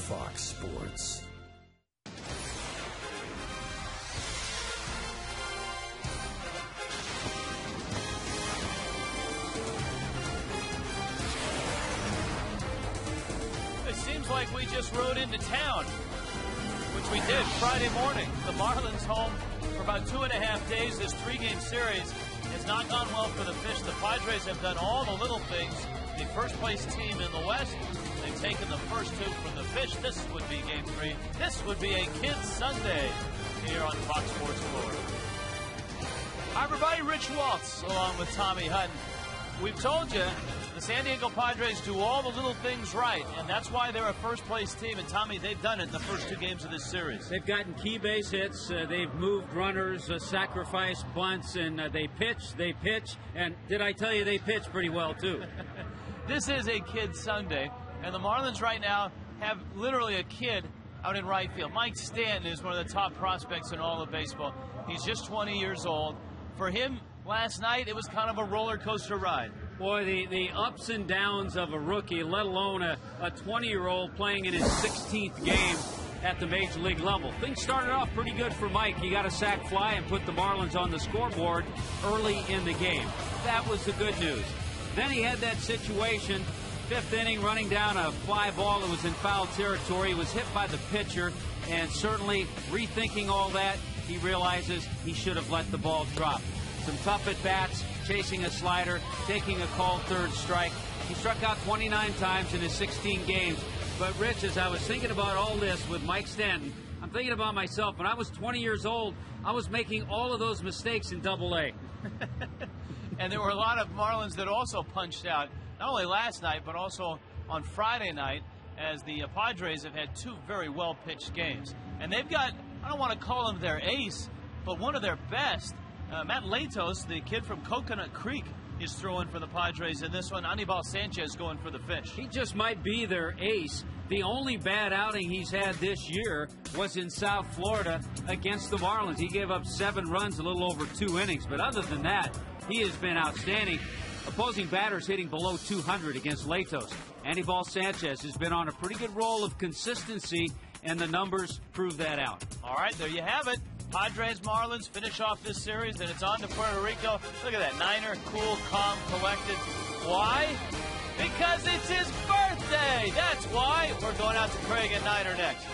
Fox Sports. It seems like we just rode into town, which we did Friday morning. The Marlins home for about 2.5 days. This 3-game series has not gone well for the Fish. The Padres have done all the little things. The first-place team in the West. They've taken the first 2 from the Fish. This would be Game 3. This would be a Kids Sunday here on Fox Sports Florida. Hi, everybody. Rich Waltz along with Tommy Hutton. We've told you the San Diego Padres do all the little things right, and that's why they're a first-place team. And, Tommy, they've done it in the first 2 games of this series. They've gotten key base hits. They've moved runners, sacrificed bunts, and they pitch. And did I tell you they pitch pretty well, too? This is a Kids Sunday, and the Marlins right now have literally a kid out in right field. Mike Stanton is one of the top prospects in all of baseball. He's just 20 years old. For him, last night, it was kind of a roller coaster ride. Boy, the ups and downs of a rookie, let alone a 20-year-old playing in his 16th game at the major league level. Things started off pretty good for Mike. He got a sac fly and put the Marlins on the scoreboard early in the game. That was the good news. Then he had that situation, 5th inning, running down a fly ball that was in foul territory. He was hit by the pitcher, and certainly rethinking all that, he realizes he should have let the ball drop. Some tough at-bats, chasing a slider, taking a called 3rd strike. He struck out 29 times in his 16 games. But, Rich, as I was thinking about all this with Mike Stanton, I'm thinking about myself. When I was 20 years old, I was making all of those mistakes in Double-A. And there were a lot of Marlins that also punched out, not only last night, but also on Friday night, as the Padres have had 2 very well-pitched games. And they've got, I don't want to call him their ace, but one of their best. Matt Latos, the kid from Coconut Creek, is throwing for the Padres in this one. Anibal Sanchez going for the Fish. He just might be their ace. The only bad outing he's had this year was in South Florida against the Marlins. He gave up 7 runs, a little over 2 innings. But other than that, he has been outstanding. Opposing batters hitting below 200 against Latos. Anibal Sanchez has been on a pretty good roll of consistency, and the numbers prove that out. All right, there you have it. Padres, Marlins finish off this series, and it's on to Puerto Rico. Look at that, Niner, cool, calm, collected. Why? Because it's his birthday. That's why. We're going out to Craig and Niner next.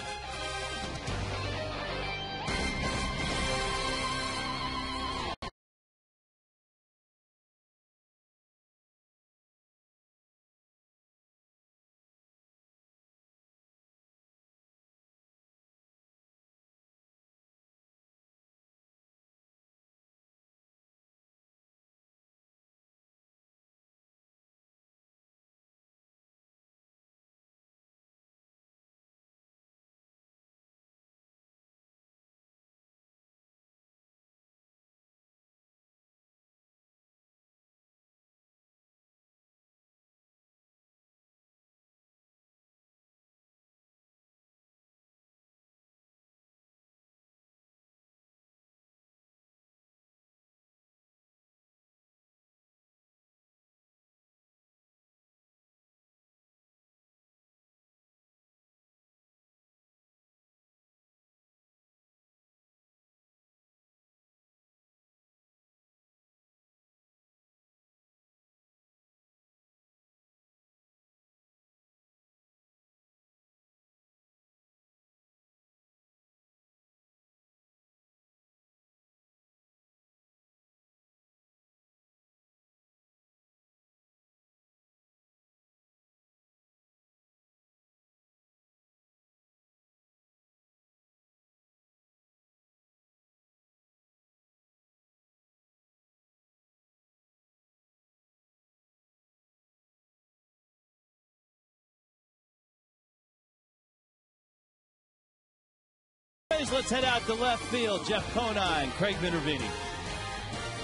Let's head out to left field. Jeff Conine, Craig Minervini.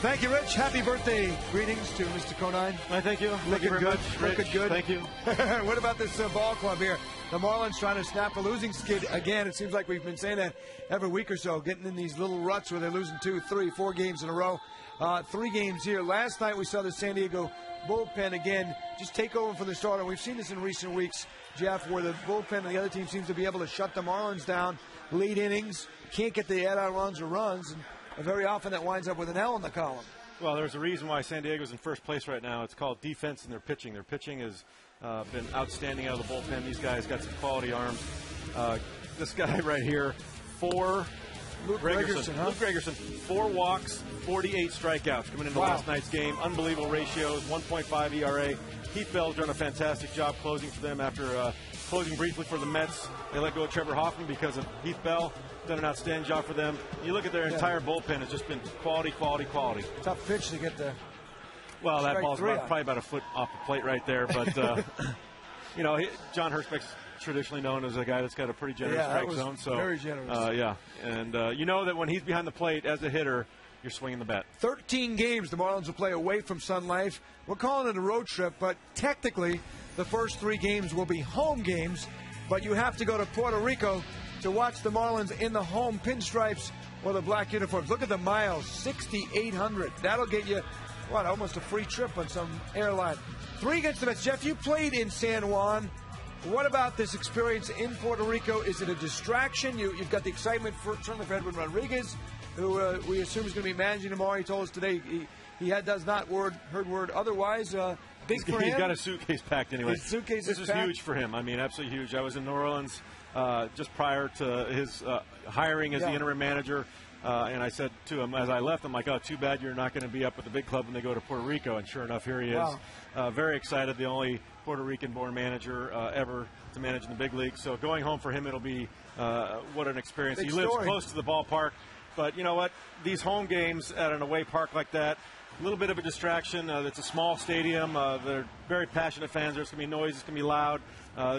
Thank you, Rich. Happy birthday. Greetings to Mr. Conine. Thank you. Looking good. Much, looking good. Thank you. What about this ball club here? The Marlins trying to snap a losing skid again. It seems like we've been saying that every week or so, getting in these little ruts where they're losing 2, 3, 4 games in a row. 3 games here. Last night we saw the San Diego bullpen again just take over for the starter. We've seen this in recent weeks, Jeff, where the bullpen and the other team seems to be able to shut the Marlins down, lead innings, can't get the add-on runs, and very often that winds up with an L in the column. Well, there's a reason why San Diego's in first place right now. It's called defense and their pitching. Their pitching has been outstanding out of the bullpen. These guys got some quality arms. This guy right here, Luke Gregerson, 4 walks, 48 strikeouts coming into last night's game. Unbelievable ratios, 1.5 ERA. Heath Bell's done a fantastic job closing for them after closing briefly for the Mets. They let go of Trevor Hoffman because of Heath Bell. Done an outstanding job for them. You look at their entire bullpen, it's just been quality. Tough pitch to get the Well, that ball's probably about a foot off the plate right there. But, John Hirschbeck's traditionally known as a guy that's got a pretty generous strike zone. So, very generous. And you know that when he's behind the plate as a hitter, you're swinging the bat. 13 games the Marlins will play away from Sun Life. We're calling it a road trip, but technically the first 3 games will be home games. But you have to go to Puerto Rico to watch the Marlins in the home pinstripes or the black uniforms. Look at the miles, 6,800. That'll get you, almost a free trip on some airline. 3 against the Mets. Jeff, you played in San Juan. What about this experience in Puerto Rico? Is it a distraction? You've got the excitement certainly for Edwin Rodriguez, who we assume is going to be managing tomorrow. He told us today he does not heard word otherwise. Big for him. He's got a suitcase packed anyway. His suitcase this is packed. Huge for him. I mean, absolutely huge. I was in New Orleans just prior to his hiring as the interim manager. And I said to him as I left, I'm like, oh, too bad you're not going to be up with the big club when they go to Puerto Rico. And sure enough, here he is. Very excited, the only Puerto Rican-born manager ever to manage in the big league. So going home for him, it'll be what an experience. He lives close to the ballpark. But you know what? These home games at an away park like that, a little bit of a distraction. It's a small stadium. They're very passionate fans. There's going to be noise. It's going to be loud.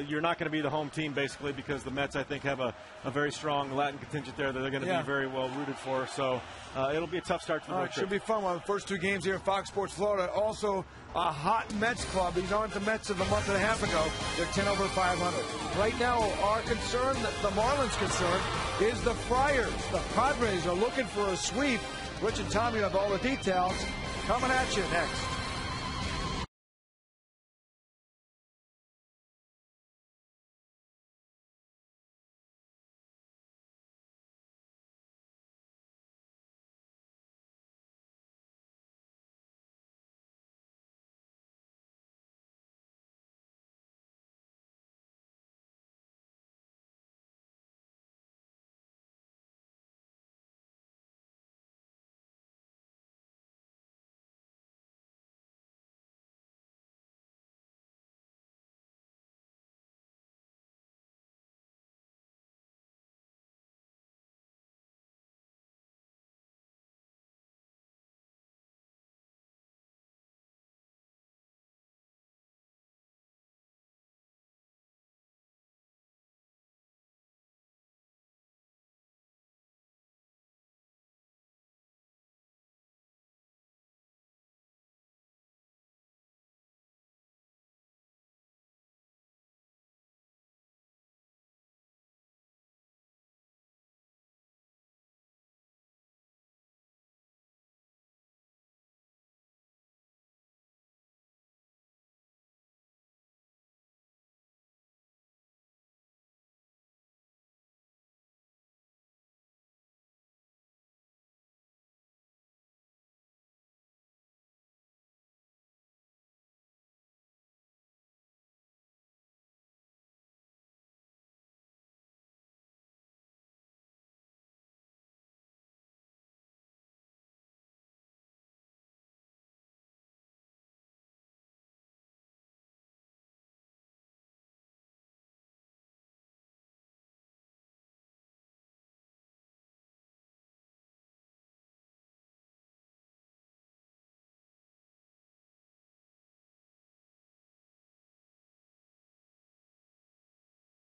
You're not going to be the home team, basically, because the Mets, I think, have a very strong Latin contingent there that they're going to be very well rooted for. So it'll be a tough start to the road trip. Should be fun. One of the first 2 games here in Fox Sports Florida. Also, a hot Mets club. These aren't the Mets of a month and a half ago. They're 10 over 500. Right now, our concern, the Marlins' concern, is the Friars. The Padres are looking for a sweep. Rich and Tommy have all the details. Coming at you next.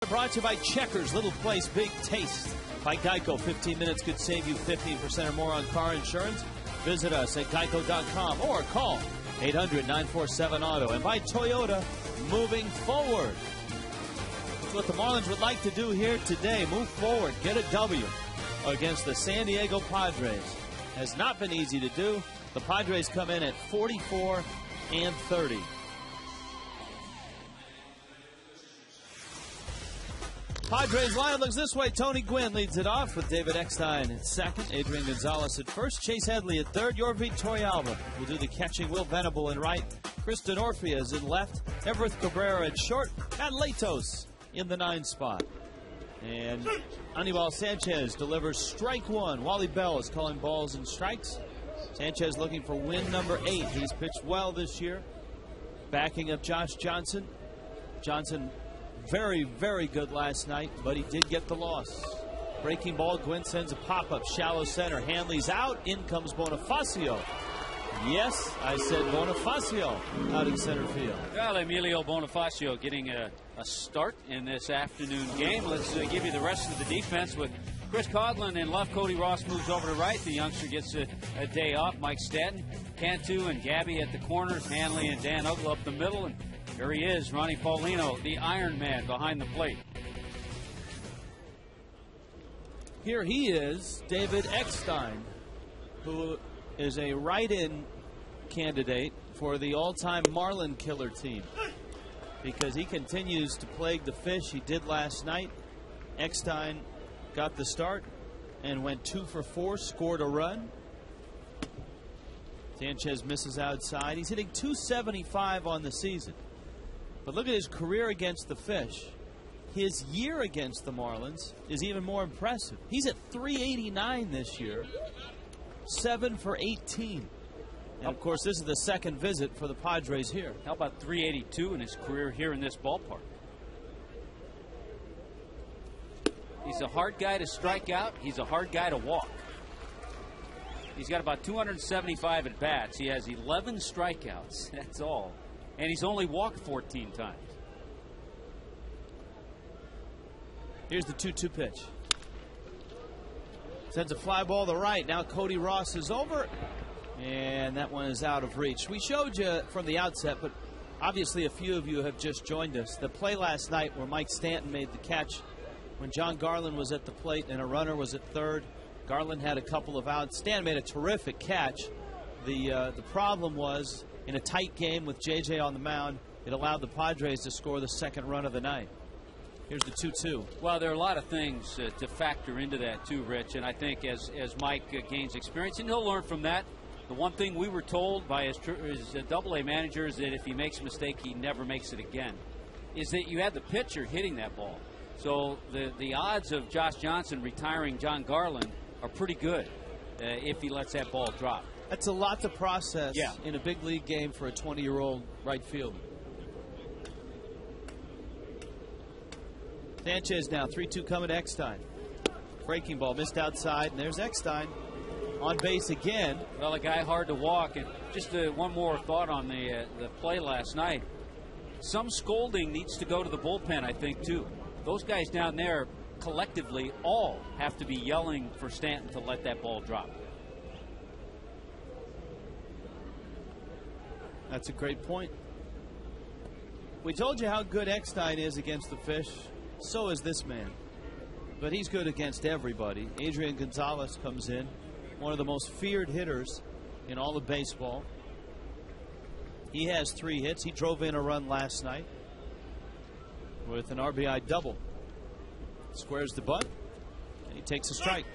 Brought to you by Checkers, Little Place, Big Taste. By Geico, 15 minutes could save you 15% or more on car insurance. Visit us at geico.com or call 800-947-AUTO. And by Toyota, moving forward. That's what the Marlins would like to do here today. Move forward, get a W against the San Diego Padres. Has not been easy to do, The Padres come in at 44 and 30. Padres lineup looks this way. Tony Gwynn leads it off with David Eckstein at second, Adrian Gonzalez at first, Chase Headley at third, Yorvie Torrealba will do the catching, Will Venable in right, Kristen Orphea is in left, Everett Cabrera at short, and Latos in the 9 spot. And Anibal Sanchez delivers strike 1. Wally Bell is calling balls and strikes. Sanchez looking for win number 8. He's pitched well this year. Backing up Josh Johnson. Johnson very, very good last night, but he did get the loss. Breaking ball, Gwynn sends a pop-up, shallow center. Hanley's out. In comes Bonifacio. Yes, I said Bonifacio out in center field. Well, Emilio Bonifacio getting a start in this afternoon game. Let's give you the rest of the defense with Chris Coughlin in left. Cody Ross moves over to right. The youngster gets a day off. Mike Stanton, Cantu, and Gabby at the corners. Hanley and Dan Uggla up the middle. And here he is, Ronnie Paulino, the Iron Man behind the plate. Here he is, David Eckstein, who is a write-in candidate for the all-time Marlin killer team because he continues to plague the fish. He did last night. Eckstein got the start and went 2 for 4, scored a run. Sanchez misses outside. He's hitting .275 on the season. But look at his career against the fish. His year against the Marlins is even more impressive. He's at .389 this year, 7 for 18. And of course, this is the second visit for the Padres here. How about .382 in his career here in this ballpark? He's a hard guy to strike out. He's a hard guy to walk. He's got about 275 at bats. He has 11 strikeouts. That's all. And he's only walked 14 times. Here's the 2-2 pitch. Sends a fly ball to right. Now Cody Ross is over. And that one is out of reach. We showed you from the outset, but obviously a few of you have just joined us. The play last night where Mike Stanton made the catch when John Garland was at the plate and a runner was at third. Garland had a couple of outs. Stanton made a terrific catch. The problem was, in a tight game with J.J. on the mound, it allowed the Padres to score the second run of the night. Here's the 2-2. Well, there are a lot of things to factor into that too, Rich. And I think as Mike gains experience, and he'll learn from that. The one thing we were told by his AA manager is that if he makes a mistake, he never makes it again, is that you had the pitcher hitting that ball. So the odds of Josh Johnson retiring John Garland are pretty good if he lets that ball drop. That's a lot to process in a big league game for a 20-year-old right fielder. Sanchez now, 3-2 coming to Eckstein. Breaking ball missed outside, and there's Eckstein on base again. Well, a guy hard to walk. And just one more thought on the play last night. Some scolding needs to go to the bullpen, I think, too. Those guys down there collectively all have to be yelling for Stanton to let that ball drop. That's a great point. We told you how good Eckstein is against the fish. So is this man. But he's good against everybody. Adrian Gonzalez comes in, one of the most feared hitters in all of baseball. He has 3 hits. He drove in a run last night with an RBI double. Squares the bunt, and he takes a strike.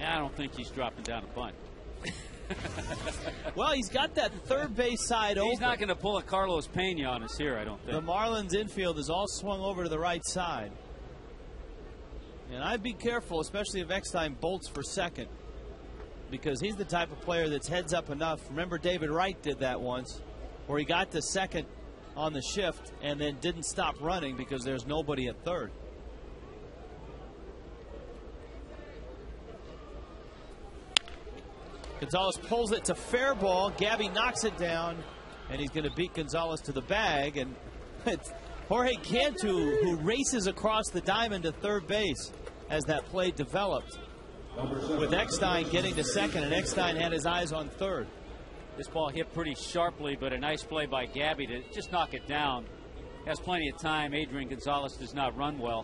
I don't think he's dropping down a bunt. Well, he's got that third base side open. He's not going to pull a Carlos Pena on us here, I don't think. The Marlins infield is all swung over to the right side. And I'd be careful, especially if Eckstein bolts for second, because he's the type of player that's heads up enough. Remember, David Wright did that once, where he got to second on the shift and then didn't stop running because there's nobody at third. Gonzalez pulls it to fair ball. Gabby knocks it down, and he's going to beat Gonzalez to the bag. And it's Jorge Cantu who races across the diamond to third base as that play developed, with Eckstein getting to second, and Eckstein had his eyes on third. This ball hit pretty sharply, but a nice play by Gabby to just knock it down. Has plenty of time. Adrian Gonzalez does not run well.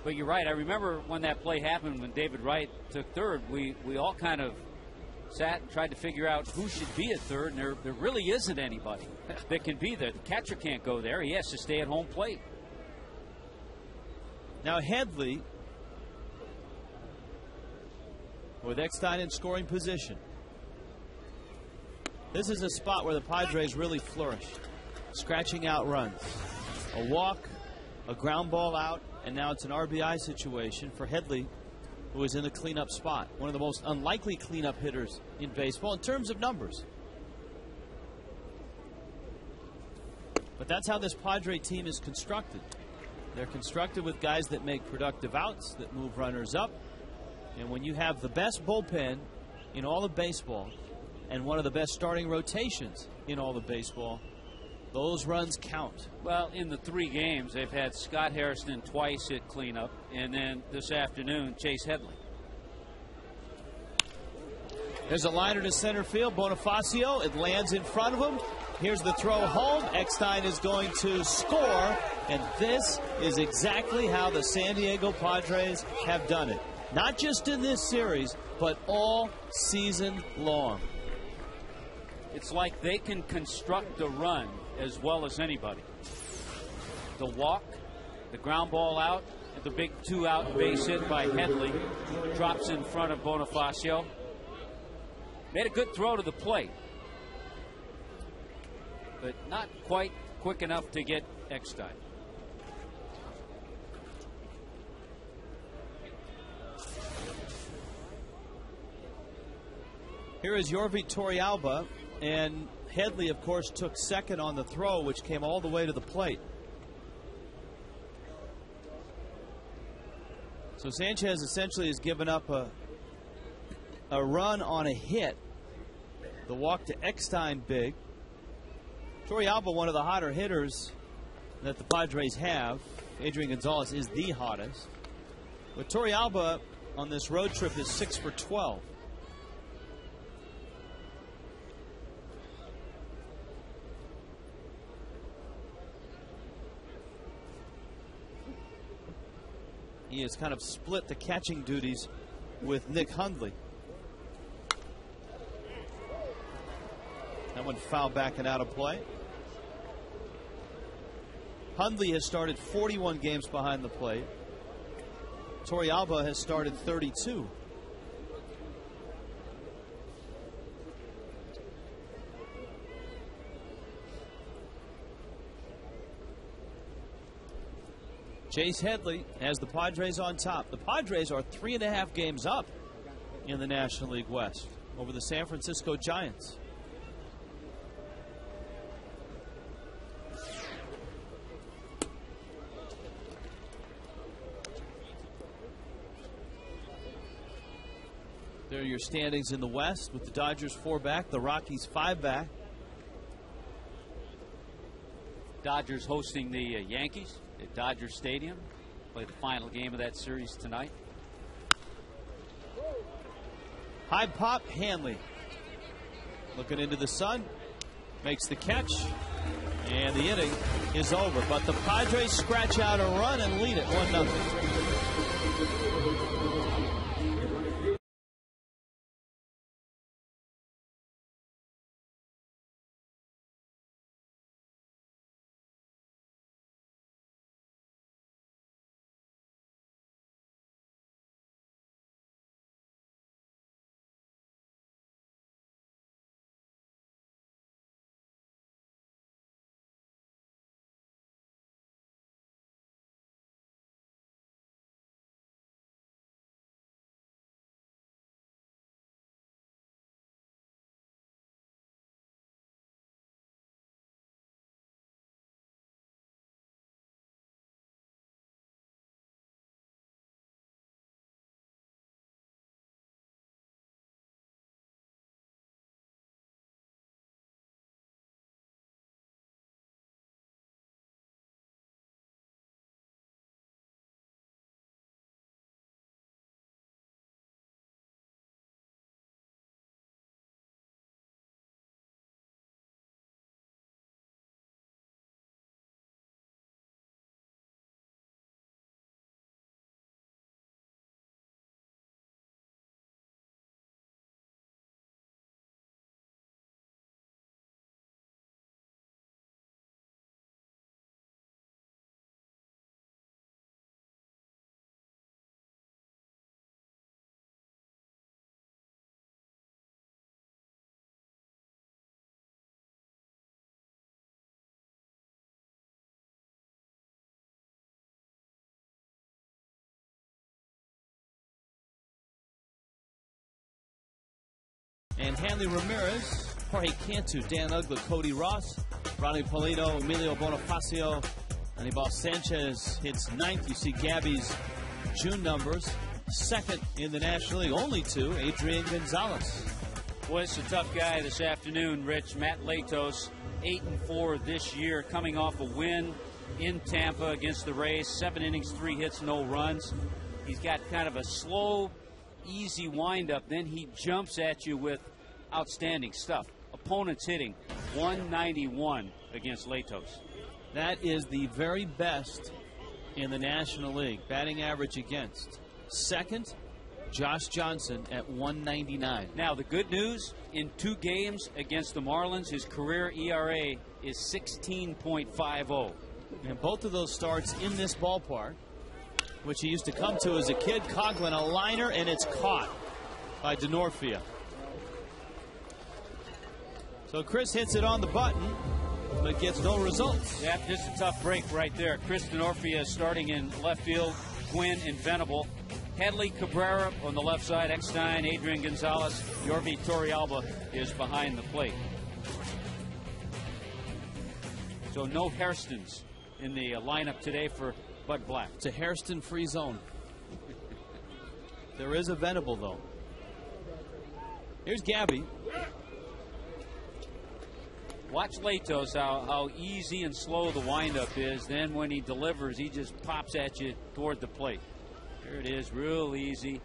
But you're right. I remember when that play happened when David Wright took third, we all kind of sat and tried to figure out who should be at third, and there really isn't anybody that can be there. The catcher can't go there. He has to stay at home plate. Now Headley with Eckstein in scoring position. This is a spot where the Padres really flourish. Scratching out runs. A walk, a ground ball out, and now it's an RBI situation for Headley, who is in the cleanup spot. One of the most unlikely cleanup hitters in baseball in terms of numbers. But that's how this Padre team is constructed. They're constructed with guys that make productive outs, that move runners up. And when you have the best bullpen in all of baseball and one of the best starting rotations in all of baseball, those runs count. Well, in the 3 games, they've had Scott Harrison twice hit cleanup, and then this afternoon, Chase Headley. There's a liner to center field. Bonifacio, it lands in front of him. Here's the throw home. Eckstein is going to score, and this is exactly how the San Diego Padres have done it. Not just in this series, but all season long. It's like they can construct a run as well as anybody. The walk, the ground ball out, and the big 2-out base hit by Headley drops in front of Bonifacio. Made a good throw to the plate, but not quite quick enough to get Eckstein. Here is Yorvi Torrealba, and Headley, of course, took second on the throw, which came all the way to the plate. So Sanchez essentially has given up a run on a hit. The walk to Eckstein big. Torrealba, one of the hotter hitters that the Padres have. Adrian Gonzalez is the hottest. But Torrealba on this road trip is 6 for 12. He has kind of split the catching duties with Nick Hundley. That one fouled back and out of play. Hundley has started 41 games behind the plate. Torrealba has started 32. Chase Headley has the Padres on top. The Padres are 3.5 games up in the National League West over the San Francisco Giants. There are your standings in the West with the Dodgers 4 back, the Rockies 5 back. Dodgers hosting the Yankees at Dodger Stadium. Play the final game of that series tonight. High pop, Hanley. Looking into the sun. Makes the catch. And the inning is over. But the Padres scratch out a run and lead it 1-0. And Hanley Ramirez, Jorge Cantu, Dan Uggla, Cody Ross, Ronnie Polito, Emilio Bonifacio, Anibal Sanchez hits 9th. You see Gabby's June numbers. 2nd in the National League. Only 2, Adrian Gonzalez. Boy, it's a tough guy this afternoon, Rich. Matt Latos, 8-4 this year, coming off a win in Tampa against the Rays. 7 innings, 3 hits, no runs. He's got kind of a slow, easy windup. Then he jumps at you with outstanding stuff. Opponents hitting 191 against Latos. That is the very best in the National League. Batting average against. 2nd, Josh Johnson at 199. Now, the good news, in 2 games against the Marlins, his career ERA is 16.50. And both of those starts in this ballpark, which he used to come to as a kid. Coughlin, a liner, and it's caught by DeNorfia. So Chris hits it on the button, but gets no results. Yeah, just a tough break right there. Chris DeNorfia starting in left field, Quinn and Venable. Headley, Cabrera on the left side, Eckstein, Adrian Gonzalez, Yorvi Torrealba is behind the plate. So no Hairstons in the lineup today for Bud Black. It's a Hairston-free zone. There is a Venable, though. Here's Gabby. Watch Latos, how easy and slow the windup is. Then when he delivers, he just pops at you toward the plate. There it is, real easy.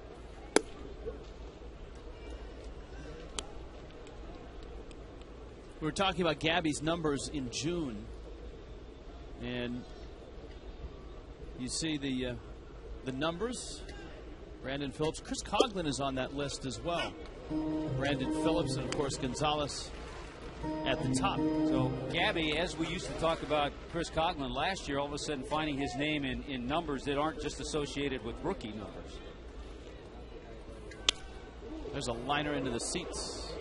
We were talking about Gabby's numbers in June, and you see the numbers. Brandon Phillips, Chris Coughlin is on that list as well. Brandon Phillips and of course Gonzalez at the top. So Gabby, as we used to talk about Chris Coughlin last year, all of a sudden finding his name in numbers that aren't just associated with rookie numbers. There's a liner into the seats.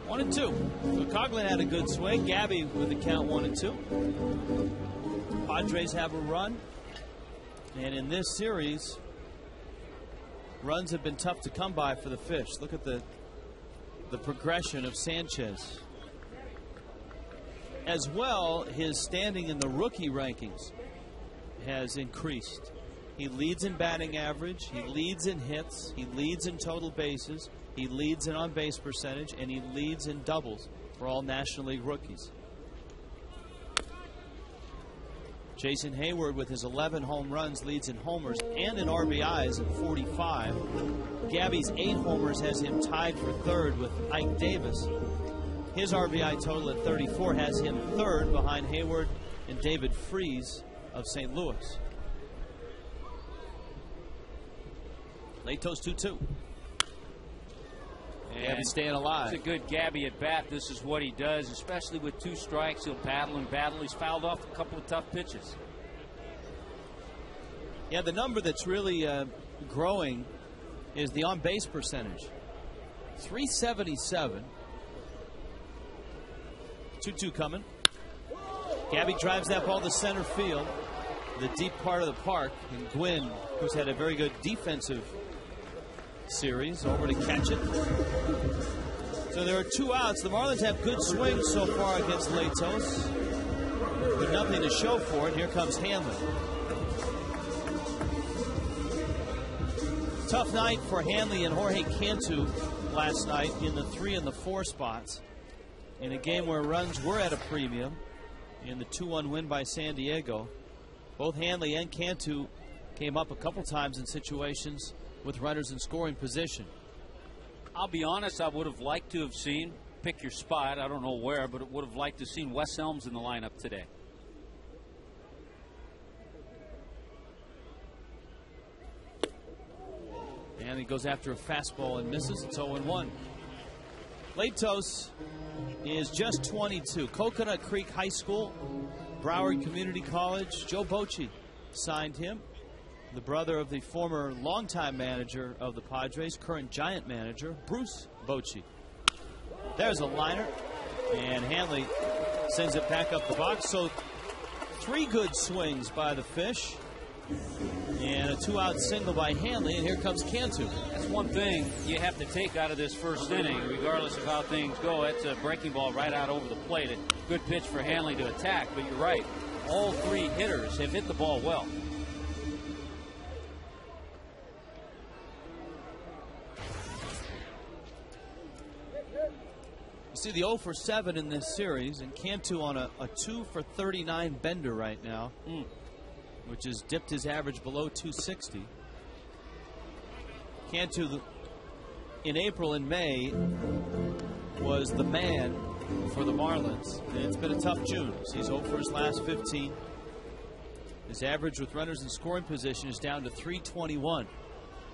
One and 2. So Coughlin had a good swing. Gabby with the count 1-2. Padres have a run. And in this series, runs have been tough to come by for the Fish. Look at the progression of Sanchez. As well, his standing in the rookie rankings has increased. He leads in batting average, he leads in hits, he leads in total bases, he leads in on-base percentage, and he leads in doubles for all National League rookies. Jason Hayward, with his 11 home runs, leads in homers and in RBIs at 45. Gabby's 8 homers has him tied for 3rd with Ike Davis. His RBI total at 34 has him 3rd behind Hayward and David Freese of St. Louis. Latos 2-2. And staying alive. It's a good Gabby at bat. This is what he does, especially with 2 strikes. He'll battle and battle. He's fouled off a couple of tough pitches. Yeah, the number that's really growing is the on-base percentage. 377. 2-2 coming. Gabby drives that ball to center field, the deep part of the park, and Gwynn, who's had a very good defensive series, over to catch it. So there are 2 outs. The Marlins have good swings so far against Latos, but nothing to show for it. Here comes Hanley. Tough night for Hanley and Jorge Cantu last night in the 3 and the 4 spots in a game where runs were at a premium in the 2-1 win by San Diego. Both Hanley and Cantu came up a couple times in situations with runners in scoring position. I'll be honest, I would have liked to have seen, pick your spot, I don't know where, but would have liked to have seen Wes Helms in the lineup today. And he goes after a fastball and misses. It's 0-1. Latos is just 22. Coconut Creek High School, Broward Community College. Joe Bochy signed him. The brother of the former longtime manager of the Padres, current Giant manager, Bruce Bochy. There's a liner, and Hanley sends it back up the box. So 3 good swings by the Fish. And a 2-out single by Hanley, and here comes Cantu. That's one thing you have to take out of this first inning, regardless of how things go. It's a breaking ball right out over the plate. A good pitch for Hanley to attack, but you're right. All three hitters have hit the ball well. You see the 0 for 7 in this series, and Cantu on a 2 for 39 bender right now, which has dipped his average below 260. Cantu in April and May was the man for the Marlins, and it's been a tough June. He's 0 for his last 15. His average with runners in scoring position is down to 321.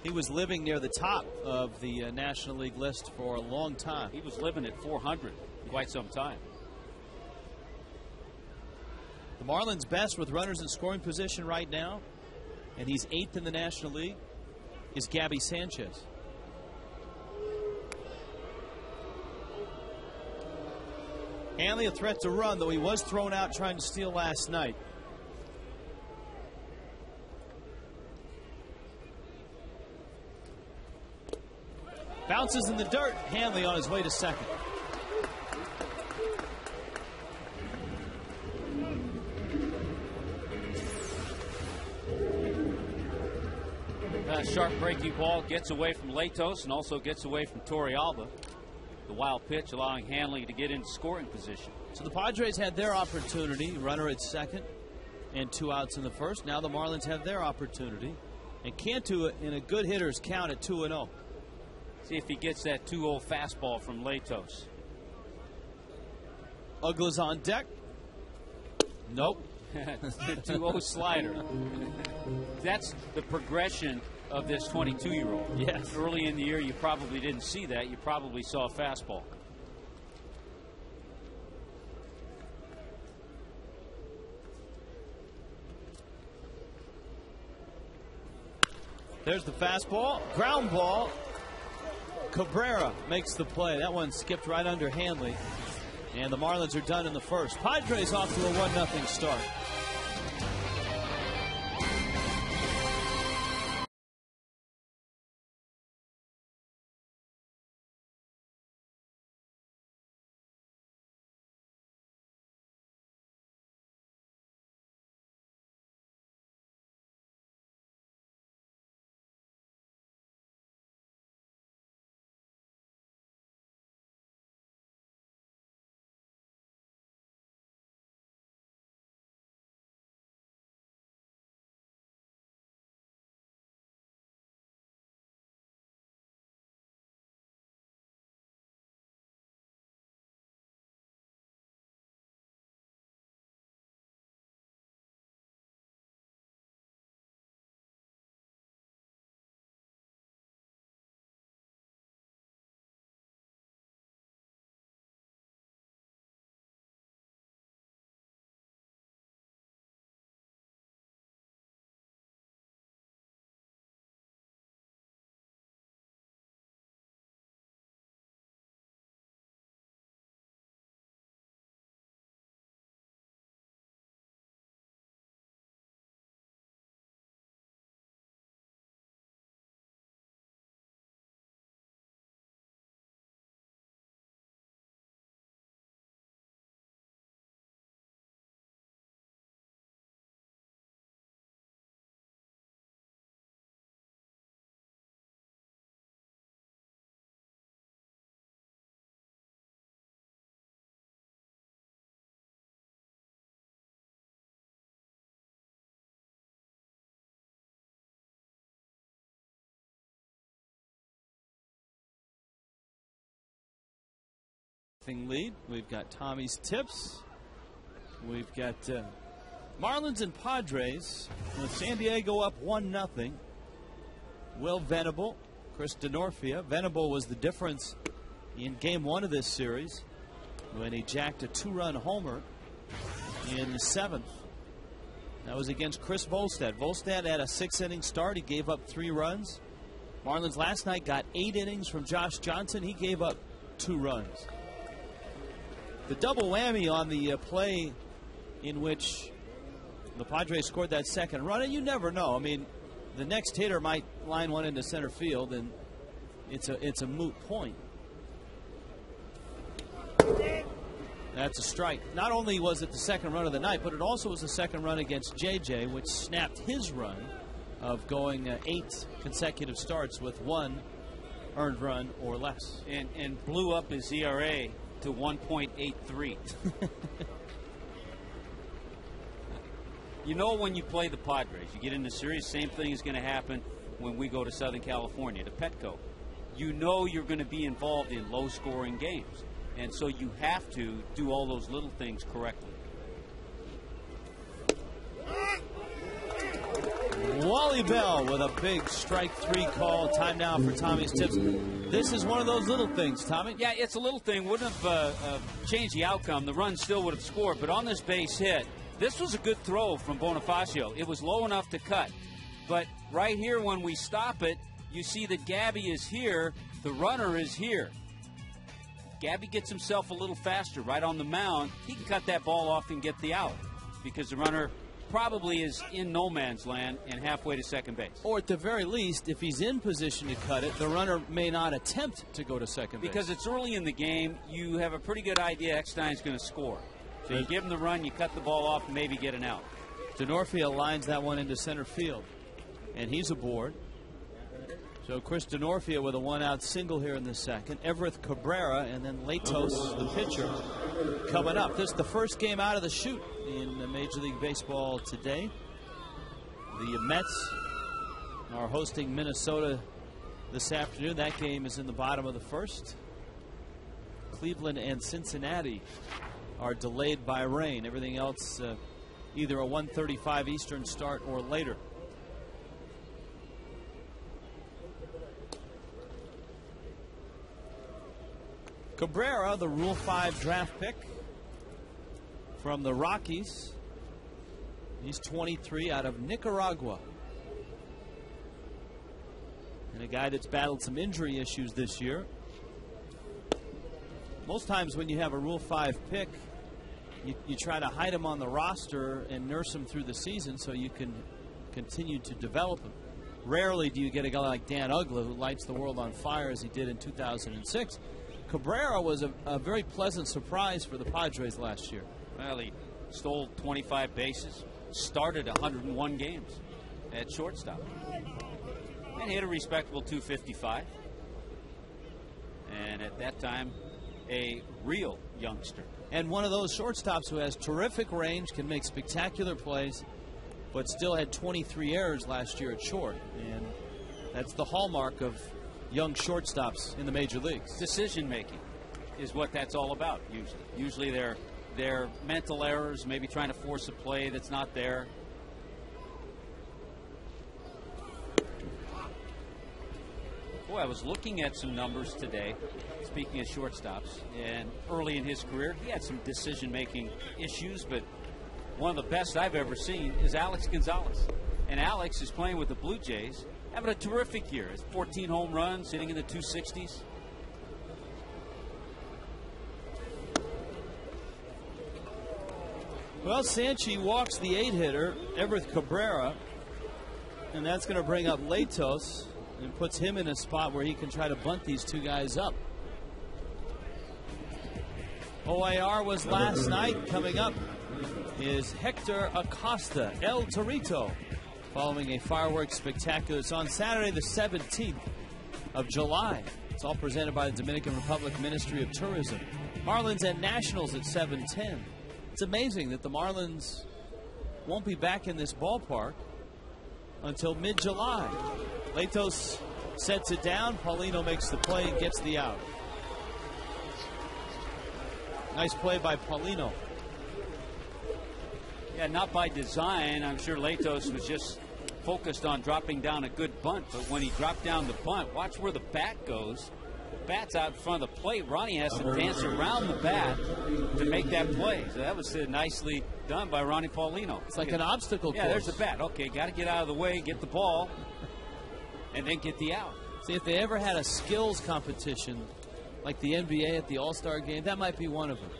He was living near the top of the National League list for a long time. He was living at 400 quite some time. The Marlins' best with runners in scoring position right now, and he's 8th in the National League, is Gabby Sanchez. Hanley a threat to run, though he was thrown out trying to steal last night. Bounces in the dirt. Hanley on his way to second. Sharp breaking ball gets away from Latos and also gets away from Torrealba. The wild pitch allowing Hanley to get into scoring position. So the Padres had their opportunity, runner at second and 2 outs in the first. Now the Marlins have their opportunity. And Cantu in a good hitter's count at 2-0. See if he gets that 2-0 fastball from Latos. Uggla's on deck. Nope. 2-0 slider. That's the progression of this 22-year-old. Yes. Early in the year, you probably didn't see that. You probably saw a fastball. There's the fastball. Ground ball. Cabrera makes the play. That one skipped right under Hanley. And the Marlins are done in the first. Padres off to a 1-0 start. Lead. We've got Tommy's tips. We've got Marlins and Padres. San Diego up 1-0. Will Venable, Chris DeNorfia. Venable was the difference in game 1 of this series when he jacked a 2-run homer in the 7th. That was against Chris Volstad. Volstad had a 6-inning start. He gave up 3 runs. Marlins last night got 8 innings from Josh Johnson. He gave up 2 runs. The double whammy on the play in which the Padres scored that second run, and you never know. I mean, the next hitter might line one into center field, and it's a moot point. That's a strike. Not only was it the second run of the night, but it also was the second run against JJ, which snapped his run of going 8 consecutive starts with 1 earned run or less. And blew up his ERA to 1.83. You know, when you play the Padres, you get in the series, same thing is going to happen when we go to Southern California, to Petco. You know you're going to be involved in low-scoring games, and so you have to do all those little things correctly. Wally Bell with a big strike 3 call. Time now for Tommy's tips. This is one of those little things, Tommy. Yeah, it's a little thing. Wouldn't have changed the outcome. The run still would have scored, but on this base hit, this was a good throw from Bonifacio. It was low enough to cut. But right here, when we stop it, you see that Gabby is here. The runner is here. Gabby gets himself a little faster right on the mound. He can cut that ball off and get the out because the runner probably is in no man's land and halfway to second base. Or at the very least, if he's in position to cut it, the runner may not attempt to go to second base. Because it's early in the game, you have a pretty good idea Eckstein's going to score. So you give him the run, you cut the ball off, and maybe get an out. Denorfia lines that one into center field, and he's aboard. So Chris Denorfia with a 1-out single here in the second. Everett Cabrera and then Latos, the pitcher, coming up. This is the first game out of the chute in Major League Baseball today. The Mets are hosting Minnesota this afternoon. That game is in the bottom of the first. Cleveland and Cincinnati are delayed by rain. Everything else either a 1:35 Eastern start or later. Cabrera, the Rule 5 draft pick from the Rockies. He's 23, out of Nicaragua. And a guy that's battled some injury issues this year. Most times when you have a Rule 5 pick, you try to hide him on the roster and nurse him through the season so you can continue to develop him. Rarely do you get a guy like Dan Uggla, who lights the world on fire as he did in 2006. Cabrera was a very pleasant surprise for the Padres last year. Well, he stole 25 bases, started 101 games at shortstop, and hit a respectable 255. And at that time, a real youngster. And one of those shortstops who has terrific range, can make spectacular plays, but still had 23 errors last year at short. And that's the hallmark of young shortstops in the major leagues. Decision making is what that's all about usually. Usually they're mental errors, maybe trying to force a play that's not there. Boy, I was looking at some numbers today, speaking of shortstops, and early in his career, he had some decision-making issues, but one of the best I've ever seen is Alex Gonzalez. And Alex is playing with the Blue Jays, having a terrific year. It's 14 home runs, hitting in the 260s. Well, Sanchi walks the 8-hitter, Everett Cabrera, and that's going to bring up Latos and puts him in a spot where he can try to bunt these two guys up. OIR was last night. Coming up is Hector Acosta, El Torito, following a fireworks spectacular. It's on Saturday the 17th of July. It's all presented by the Dominican Republic Ministry of Tourism. Marlins and Nationals at 7:10. It's amazing that the Marlins won't be back in this ballpark until mid-July. Latos sets it down. Paulino makes the play and gets the out. Nice play by Paulino. Yeah, not by design. I'm sure Latos was just focused on dropping down a good bunt. But when he dropped down the bunt, watch where the bat goes. The bat's out in front of the plate. Ronnie has to dance around the bat to make that play. So that was nicely done by Ronnie Paulino. It's like an obstacle course. Yeah, there's the bat. Okay, got to get out of the way, get the ball, and then get the out. See, if they ever had a skills competition like the NBA at the All-Star game, that might be one of them.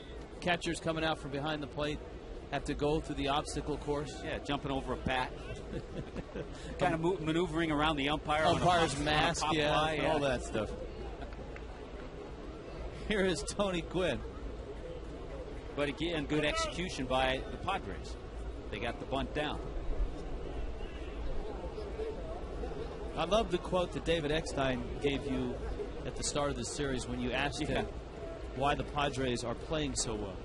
Catchers coming out from behind the plate, have to go through the obstacle course. Yeah, jumping over a bat. Kind of maneuvering around the umpire. Umpire's mask, yeah, all that stuff. Here is Tony Gwynn. But again, good execution by the Padres. They got the bunt down. I love the quote that David Eckstein gave you at the start of the series when you asked him why the Padres are playing so well.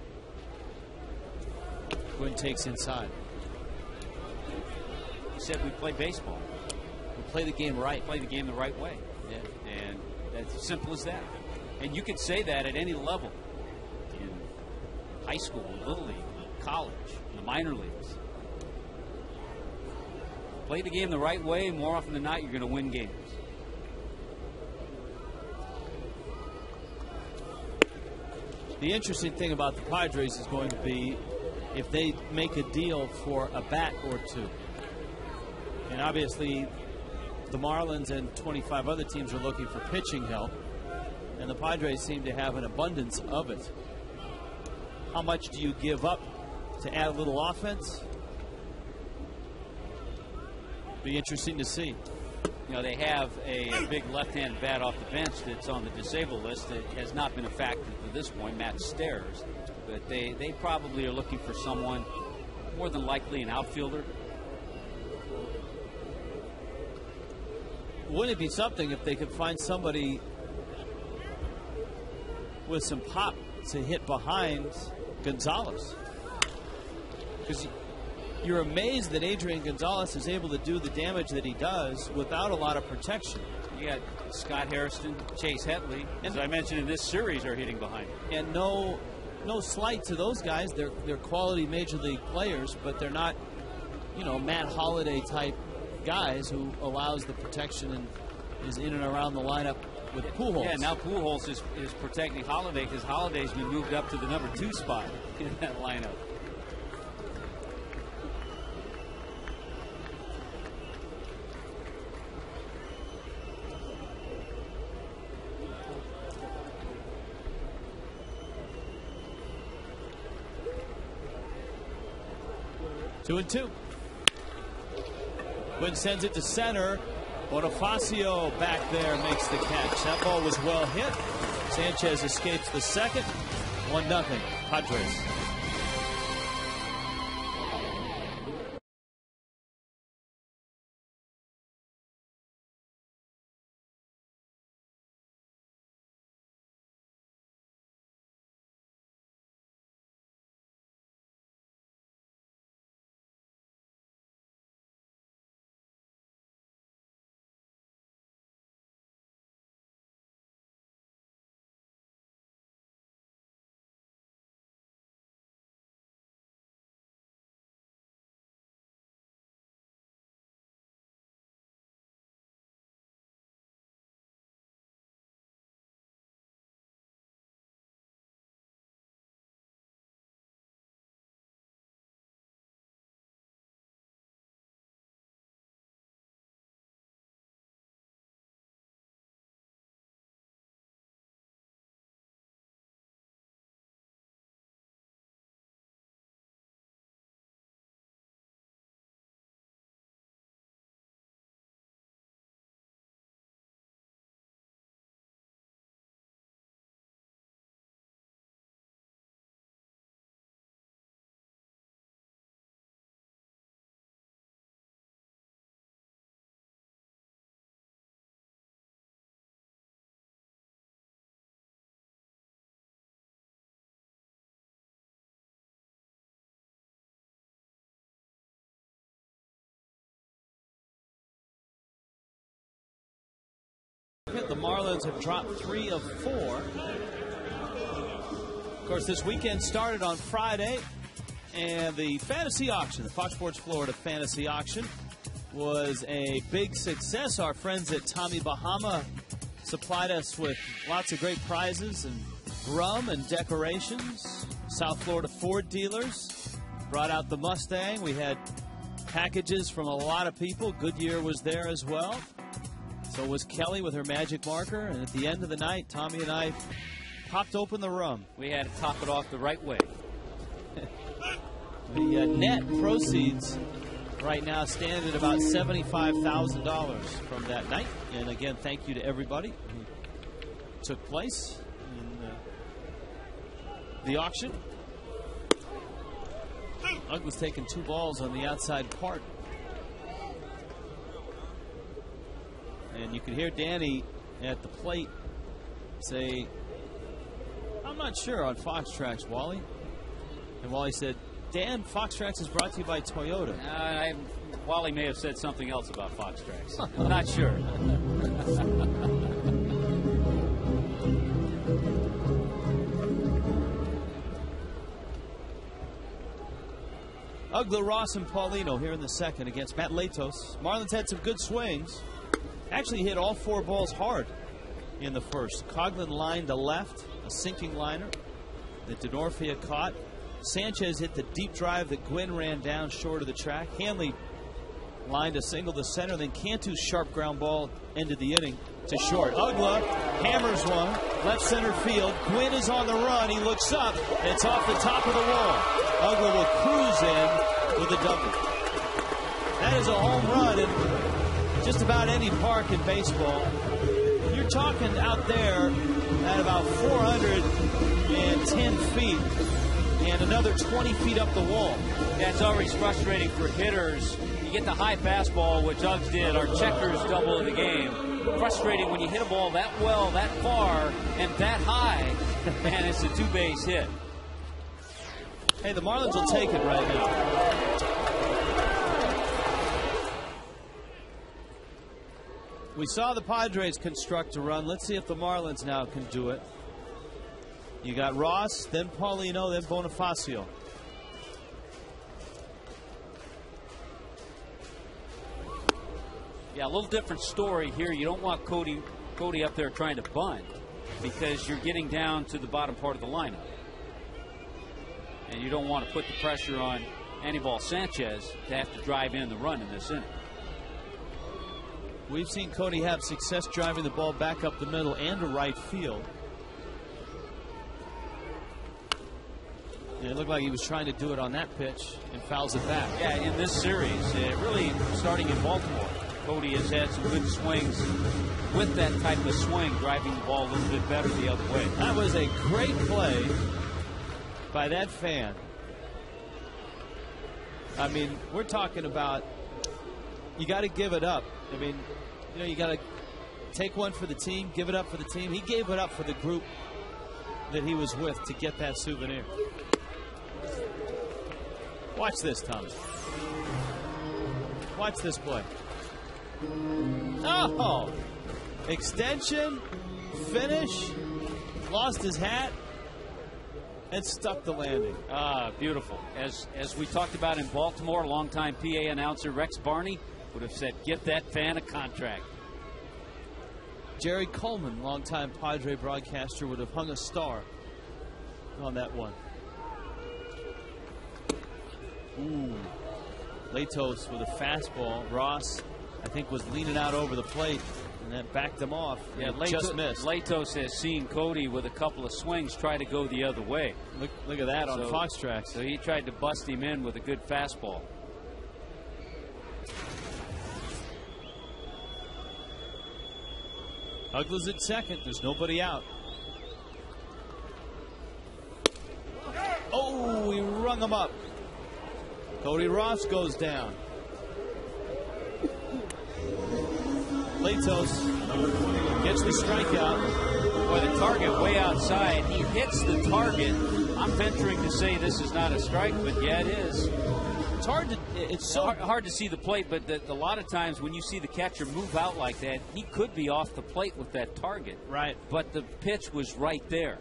Gwynn takes inside. He said we play baseball. We play the game right. Play the game the right way. Yeah. And that's as simple as that. And you could say that at any level. In high school, little league, college, in the minor leagues. Play the game the right way, more often than not, you're going to win games. The interesting thing about the Padres is going to be if they make a deal for a bat or two. And obviously, the Marlins and 25 other teams are looking for pitching help, and the Padres seem to have an abundance of it. How much do you give up to add a little offense? Be interesting to see. You know, they have a big left-hand bat off the bench that's on the disabled list that has not been a factor to this point, Matt Stairs. But they probably are looking for someone, more than likely an outfielder. Wouldn't it be something if they could find somebody with some pop to hit behind Gonzalez? Because you're amazed that Adrian Gonzalez is able to do the damage that he does without a lot of protection. You got Scott Harrison, Chase Hetley, as I mentioned in this series, are hitting behind him. And no slight to those guys. They're quality major league players, but they're not, Matt Holliday type guys who allows the protection and is in and around the lineup with Pujols. Yeah, now Pujols is protecting Holliday because Holliday's been moved up to the number 2 spot in that lineup. Two and two. Gwynn sends it to center. Bonifacio back there makes the catch. That ball was well hit. Sanchez escapes the second. 1-0 Padres. The Marlins have dropped 3 of 4. Of course, this weekend started on Friday, and the fantasy auction, the Fox Sports Florida fantasy auction, was a big success. Our friends at Tommy Bahama supplied us with lots of great prizes and rum and decorations. South Florida Ford dealers brought out the Mustang. We had packages from a lot of people. Goodyear was there as well. So was Kelly with her magic marker, and at the end of the night, Tommy and I popped open the rum. We had to top it off the right way. The net proceeds right now stand at about $75,000 from that night. And again, thank you to everybody who took place in the auction. Ugg was taking 2 balls on the outside part. And you could hear Danny at the plate say, "I'm not sure on Fox Tracks, Wally." And Wally said, "Dan, Fox Tracks is brought to you by Toyota." Wally may have said something else about Fox Tracks. I'm not sure. Ugla, Ross, and Paulino here in the second against Matt Latos. Marlins had some good swings. Actually hit all 4 balls hard in the first. Coughlin lined to left, a sinking liner that Denorfia caught. Sanchez hit the deep drive that Gwynn ran down short of the track. Hanley lined a single to center. Then Cantu's sharp ground ball ended the inning to short. Ugla hammers one, left center field. Gwynn is on the run. He looks up. It's off the top of the wall. Ugla will cruise in with a double. That is a home run in just about any park in baseball. You're talking out there at about 410 feet and another 20 feet up the wall. That's always frustrating for hitters. You get the high fastball, which Uggs did, our checkers double of the game. Frustrating when you hit a ball that well, that far, and that high, and it's a 2-base hit. Hey, the Marlins will take it right now. We saw the Padres construct a run. Let's see if the Marlins now can do it. You got Ross, then Paulino, then Bonifacio. Yeah, a little different story here. You don't want Cody up there trying to bunt because you're getting down to the bottom part of the lineup. And you don't want to put the pressure on Anibal Sanchez to have to drive in the run in this inning. We've seen Cody have success driving the ball back up the middle and to right field. And it looked like he was trying to do it on that pitch and fouls it back. Yeah, in this series, really starting in Baltimore, Cody has had some good swings with that type of swing, driving the ball a little bit better the other way. That was a great play by that fan. I mean, we're talking about you got to give it up. I mean, you know, you got to take one for the team, give it up for the team. He gave it up for the group that he was with to get that souvenir. Watch this, Thomas. Watch this play. Oh! Extension, finish, lost his hat, and stuck the landing. Ah, beautiful. As we talked about in Baltimore, longtime PA announcer Rex Barney would have said, get that fan a contract. Jerry Coleman, longtime Padre broadcaster, would have hung a star on that one. Ooh. Latos with a fastball. Ross, I think, was leaning out over the plate, and that backed him off. Yeah, just missed. Latos has seen Cody with a couple of swings try to go the other way. Look at that on Fox Tracks. So he tried to bust him in with a good fastball. Ugla's at second. There's nobody out. Oh, he rung him up. Cody Ross goes down. Latos gets the strikeout. Boy, the target way outside. He hits the target. I'm venturing to say this is not a strike, but yeah, it is. It's hard to. It's so hard to see the plate, but a lot of times when you see the catcher move out like that, he could be off the plate with that target. Right. But the pitch was right there.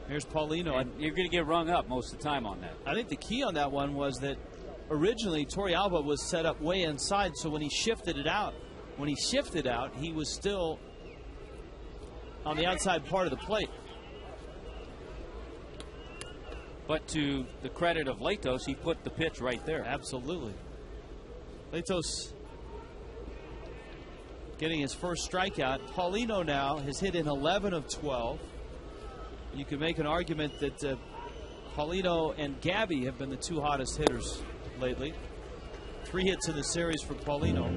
Here's Paulino. And you're going to get rung up most of the time on that. I think the key on that one was that originally Torrealba was set up way inside, so when he shifted out, he was still on the outside part of the plate. But to the credit of Latos, he put the pitch right there. Absolutely. Latos getting his first strikeout. Paulino now has hit in 11 of 12. You could make an argument that Paulino and Gabby have been the two hottest hitters lately. 3 hits in the series for Paulino.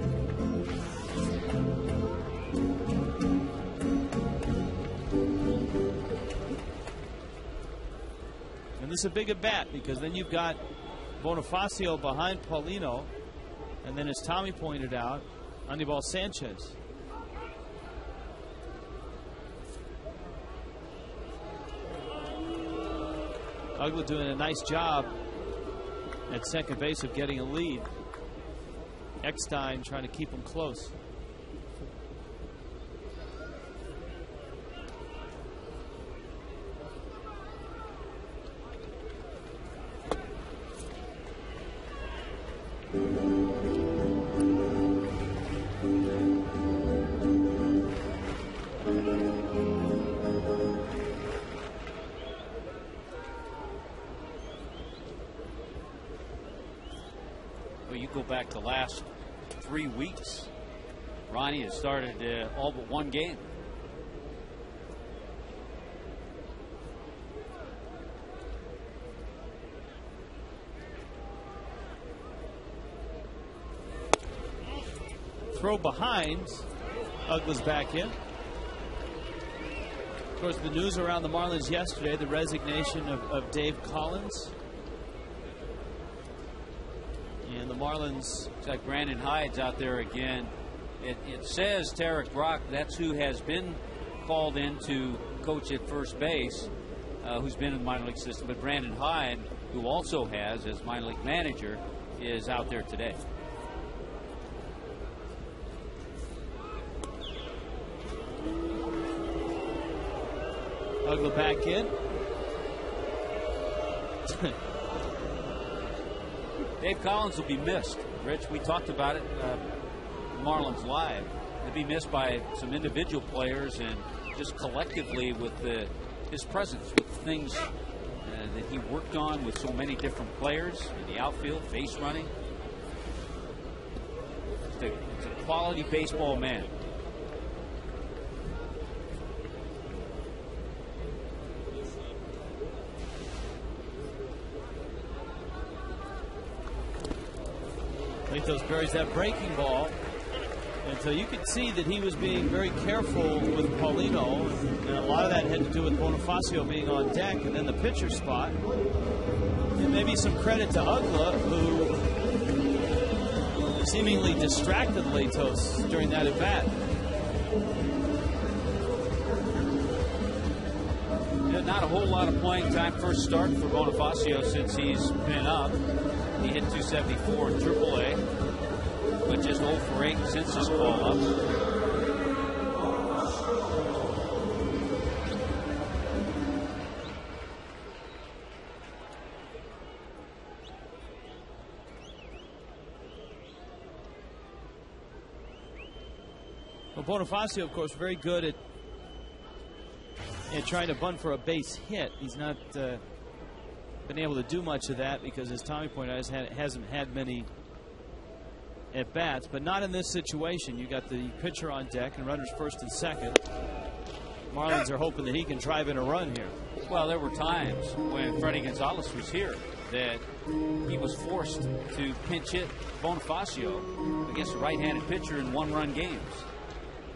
And this is a big at bat because then you've got Bonifacio behind Paulino, and then as Tommy pointed out, Anibal Sanchez. Ugla doing a nice job at second base of getting a lead. Eckstein trying to keep him close. Go back the last 3 weeks. Ronnie has started all but 1 game. Throw behind. Ugla's back in. Of course, the news around the Marlins yesterday, the resignation of Dave Collins. And the Marlins. It's like Brandon Hyde's out there again. It says Tarek Brock, that's who has been called in to coach at first base, who's been in the minor league system. But Brandon Hyde, who also has as minor league manager, is out there today. Ugla back in. Dave Collins will be missed. Rich, we talked about it, Marlins Live. He'll be missed by some individual players and just collectively with his presence, with things that he worked on with so many different players in the outfield, base running. It's a quality baseball man. Latos buries that breaking ball. And so you could see that he was being very careful with Paulino. And a lot of that had to do with Bonifacio being on deck and then the pitcher spot. And maybe some credit to Ugla, who seemingly distracted Latos during that at bat. Yeah, not a whole lot of playing time. First start for Bonifacio since he's been up. He hit 274 in AAA, but just 0 for 8 since his call up. Well, Bonifacio, of course, very good at trying to bunt for a base hit. He's not been able to do much of that because, as Tommy pointed out, hasn't had many at bats, but not in this situation. You got the pitcher on deck and runners first and second. Marlins are hoping that he can drive in a run here. Well, there were times when Freddie Gonzalez was here that he was forced to pinch hit Bonifacio against a right-handed pitcher in one-run games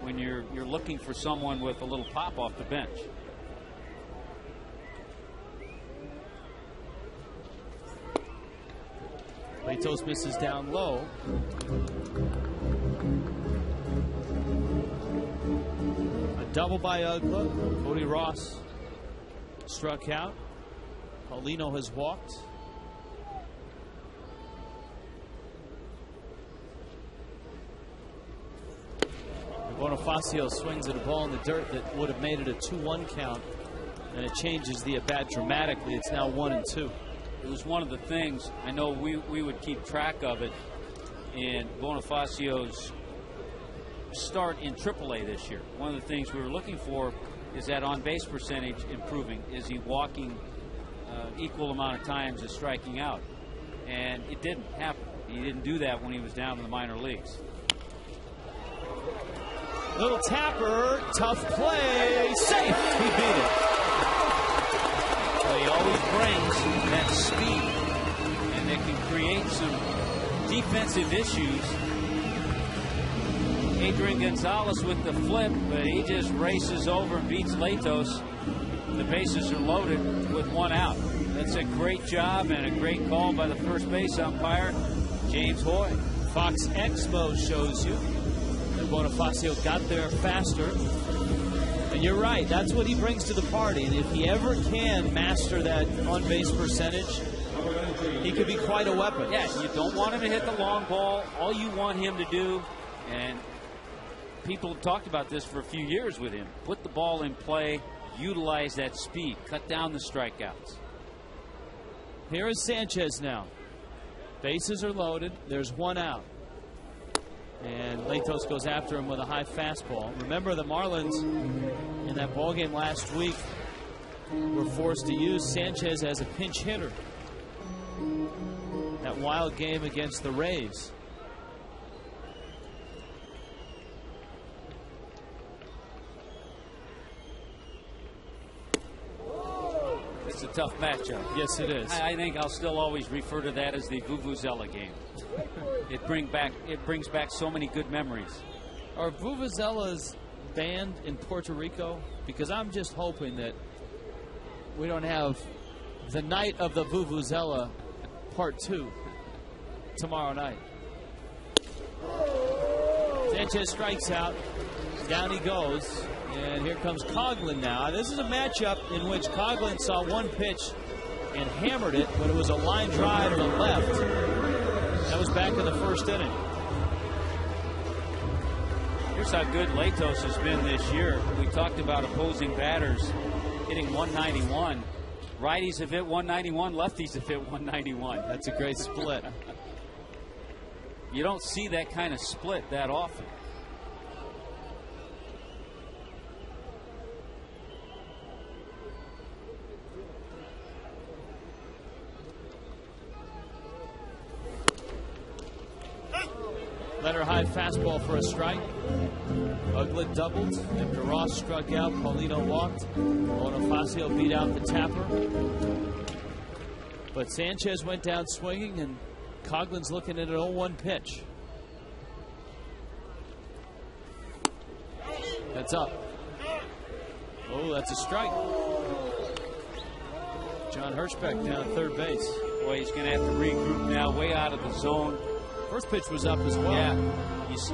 when you're looking for someone with a little pop off the bench. Latos misses down low. A double by Ugla. Cody Ross struck out. Paulino has walked. Bonifacio swings at a ball in the dirt that would have made it a 2-1 count, and it changes the at-bat dramatically. It's now 1-2. It was one of the things, I know we would keep track of it in Bonifacio's start in AAA this year. One of the things we were looking for is that on-base percentage improving. Is he walking equal amount of times as striking out? And it didn't happen. He didn't do that when he was down in the minor leagues. Little tapper, tough play, safe. He beat it. Well, he always brings that speed, and it can create some defensive issues. Adrian Gonzalez with the flip, but he just races over and beats Latos. The bases are loaded with 1 out. That's a great job and a great call by the first base umpire, James Hoy. Fox Expo shows you that Bonifacio got there faster. And you're right, that's what he brings to the party. And if he ever can master that on-base percentage, he could be quite a weapon. Yeah, you don't want him to hit the long ball. All you want him to do, and people have talked about this for a few years with him, put the ball in play, utilize that speed, cut down the strikeouts. Here is Sanchez now. Bases are loaded. There's 1 out. And Latos goes after him with a high fastball. Remember, the Marlins in that ball game last week were forced to use Sanchez as a pinch hitter. That wild game against the Rays. It's a tough matchup. Yes, it is. I think I'll still always refer to that as the Vuvuzela game. It brings back so many good memories. Are Vuvuzelas banned in Puerto Rico? Because I'm just hoping that we don't have the night of the Vuvuzela part 2 tomorrow night. Sanchez strikes out. Down he goes. And here comes Coghlan now. This is a matchup in which Coghlan saw 1 pitch and hammered it, but it was a line drive to the left. That was back in the first inning. Here's how good Latos has been this year. We talked about opposing batters hitting 191. Righties have hit 191, lefties have hit 191. That's a great split. You don't see that kind of split that often. Letter high fastball for a strike. Uglett doubled after Ross struck out. Paulino walked. Bonifacio beat out the tapper. But Sanchez went down swinging, and Coghlan's looking at an 0-1 pitch. That's up. Oh, that's a strike. John Hirschbeck down at third base. Boy, he's going to have to regroup now, way out of the zone. First pitch was up as well. Yeah,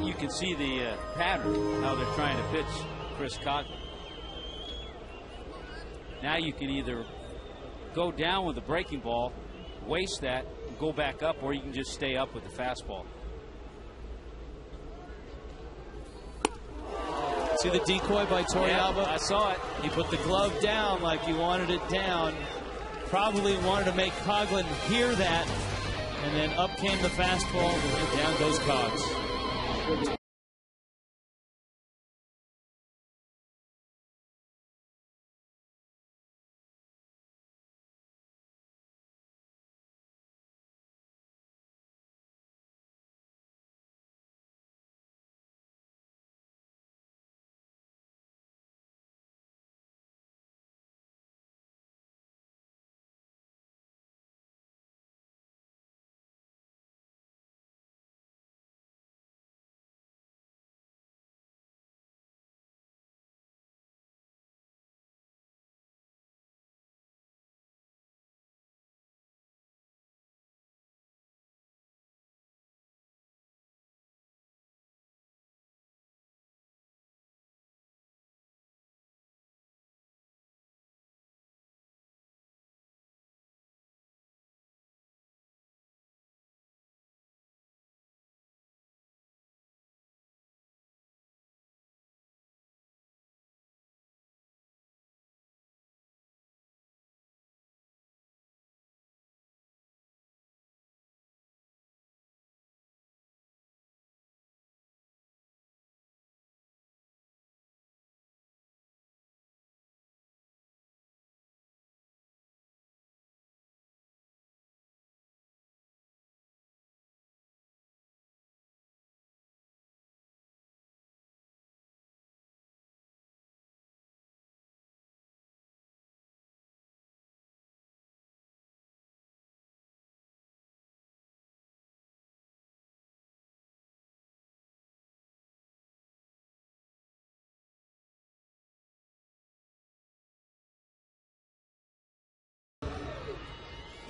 you can see the pattern, how they're trying to pitch Chris Coghlan. Now you can either go down with the breaking ball, waste that, and go back up, or you can just stay up with the fastball. See the decoy by Torrealba? Yeah, I saw it. He put the glove down like he wanted it down. Probably wanted to make Coghlan hear that. And then up came the fastball, and down goes Cogs.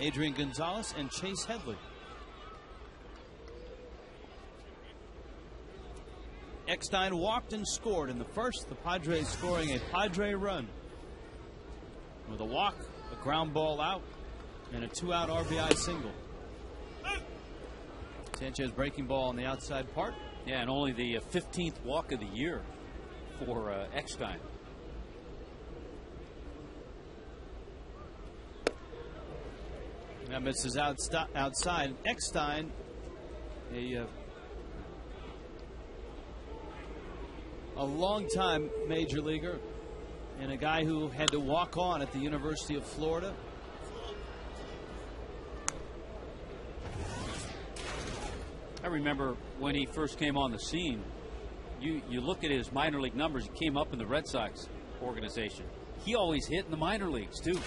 Adrian Gonzalez, and Chase Headley. Eckstein walked and scored in the first. The Padres scoring a Padre run with a walk, a ground ball out, and a 2-out RBI single. Sanchez breaking ball on the outside part. Yeah, and only the 15th walk of the year for Eckstein. That misses outside. Eckstein, a long-time major leaguer and a guy who had to walk on at the University of Florida. I remember when he first came on the scene, you look at his minor league numbers. He came up in the Red Sox organization. He always hit in the minor leagues, too.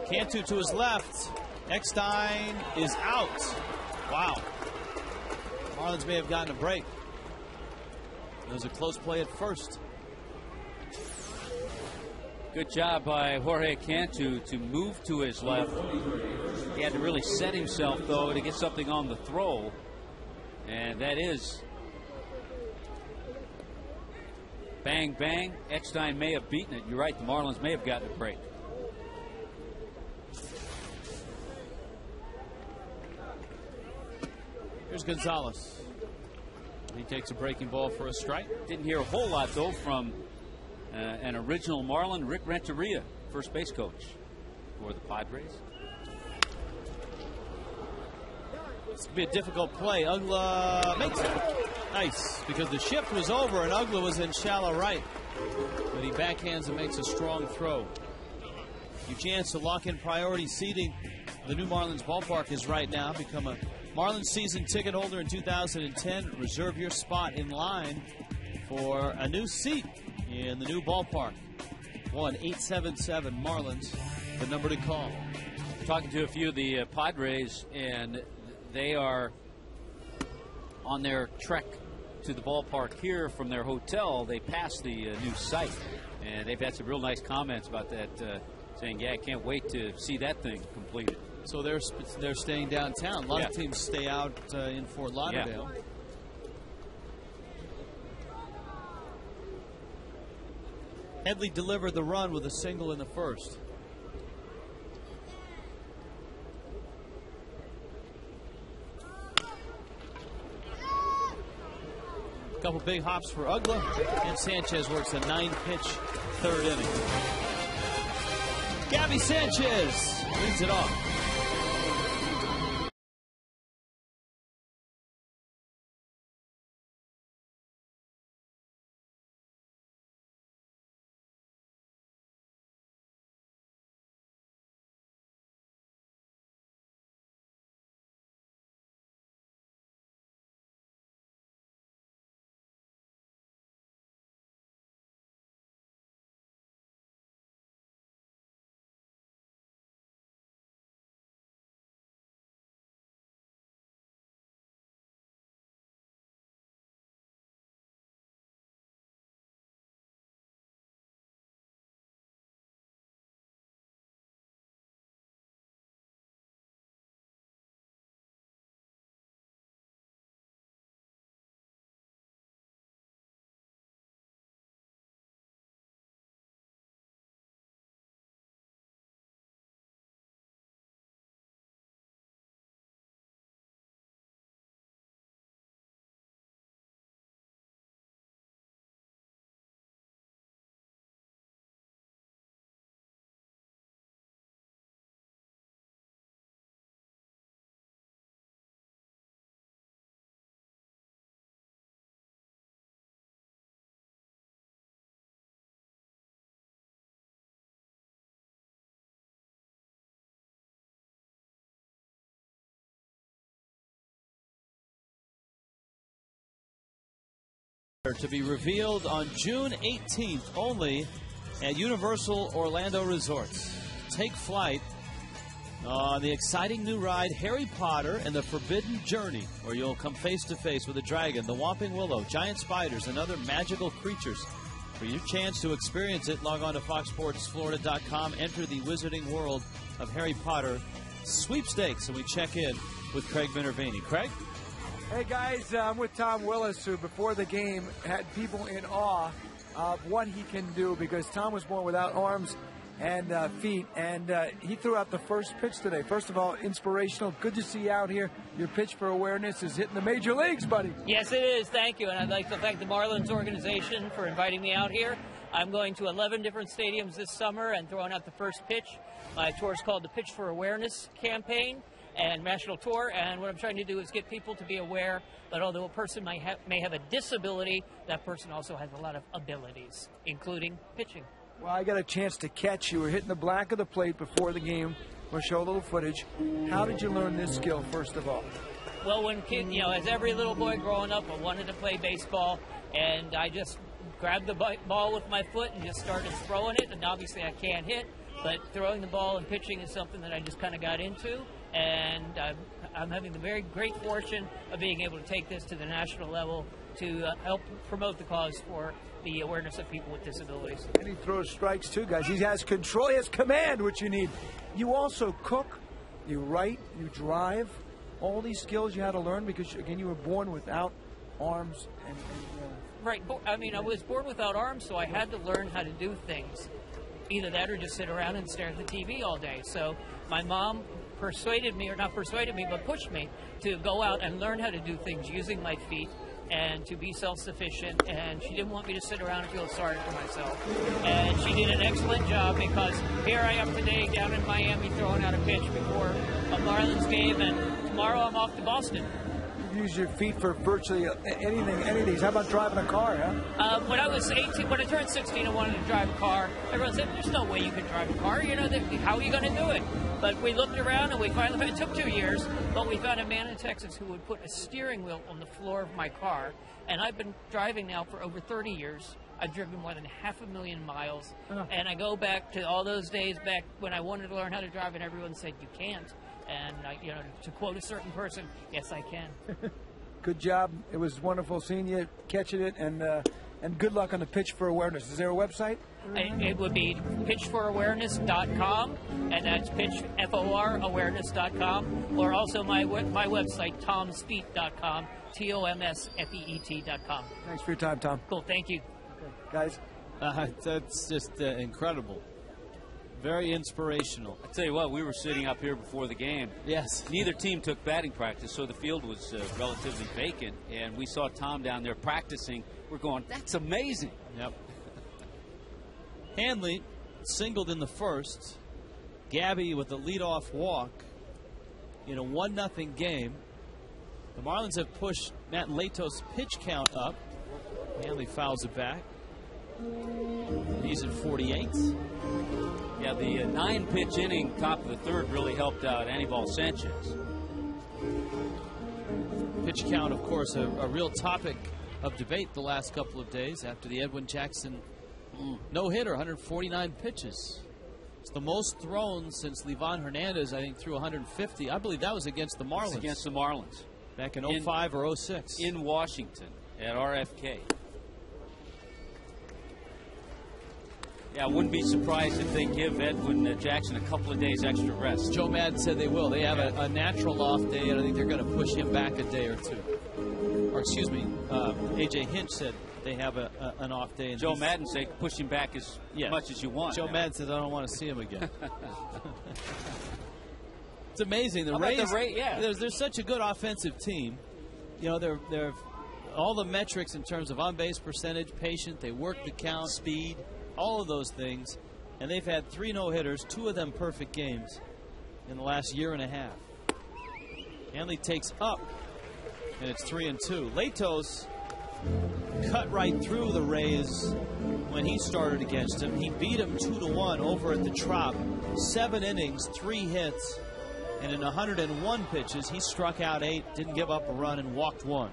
Cantu to his left. Eckstein is out. Wow. Marlins may have gotten a break. It was a close play at first. Good job by Jorge Cantu to move to his left. He had to really set himself, though, to get something on the throw. And that is bang, bang. Eckstein may have beaten it. You're right, the Marlins may have gotten a break. Here's Gonzalez. He takes a breaking ball for a strike. Didn't hear a whole lot, though, from an original Marlin, Rick Renteria, first base coach for the Padres. It's going to be a difficult play. Ugla makes it. Nice, because the shift was over and Ugla was in shallow right. But he backhands and makes a strong throw. Your chance to lock in priority seating. The new Marlins ballpark is right now. Become a Marlins season ticket holder in 2010. Reserve your spot in line for a new seat in the new ballpark. 1-877 Marlins, the number to call. Talking to a few of the Padres, and they are on their trek to the ballpark here from their hotel. They passed the new site, and they've had some real nice comments about that, saying, yeah, I can't wait to see that thing completed. So they're staying downtown. A lot of teams stay out in Fort Lauderdale. Yeah. Headley delivered the run with a single in the first. A couple big hops for Ugla, and Sanchez works a 9-pitch third inning. Gabby Sanchez leads it off. To be revealed on June 18th only at Universal Orlando Resorts. Take flight on the exciting new ride Harry Potter and the Forbidden Journey, where you'll come face to face with a dragon, the Whomping Willow, giant spiders, and other magical creatures For your chance to experience it, log on to foxsportsflorida.com. Enter the Wizarding World of Harry Potter sweepstakes, and we check in with Craig Minervini. Craig? Hey, guys, I'm with Tom Willis, who before the game had people in awe of what he can do, because Tom was born without arms and feet, and he threw out the first pitch today. First of all, inspirational. Good to see you out here. Your pitch for awareness is hitting the major leagues, buddy. Yes, it is. Thank you. And I'd like to thank the Marlins organization for inviting me out here. I'm going to 11 different stadiums this summer and throwing out the first pitch. My tour is called the Pitch for Awareness campaign and national tour. And what I'm trying to do is get people to be aware that although a person may have a disability, that person also has a lot of abilities, including pitching. Well, I got a chance to catch you. We're hitting the black of the plate before the game. We'll show a little footage. How did you learn this skill, first of all? Well, when as every little boy growing up, I wanted to play baseball, and I just grabbed the ball with my foot and just started throwing it. And obviously, I can't hit, but throwing the ball and pitching is something that I just kind of got into. And I'm having the very great fortune of being able to take this to the national level to help promote the cause for the awareness of people with disabilities. And he throws strikes too, guys. He has control, he has command, which you need. You also cook, you write, you drive. All these skills you had to learn because, again, you were born without arms. Right. I mean, I was born without arms, so I had to learn how to do things. Either that or just sit around and stare at the TV all day. So my mom persuaded me, or not persuaded me, but pushed me to go out and learn how to do things using my feet and to be self-sufficient, and she didn't want me to sit around and feel sorry for myself. And she did an excellent job, because here I am today down in Miami throwing out a pitch before a Marlins game, and tomorrow I'm off to Boston. You use your feet for virtually anything, any of these. How about driving a car, huh? When I was 18, when I turned 16, I wanted to drive a car. Everyone said, there's no way you can drive a car. You know, how are you going to do it? But we looked around and we finally, it took 2 years, but we found a man in Texas who would put a steering wheel on the floor of my car. And I've been driving now for over 30 years. I've driven more than 500,000 miles. And I go back to all those days back when I wanted to learn how to drive, and everyone said, you can't. And, to quote a certain person, yes, I can. Good job. It was wonderful seeing you catching it, and good luck on the Pitch for Awareness. Is there a website? It would be pitchforawareness.com, and that's pitch, F-O-R, awareness.com, or also my website, tomsfeet.com, TOMSFEET.com. Thanks for your time, Tom. Cool, thank you. Okay, guys? That's just incredible. Very inspirational. I tell you what, we were sitting up here before the game. Yes. Neither team took batting practice, so the field was relatively vacant, and we saw Tom down there practicing. We're going, that's amazing. Yep. Hanley singled in the first. Gabby with a leadoff walk in a 1-0 game. The Marlins have pushed Matt Latos' pitch count up. Hanley fouls it back. He's at 48. Yeah, the 9-pitch inning, top of the third, really helped out Anibal Sanchez. Pitch count, of course, a real topic of debate the last couple of days after the Edwin Jackson no-hitter, 149 pitches. It's the most thrown since Livan Hernandez, I think, threw 150. I believe that was against the Marlins. It's against the Marlins. Back in 05 or 06. In Washington at RFK. Yeah, I wouldn't be surprised if they give Edwin Jackson a couple of days extra rest. Joe Madden said they will. They have a natural off day, and I think they're going to push him back a day or two. Or, excuse me, A.J. Hinch said they have an off day. And Joe Madden said push him back as much as you want. Joe Madden says, I don't want to see him again. It's amazing. The Rays, they're such a good offensive team. You know, they're all the metrics in terms of on-base percentage, patient, they work the count, speed, all of those things. And they've had 3 no-hitters, 2 of them perfect games in the last year and a half. Hanley takes up, and it's 3-2. Latos cut right through the Rays when he started against him. He beat him 2-1 over at the Trop. 7 innings, 3 hits, and in 101 pitches, he struck out 8, didn't give up a run, and walked 1.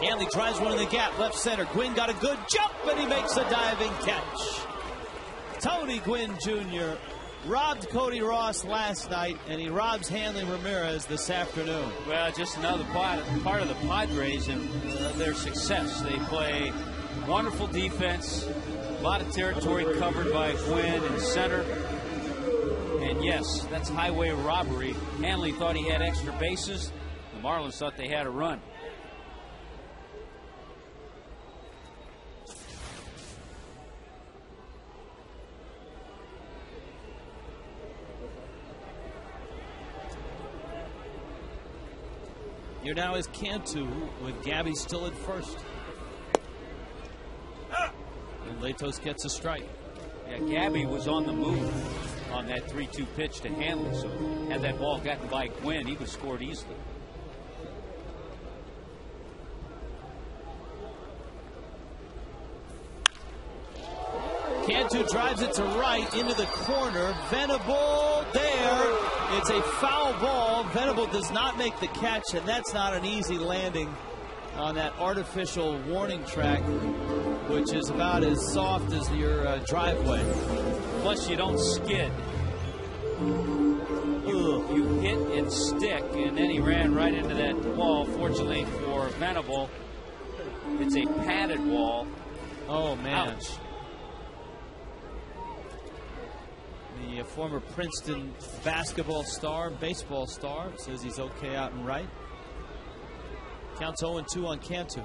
Hanley tries one in the gap, left center. Gwynn got a good jump, and he makes a diving catch. Tony Gwynn Jr. robbed Cody Ross last night, and he robs Hanley Ramirez this afternoon. Well, just another part of the Padres and their success. They play wonderful defense, a lot of territory covered by Gwynn in center. And yes, that's highway robbery. Hanley thought he had extra bases. The Marlins thought they had a run. Here now is Cantu with Gabby still at first. And Latos gets a strike. Yeah, Gabby was on the move on that 3-2 pitch to Hanley, so had that ball gotten by Gwynn, he would have scored easily. Cantu drives it to right into the corner. Venable there. It's a foul ball. Venable does not make the catch, and that's not an easy landing on that artificial warning track, which is about as soft as your driveway. Plus, you don't skid. You hit and stick, and then he ran right into that wall. Fortunately for Venable, it's a padded wall. Oh, man. Ouch. The former Princeton basketball star, baseball star, says he's okay out and right. Counts 0-2 on Cantu.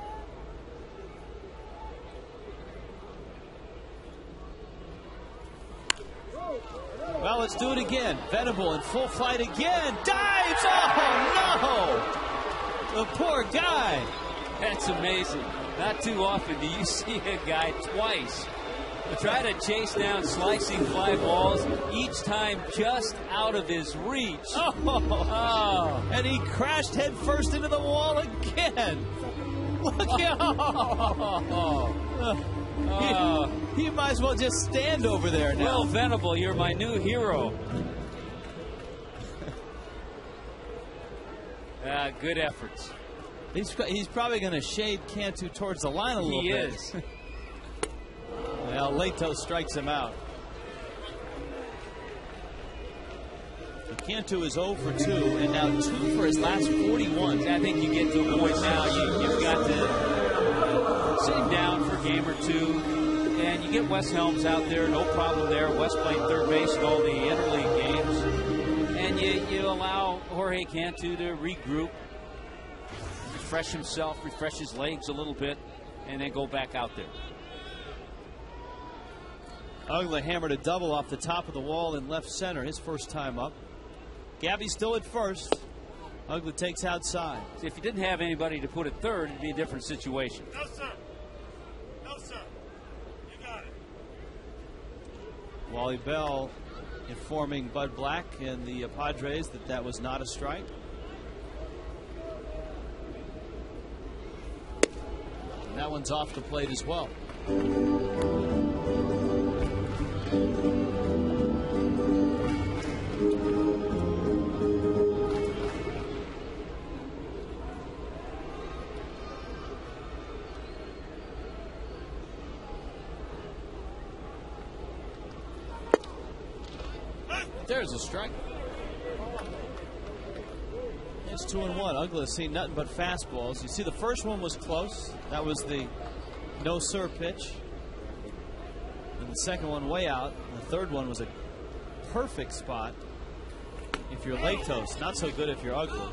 Well, let's do it again. Venable in full flight again. Dives! Oh, no! The poor guy. That's amazing. Not too often do you see a guy twice try to chase down slicing fly balls, each time just out of his reach. Oh. And he crashed head first into the wall again. Look at he might as well just stand over there now. Well, Venable, you're my new hero. Good efforts. He's probably going to shade Cantu towards the line a little bit. He is. Well, Latos strikes him out. Cantu is 0 for 2, and now 2 for his last 41. I think you get to a point now you've got to sit him down for a game or two, and you get Wes Helms out there, no problem there. Wes played third base in all the interleague games, and you allow Jorge Cantu to regroup, refresh himself, refresh his legs a little bit, and then go back out there. Ugla hammered a double off the top of the wall in left center, his first time up. Gabby's still at first. Ugla takes outside. If you didn't have anybody to put at third, it'd be a different situation. No, sir. No, sir. You got it. Wally Bell informing Bud Black and the Padres that was not a strike. And that one's off the plate as well. There's a strike. It's 2-1. Ugla has seen nothing but fastballs. You see, the first one was close. That was the no-sir pitch. And the second one way out. And the third one was a perfect spot if you're Latos. Not so good if you're Ugla.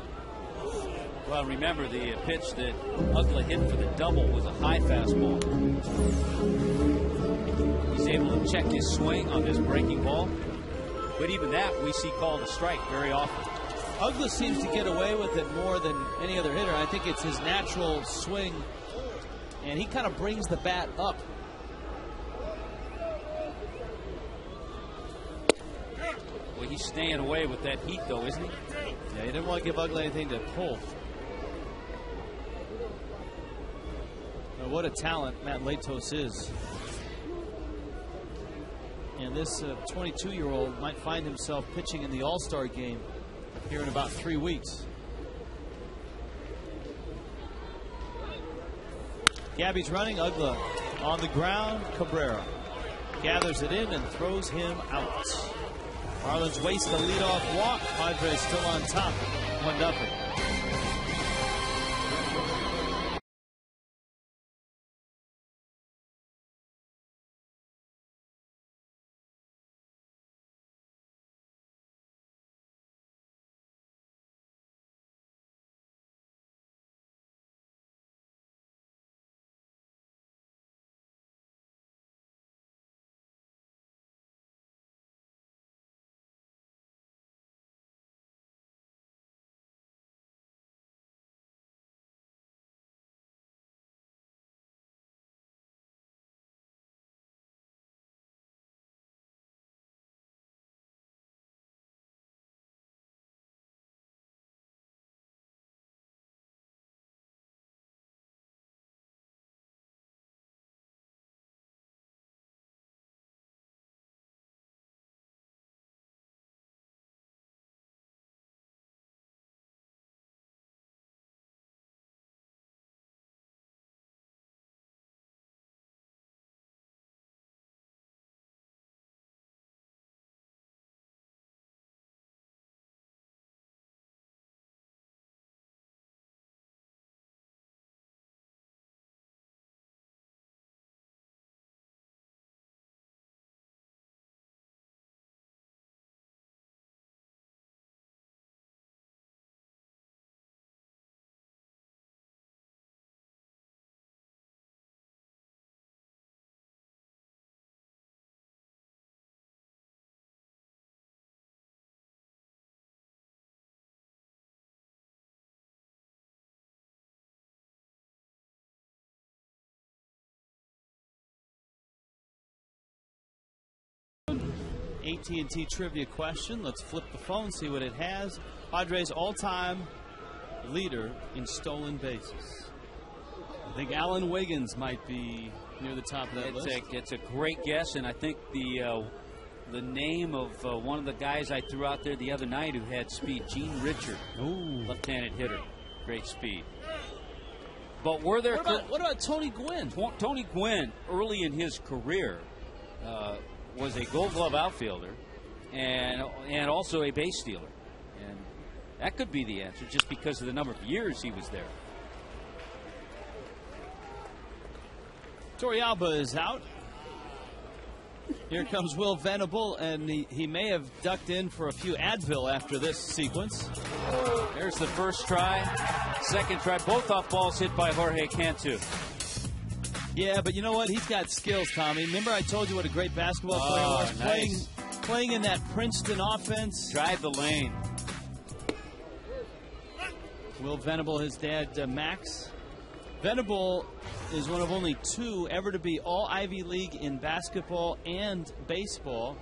Well, remember, the pitch that Ugla hit for the double was a high fastball. He's able to check his swing on this breaking ball. But even that we see called a strike very often. Ugla seems to get away with it more than any other hitter. I think it's his natural swing, and he kind of brings the bat up. Well, he's staying away with that heat, though, isn't he? Yeah, he didn't want to give Ugla anything to pull. Well, what a talent Matt Latos is. And this 22-year-old might find himself pitching in the All-Star game here in about 3 weeks. Gabby's running. Ugla on the ground. Cabrera gathers it in and throws him out. Marlins waste the leadoff walk. Padres still on top, 1-0. AT&T trivia question. Let's flip the phone, see what it has. Padres all-time leader in stolen bases. I think Alan Wiggins might be near the top of that list. It's a great guess, and I think the name of one of the guys I threw out there the other night who had speed, Gene Richard, left-handed hitter, great speed. But were there? What about Tony Gwynn? Tony Gwynn, early in his career, was a Gold Glove outfielder and also a base stealer, and that could be the answer just because of the number of years he was there. Torrealba is out. Here comes Will Venable, and he may have ducked in for a few Advil after this sequence. There's the first try, second try, both off balls hit by Jorge Cantu. Yeah, but you know what? He's got skills, Tommy. Remember I told you what a great basketball player was? Nice. Playing in that Princeton offense. Drive the lane. Will Venable, his dad, Max. Venable is one of only two ever to be all Ivy League in basketball and baseball.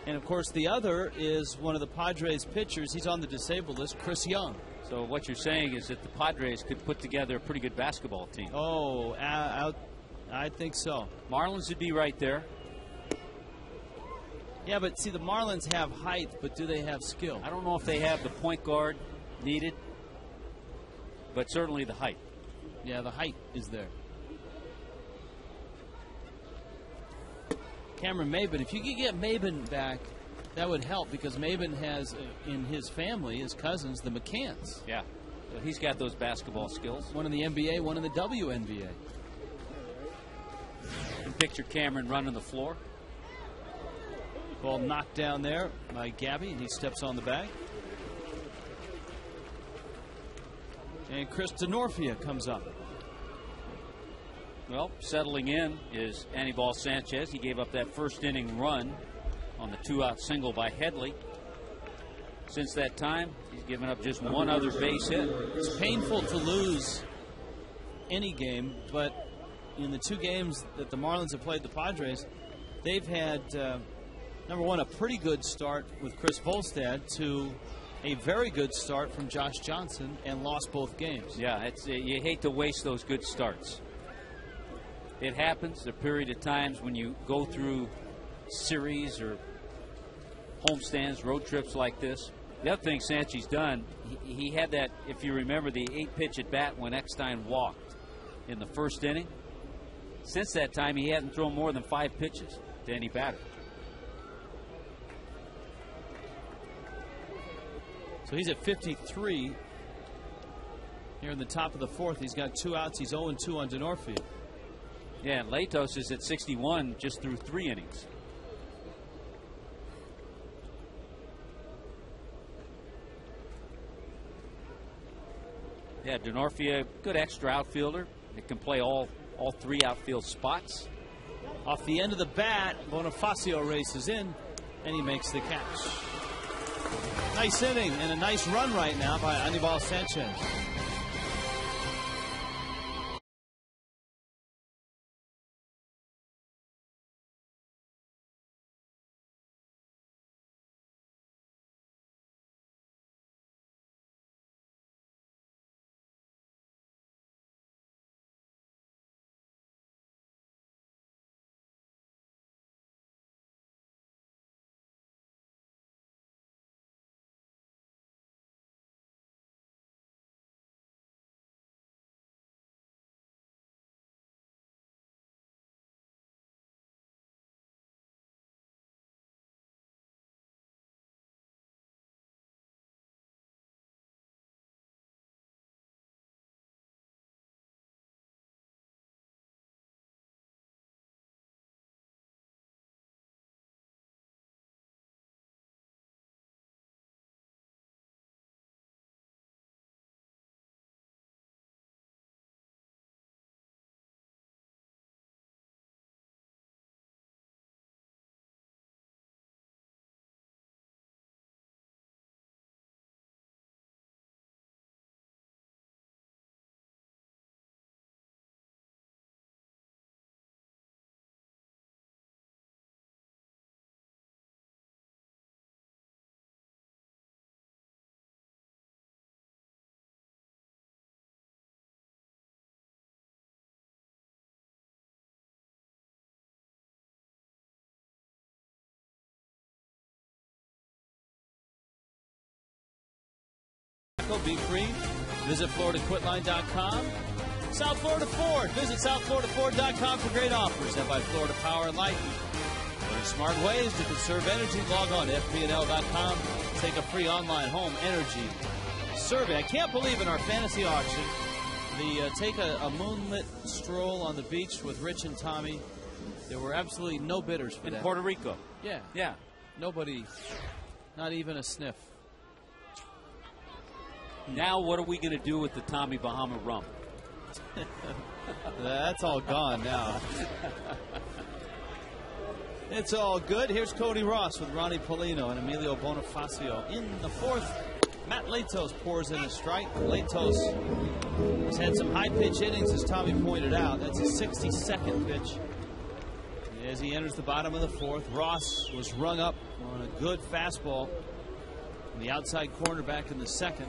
And, of course, the other is one of the Padres pitchers. He's on the disabled list, Chris Young. So what you're saying is that the Padres could put together a pretty good basketball team. Oh, I think so. Marlins would be right there. Yeah, but see, the Marlins have height, but do they have skill? I don't know if they have the point guard needed, but certainly the height. Yeah, the height is there. Cameron Maben, if you could get Maben back, that would help because Maben has in his family, his cousins, the McCanns. Yeah, so he's got those basketball skills. One in the NBA, one in the WNBA. You can picture Cameron running the floor. Ball knocked down there by Gabby, and he steps on the bag. And Chris DeNorfia comes up. Well, settling in is Anibal Sanchez. He gave up that first inning run on the 2-out single by Headley. Since that time, he's given up just one other base hit. It's painful to lose any game, but in the two games that the Marlins have played the Padres, they've had, number one, a pretty good start with Chris Volstad to a very good start from Josh Johnson and lost both games. Yeah, you hate to waste those good starts. It happens. A period of times when you go through series or homestands, road trips like this. The other thing Sanchez done, he had that, if you remember, the 8-pitch at bat when Eckstein walked in the first inning. Since that time, he hasn't thrown more than 5 pitches to any batter. So he's at 53 here in the top of the fourth. He's got 2 outs. He's 0-2 on Denorfia. Yeah, and Latos is at 61 just through 3 innings. Yeah, Denorfia, good extra outfielder. It can play all 3 outfield spots. Off the end of the bat, Bonifacio races in, and he makes the catch. Nice inning and a nice run right now by Anibal Sanchez. Be free. Visit FloridaQuitline.com. South Florida Ford. Visit SouthFloridaFord.com for great offers. And by Florida Power and Light. Learn smart ways to conserve energy. Log on to FPNL.com. Take a free online home energy survey. I can't believe in our fantasy auction, take a moonlit stroll on the beach with Rich and Tommy. There were absolutely no bidders for that. In Puerto Rico. Yeah. Yeah. Nobody, not even a sniff. Now what are we going to do with the Tommy Bahama rum? That's all gone now. It's all good. Here's Cody Ross with Ronnie Polino and Emilio Bonifacio. In the fourth, Matt Latos pours in a strike. Latos has had some high-pitch innings, as Tommy pointed out. That's a 62nd pitch. As he enters the bottom of the fourth, Ross was rung up on a good fastball in the outside corner back in the second.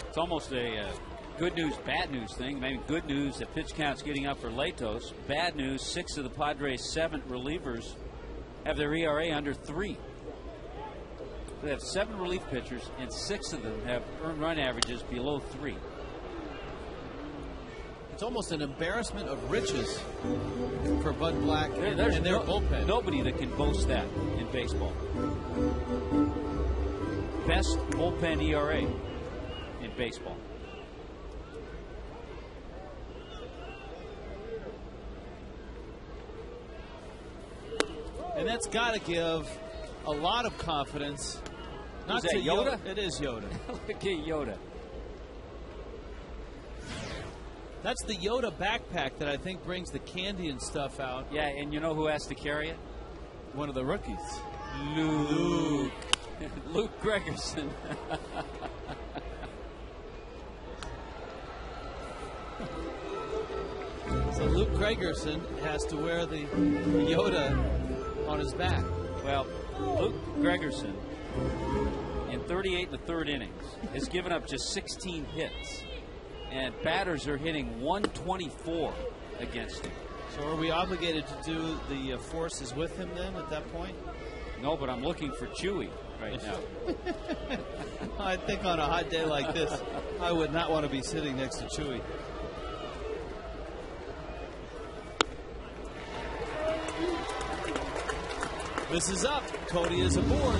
It's almost a good news, bad news thing. Maybe good news that pitch count's getting up for Latos. Bad news, 6 of the Padres' 7 relievers have their ERA under 3. They have 7 relief pitchers, and 6 of them have earned run averages below 3. It's almost an embarrassment of riches for Bud Black and their bullpen. Nobody that can boast that in baseball. Best bullpen ERA in baseball. And that's got to give a lot of confidence. Not to Yoda? It is Yoda. Look at Yoda. That's the Yoda backpack that I think brings the candy and stuff out. Yeah, and you know who has to carry it? One of the rookies. Luke. Luke Gregerson. So Luke Gregerson has to wear the Yoda on his back. Well, Luke Gregerson, in 38 and the third innings, has given up just 16 hits. And batters are hitting 124 against him. So are we obligated to do the forces with him then at that point? No, but I'm looking for Chewy right now. I think on a hot day like this, I would not want to be sitting next to Chewy. This is up. Cody is aboard.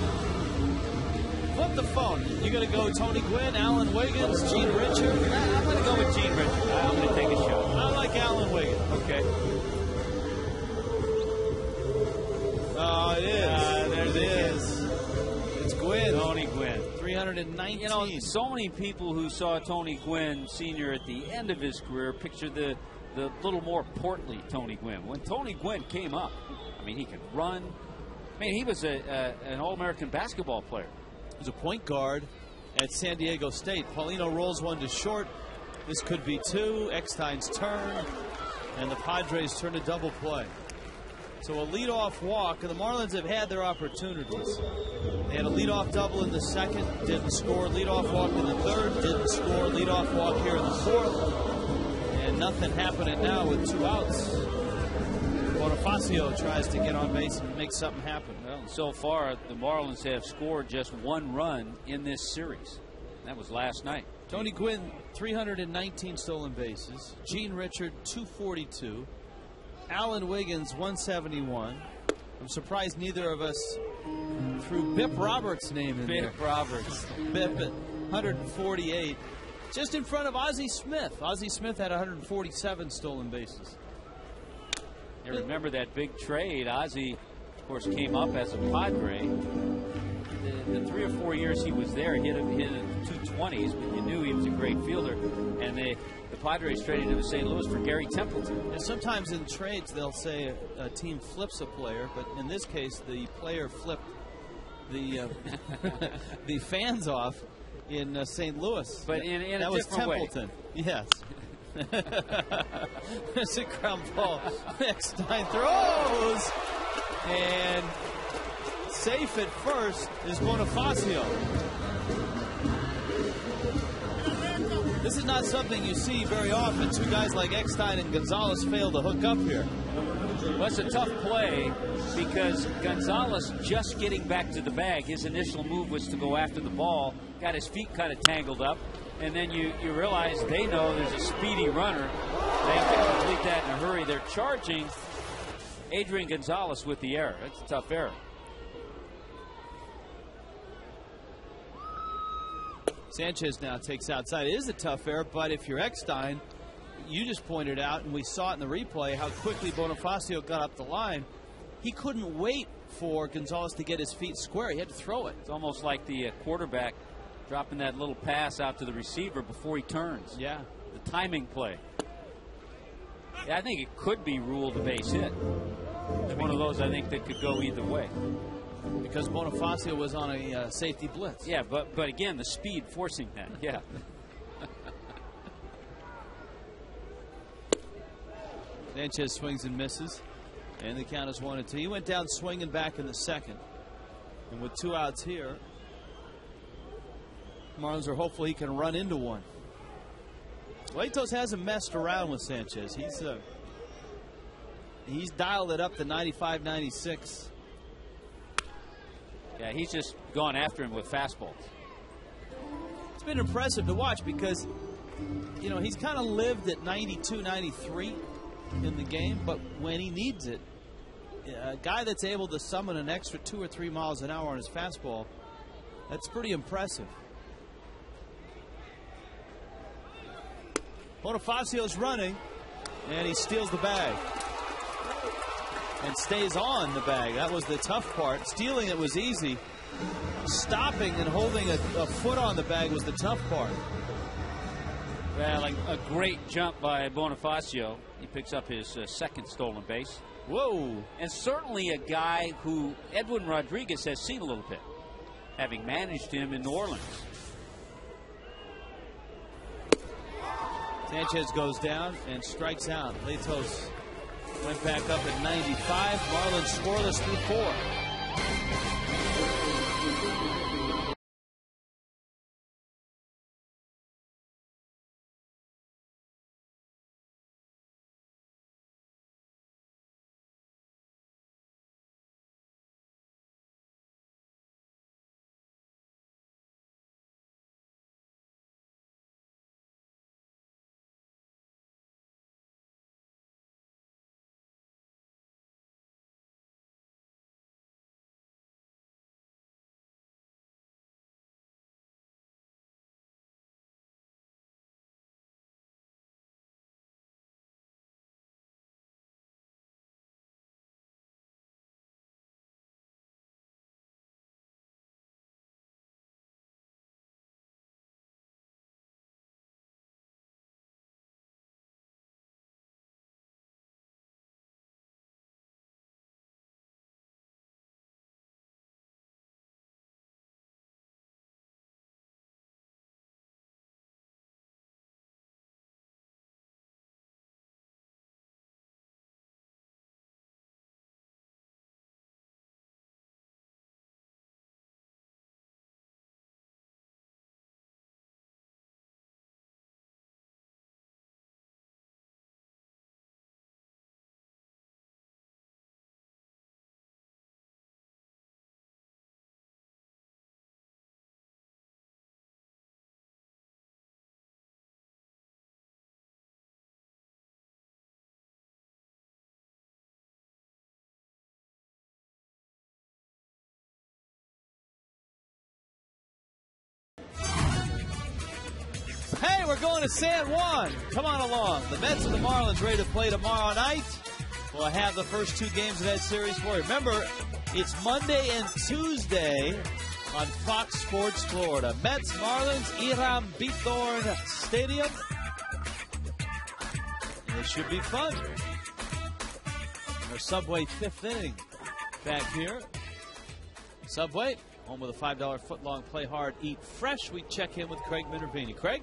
Flip the phone. You got to go Tony Gwynn, Alan Wiggins, Gene Richard. I'm going to go with Gene Richard. I'm going to take a shot. I like Alan Wiggins. Okay. Oh, it is. There it is. It's Gwynn. Tony Gwynn. 319. You know, so many people who saw Tony Gwynn Sr. at the end of his career picture the little more portly Tony Gwynn. When Tony Gwynn came up, I mean, he could run. I mean, he was an All-American basketball player. He was a point guard at San Diego State. Paulino rolls one to short. This could be two. Eckstein's turn. And the Padres turn to double play. So a leadoff walk, and the Marlins have had their opportunities. They had a leadoff double in the second, didn't score. Leadoff walk in the third, didn't score. Leadoff walk here in the fourth. And nothing happening now with 2 outs. Bonifacio tries to get on base and make something happen. Well, so far, the Marlins have scored just 1 run in this series. That was last night. Tony Gwynn, 319 stolen bases. Gene Richard, 242. Alan Wiggins, 171. I'm surprised neither of us threw Bip Roberts' name in there. Bip Roberts. Bip at 148. Just in front of Ozzie Smith. Ozzie Smith had 147 stolen bases. You remember that big trade. Ozzie, of course, came up as a Padre. The 3 or 4 years he was there, he hit in the 220s, but you knew he was a great fielder. And the Padres traded him to St. Louis for Gary Templeton. And sometimes in trades they'll say a team flips a player, but in this case the player flipped the the fans off in St. Louis. But in that a was different Templeton. way. Yes. It's a ground ball. Eckstein throws, and safe at first is Bonifacio. This is not something you see very often. 2 guys like Eckstein and Gonzalez fail to hook up here. Well, it's a tough play because Gonzalez just getting back to the bag. His initial move was to go after the ball, got his feet kind of tangled up, and then you realize they know there's a speedy runner. They have to complete that in a hurry. They're charging Adrian Gonzalez with the error. That's a tough error. Sanchez now takes outside. It is a tough error, but if you're Eckstein, you just pointed out, and we saw it in the replay, how quickly Bonifacio got up the line. He couldn't wait for Gonzalez to get his feet square. He had to throw it. It's almost like the quarterback dropping that little pass out to the receiver before he turns. Yeah. The timing play. Yeah, I think it could be ruled a base hit. It's one of those, I think, that could go either way. Because Bonifacio was on a safety blitz. Yeah, but again, the speed forcing that. Yeah. Sanchez swings and misses, and the count is 1-2. He went down swinging back in the second, and with 2 outs here, Marlins are hopeful he can run into one. Latos hasn't messed around with Sanchez. He's dialed it up to 95, 96. Yeah, he's just gone after him with fastballs. It's been impressive to watch because, you know, he's kind of lived at 92, 93 in the game, but when he needs it, a guy that's able to summon an extra 2 or 3 miles an hour on his fastball, that's pretty impressive. Bonifacio's running, and he steals the bag. And stays on the bag. That was the tough part. Stealing it was easy. Stopping and holding a foot on the bag was the tough part. Well, like a great jump by Bonifacio. He picks up his second stolen base. Whoa. And certainly a guy who Edwin Rodriguez has seen a little bit, having managed him in New Orleans. Sanchez goes down and strikes out. Latos went back up at 95. Marlins scoreless through 4. we're going to San Juan. Come on along. The Mets and the Marlins ready to play tomorrow night. We'll have the first 2 games of that series for you. Remember, it's Monday and Tuesday on Fox Sports Florida. Mets, Marlins, Hiram Bithorn Stadium. It should be fun. Our Subway 5th inning back here. Subway, home with a $5 footlong play hard, eat fresh. We check in with Craig Minervini. Craig?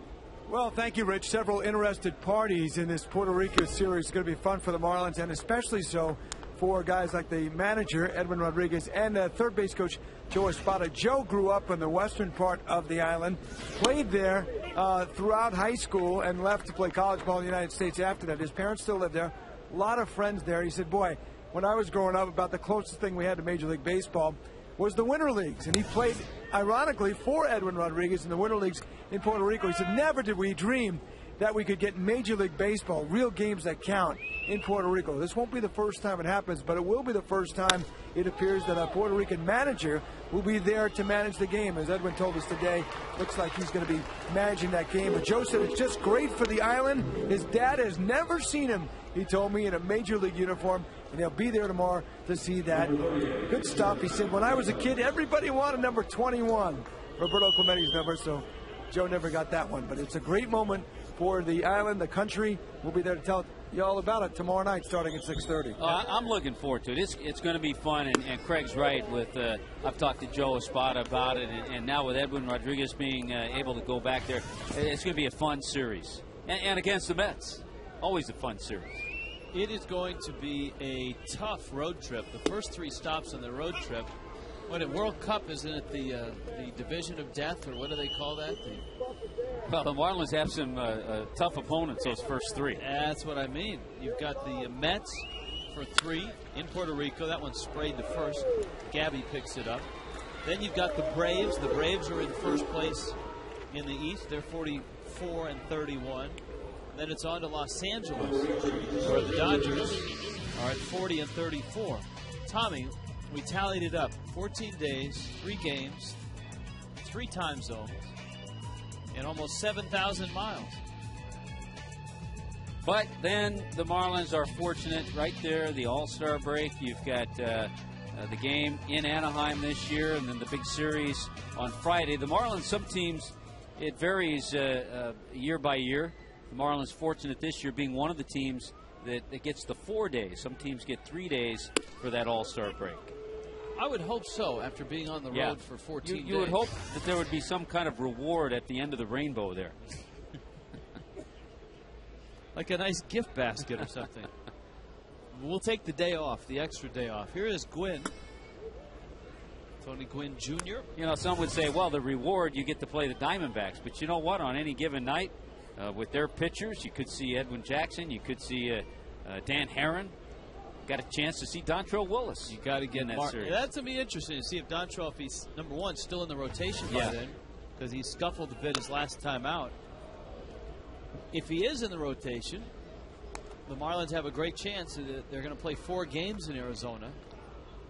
Well, thank you, Rich. Several interested parties in this Puerto Rico series. It's going to be fun for the Marlins, and especially so for guys like the manager, Edwin Rodriguez, and third base coach, Joe Espada. Joe grew up in the western part of the island, played there throughout high school, and left to play college ball in the United States after that. His parents still live there. A lot of friends there. He said, boy, when I was growing up, about the closest thing we had to Major League Baseball was the Winter Leagues. And he played, ironically, for Edwin Rodriguez in the Winter Leagues in Puerto Rico. He said, never did we dream that we could get Major League Baseball, real games that count, in Puerto Rico. This won't be the first time it happens, but it will be the first time it appears that a Puerto Rican manager will be there to manage the game. As Edwin told us today, looks like he's going to be managing that game. But Joe said it's just great for the island. His dad has never seen him, he told me, in a Major League uniform, and they'll be there tomorrow to see that. Good stuff. He said, when I was a kid, everybody wanted number 21, Roberto Clemente's number, so Joe never got that one. But it's a great moment for the island, the country. We'll be there to tell you all about it tomorrow night starting at 6:30. I'm looking forward to it. It's going to be fun, and Craig's right. I've talked to Joe Espada about it, and now with Edwin Rodriguez being able to go back there, it's going to be a fun series. And against the Mets, always a fun series. It is going to be a tough road trip. The first 3 stops on the road trip. What, in World Cup, isn't it the Division of Death, or what do they call that? Well, the Marlins have some tough opponents, those first 3. That's what I mean. You've got the Mets for 3 in Puerto Rico. That one sprayed the first. Gabby picks it up. Then you've got the Braves. The Braves are in first place in the East. They're 44 and 31. Then it's on to Los Angeles, where the Dodgers are at 40 and 34. Tommy, we tallied it up. 14 days, 3 games, 3 time zones, and almost 7,000 miles. But then the Marlins are fortunate right there, the All-Star break. You've got the game in Anaheim this year, and then the big series on Friday. The Marlins, some teams, it varies year by year. The Marlins fortunate this year being one of the teams that gets the 4 days. Some teams get 3 days for that All-Star break. I would hope so, after being on the road for 14 days. You would hope that there would be some kind of reward at the end of the rainbow there. Like a nice gift basket or something. We'll take the day off, the extra day off. Here is Gwynn. Tony Gwynn Jr. You know, some would say, well, the reward, you get to play the Diamondbacks. But you know what? On any given night, with their pitchers, you could see Edwin Jackson. You could see Dan Herron. Got a chance to see Dontrelle Willis. You got to get in that series. That's going to be interesting to see if Dontrelle, if he's, number one, still in the rotation by then, because he scuffled a bit his last time out. If he is in the rotation, the Marlins have a great chance. They're going to play 4 games in Arizona,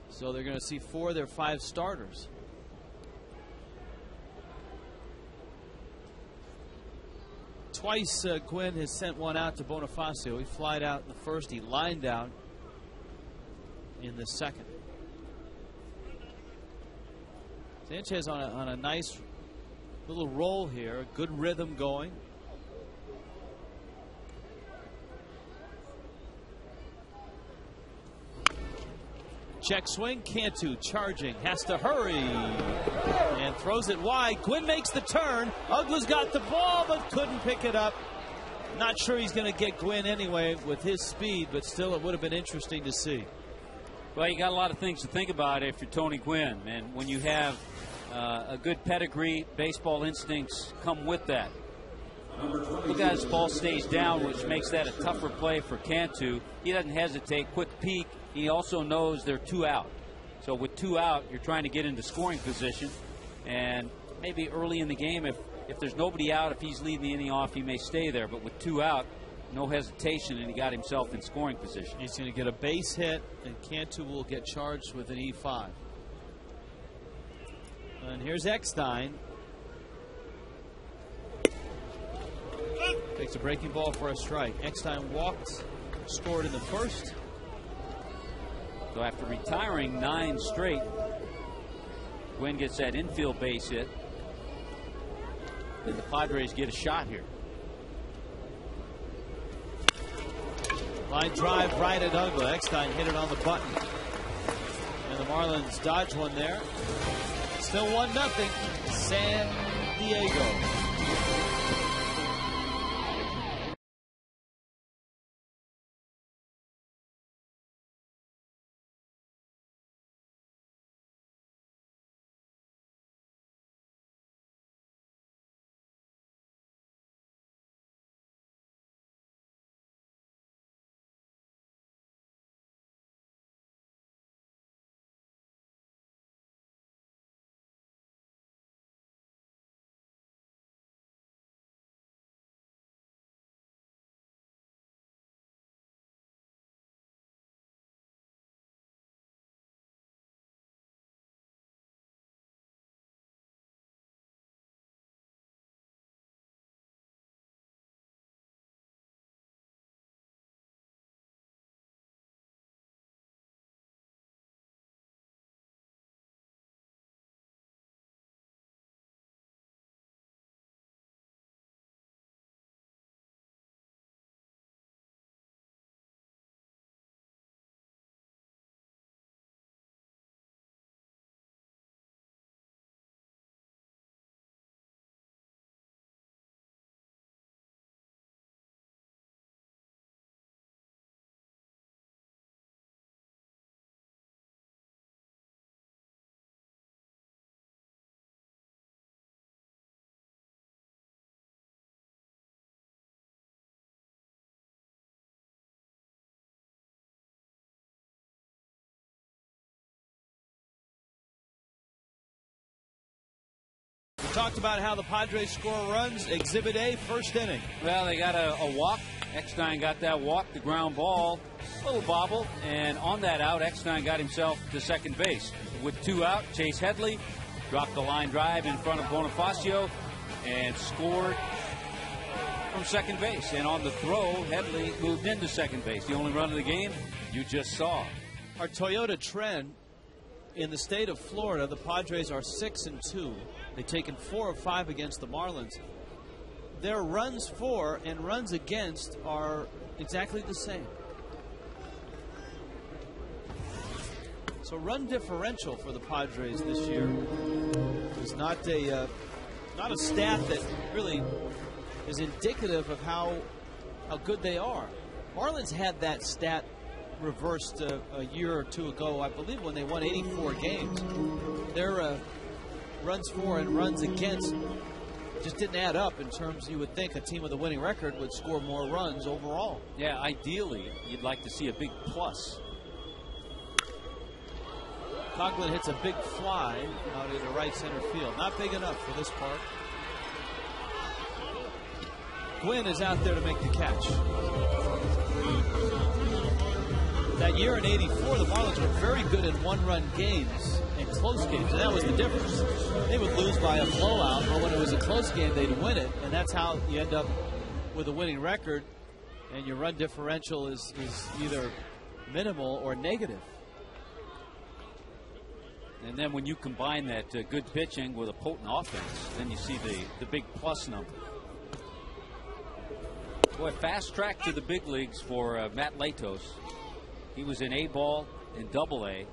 so they're going to see 4 of their 5 starters. Twice Gwynn has sent one out to Bonifacio. He flied out in the first. He lined out in the second. Sanchez on a nice little roll here. Good rhythm going. Check swing. Cantu charging. Has to hurry. And throws it wide. Gwynn makes the turn. Uggla's got the ball but couldn't pick it up. Not sure he's going to get Gwynn anyway with his speed, but still it would have been interesting to see. Well, you got a lot of things to think about if you're Tony Gwynn. And when you have a good pedigree, baseball instincts come with that. Look at his ball stays down, which makes that a tougher play for Cantu. He doesn't hesitate. Quick peek. He also knows they're 2 out. So with 2 out, you're trying to get into scoring position. And maybe early in the game, if there's nobody out, if he's leading the inning off, he may stay there. But with 2 out, no hesitation, and he got himself in scoring position. He's going to get a base hit, and Cantu will get charged with an E5. And here's Eckstein. Takes a breaking ball for a strike. Eckstein walked, scored in the first. So after retiring 9 straight, Gwynn gets that infield base hit. And the Padres get a shot here. Line drive right at Uggla. Eckstein hit it on the button. And the Marlins dodge one there. Still 1-0. San Diego. We talked about how the Padres score runs. Exhibit A, first inning. Well, they got a walk. Eckstein got that walk, the ground ball, a little bobble, and on that out, Eckstein got himself to second base. With 2 out, Chase Headley dropped the line drive in front of Bonifacio and scored from second base. And on the throw, Headley moved into second base. The only run of the game you just saw. Our Toyota trend in the state of Florida, the Padres are 6-2. They've taken 4 of 5 against the Marlins. Their runs for and runs against are exactly the same. So run differential for the Padres this year is not a stat that really is indicative of how good they are. Marlins had that stat reversed a year or 2 ago, I believe, when they won 84 games. Their runs for and runs against just didn't add up in terms you would think a team with a winning record would score more runs overall. Yeah, ideally, you'd like to see a big plus. Coughlin hits a big fly out into right center field. Not big enough for this park. Gwynn is out there to make the catch. That year in '84, the Marlins were very good in one-run games and close games, and that was the difference. They would lose by a blowout, but when it was a close game, they'd win it, and that's how you end up with a winning record, and your run differential is either minimal or negative. And then when you combine that good pitching with a potent offense, then you see the big plus number. Boy, fast track to the big leagues for Matt Latos. He was in A-ball and Double-A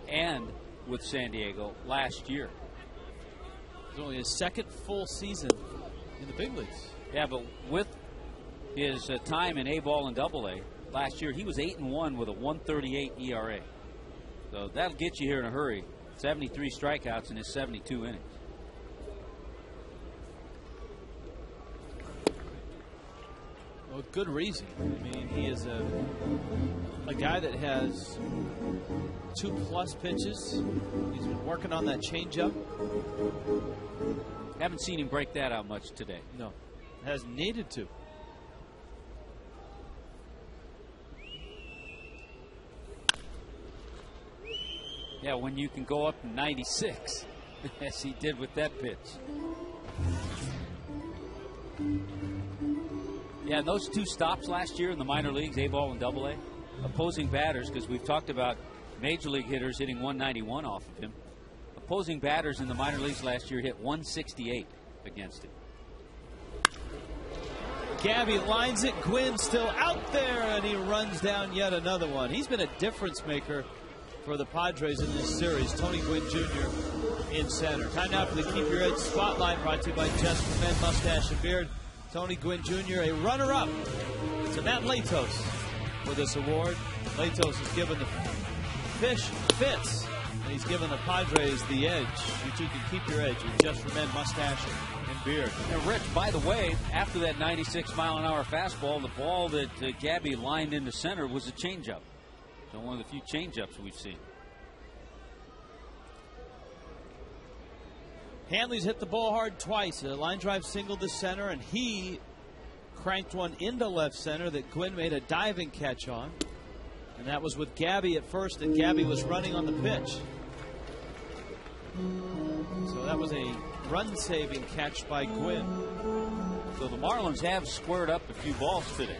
and with San Diego last year. It was only his second full season in the big leagues. Yeah, but with his time in A-ball and Double-A last year, he was 8-1 with a 1.38 ERA. So that'll get you here in a hurry. 73 strikeouts in his 72 innings. Well, good reason. I mean, he is a guy that has 2+ pitches. He's been working on that changeup. Haven't seen him break that out much today. No, hasn't needed to. Yeah, when you can go up to 96, as he did with that pitch. Yeah, those two stops last year in the minor leagues, A-ball and AA, opposing batters, because we've talked about major league hitters hitting 191 off of him. Opposing batters in the minor leagues last year hit 168 against him. Gabby lines it. Gwynn still out there, and he runs down yet another one. He's been a difference maker for the Padres in this series. Tony Gwynn Jr. in center. Time now for the Keep Your Edge Spotlight, brought to you by Just for Men Mustache and Beard. Tony Gwynn Jr., a runner-up to Matt Latos for this award. Latos has given the fish fits, and he's given the Padres the edge. You too can keep your edge with Just for Men Mustache and Beard. Now, Rich, by the way, after that 96-mile-an-hour fastball, the ball that Gabby lined into center was a changeup. So one of the few changeups we've seen. Hanley's hit the ball hard twice. A line drive single to center, and he cranked one into left center that Gwynn made a diving catch on. And that was with Gabby at first, and Gabby was running on the pitch. So that was a run-saving catch by Gwynn. So the Marlins have squared up a few balls today.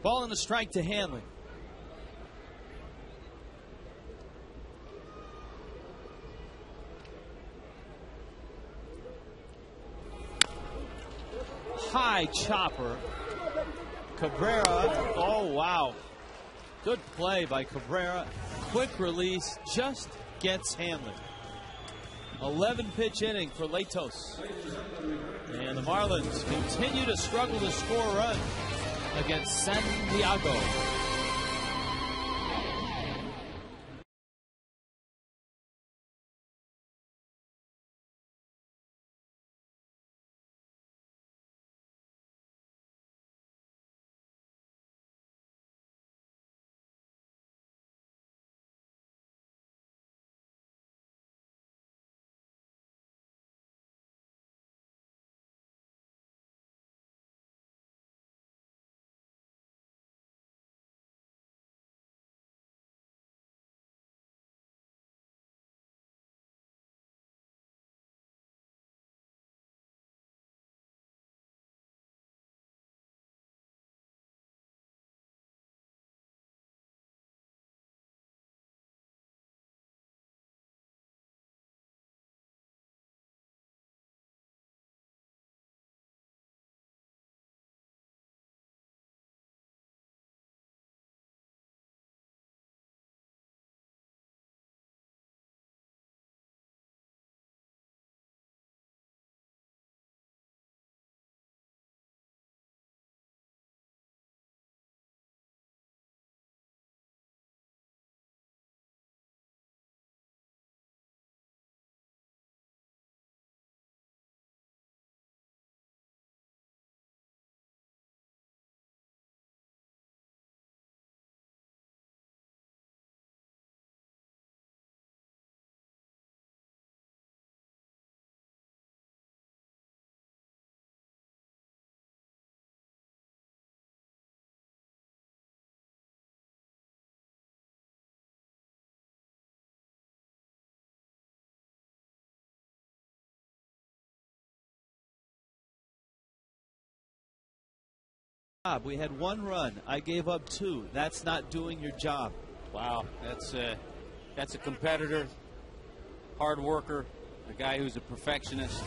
Ball and a strike to Hanley. High chopper. Cabrera. Oh, wow. Good play by Cabrera. Quick release. Just gets Hanley. 11-pitch inning for Latos. And the Marlins continue to struggle to score runs against San Diego. We had one run. I gave up two. That's not doing your job. Wow, that's a competitor, hard worker, a guy who's a perfectionist,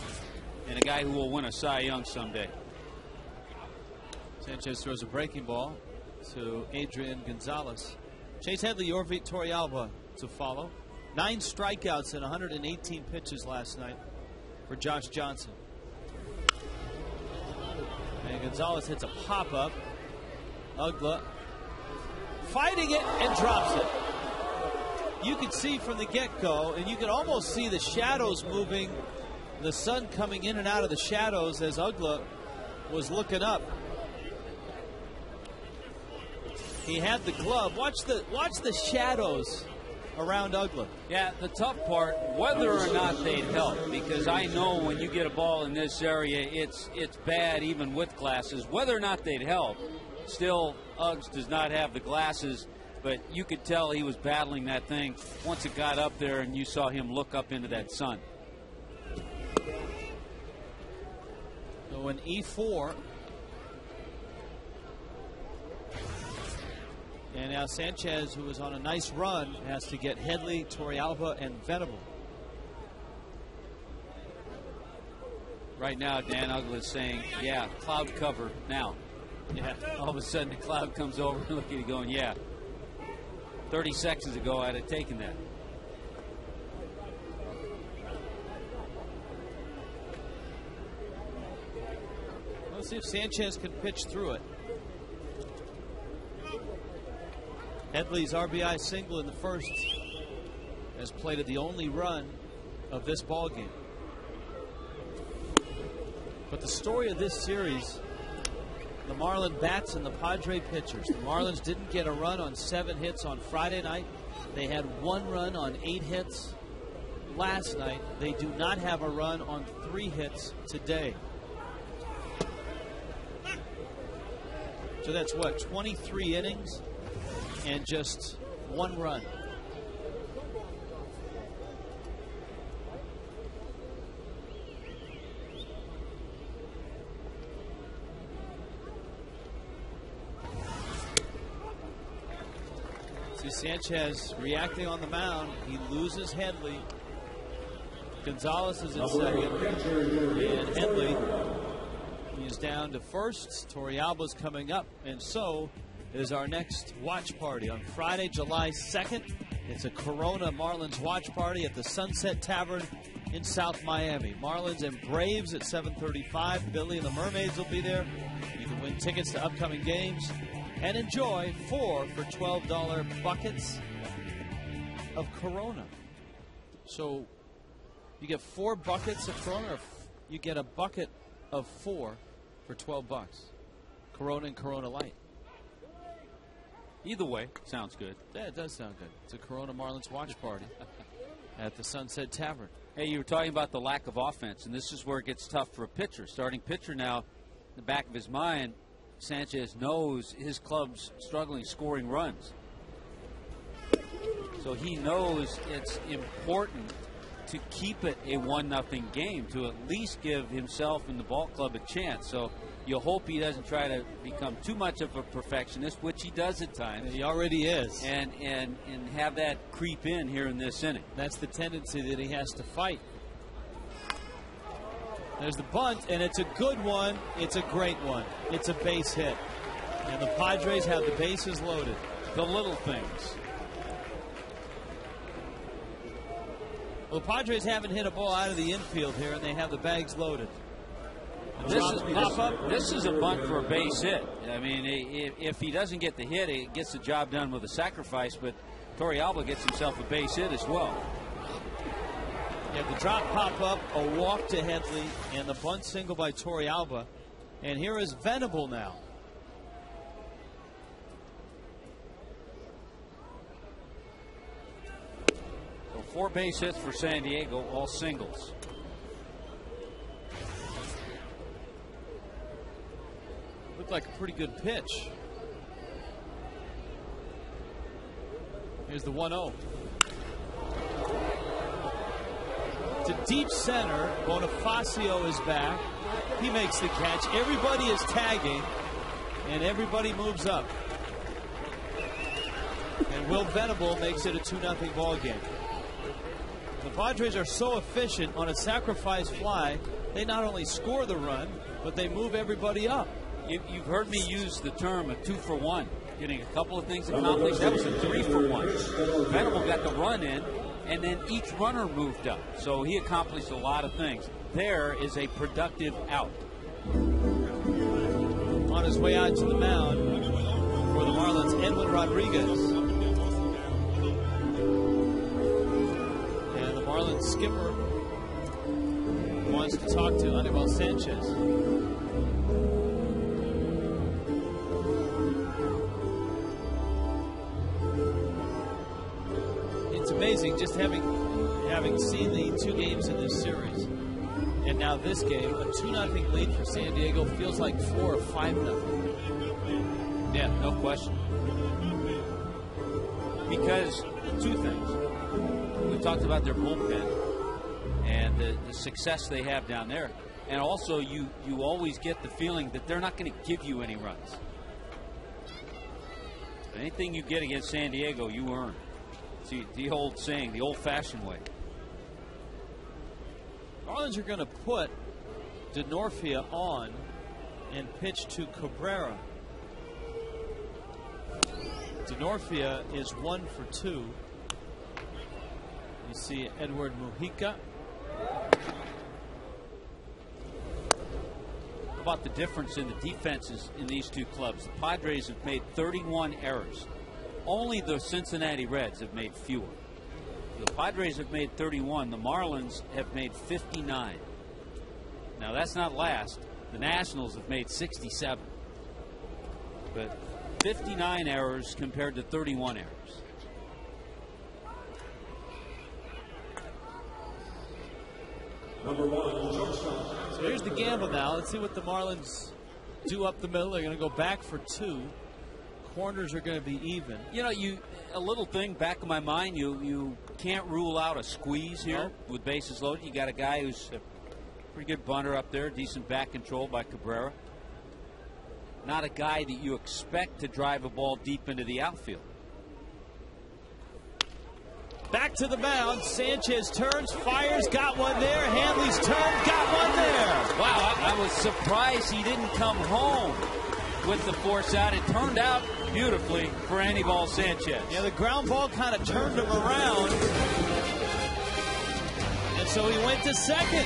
and a guy who will win a Cy Young someday. Sanchez throws a breaking ball to Adrian Gonzalez. Chase Headley, Yorvit Torrealba to follow. 9 strikeouts and 118 pitches last night for Josh Johnson. And Gonzalez hits a pop-up. Ugla fighting it and drops it. You could see from the get-go, and you could almost see the shadows moving, the sun coming in and out of the shadows as Ugla was looking up. He had the glove. Watch the shadows around Ugla. Yeah, the tough part, whether or not they'd help, because I know when you get a ball in this area, it's bad even with glasses. Whether or not they'd help, still, Uggs does not have the glasses, but you could tell he was battling that thing once it got up there and you saw him look up into that sun. So an E4. And now Sanchez, who is on a nice run, has to get Headley, Torrealba, and Venable. Right now, Dan Ugla is saying, yeah, cloud cover now. Yeah, all of a sudden the cloud comes over and look at you going, yeah. 30 seconds ago, I'd have taken that. Let's see if Sanchez can pitch through it. Headley's RBI single in the first has plated the only run of this ball game. But the story of this series, the Marlin bats and the Padre pitchers. The Marlins didn't get a run on 7 hits on Friday night. They had 1 run on 8 hits last night. They do not have a run on 3 hits today. So that's what, 23 innings and just 1 run. See Sanchez reacting on the mound. He loses Headley. Gonzalez is in second. And Headley is down to first. Torrealba's coming up. And so is our next watch party on Friday, July 2nd. It's a Corona Marlins watch party at the Sunset Tavern in South Miami. Marlins and Braves at 7:35. Billy and the Mermaids will be there. You can win tickets to upcoming games and enjoy 4 for $12 buckets of Corona. So you get 4 buckets of Corona, or you get a bucket of 4 for $12. Corona and Corona Light. Either way, sounds good. Yeah, it does sound good. It's a Corona Marlins watch party at the Sunset Tavern. Hey, you were talking about the lack of offense, and this is where it gets tough for a pitcher. Starting pitcher now, in the back of his mind, Sanchez knows his club's struggling scoring runs. So he knows it's important to keep it a 1-0 game, to at least give himself and the ball club a chance. So you hope he doesn't try to become too much of a perfectionist, which he does at times. He already is. And have that creep in here in this inning. That's the tendency that he has to fight. There's the bunt, and it's a good one. It's a great one. It's a base hit. And the Padres have the bases loaded. The little things. Well, the Padres haven't hit a ball out of the infield here, and they have the bags loaded. This is a bunt for a base hit. I mean, if he doesn't get the hit, he gets the job done with a sacrifice, but Torrealba gets himself a base hit as well. You have the drop pop up, a walk to Headley, and the bunt single by Torrealba. And here is Venable now. So 4 base hits for San Diego, all singles. Looked like a pretty good pitch. Here's the 1-0. To deep center. Bonifacio is back. He makes the catch. Everybody is tagging, and everybody moves up. And Will Venable makes it a 2-0 ball game. The Padres are so efficient on a sacrifice fly. They not only score the run, but they move everybody up. You've heard me use the term a 2-for-1, getting a couple of things accomplished. That was a 3-for-1. Venable got the run in, and then each runner moved up. So he accomplished a lot of things. There is a productive out. On his way out to the mound for the Marlins, Edwin Rodriguez. And the Marlins skipper wants to talk to Anibal Sanchez. amazing just having seen the 2 games in this series. And now this game, a 2-0 lead for San Diego feels like 4 or 5-0. Yeah, no question. Because 2 things. We talked about their bullpen and the success they have down there. And also, you always get the feeling that they're not going to give you any runs. Anything you get against San Diego, you earn. It's the old saying, the old-fashioned way. Marlins are going to put DeNorfia on and pitch to Cabrera. DeNorfia is 1 for 2. You see Edward Mujica. How about the difference in the defenses in these 2 clubs? The Padres have made 31 errors. Only the Cincinnati Reds have made fewer. The Padres have made 31. The Marlins have made 59. Now, that's not last. The Nationals have made 67. But 59 errors compared to 31 errors. So here's the gamble now. Let's see what the Marlins do up the middle. They're going to go back for 2. Corners are going to be even. You know, a little thing back of my mind, you can't rule out a squeeze here with bases loaded. You got a guy who's a pretty good bunter up there, decent back control by Cabrera. Not a guy that you expect to drive a ball deep into the outfield. Back to the mound. Sanchez turns, fires, got one there. Hanley's turn, got one there. Wow, I was surprised he didn't come home with the force out. It turned out beautifully for Anibal Sanchez. Yeah, the ground ball kind of turned him around. And so he went to second.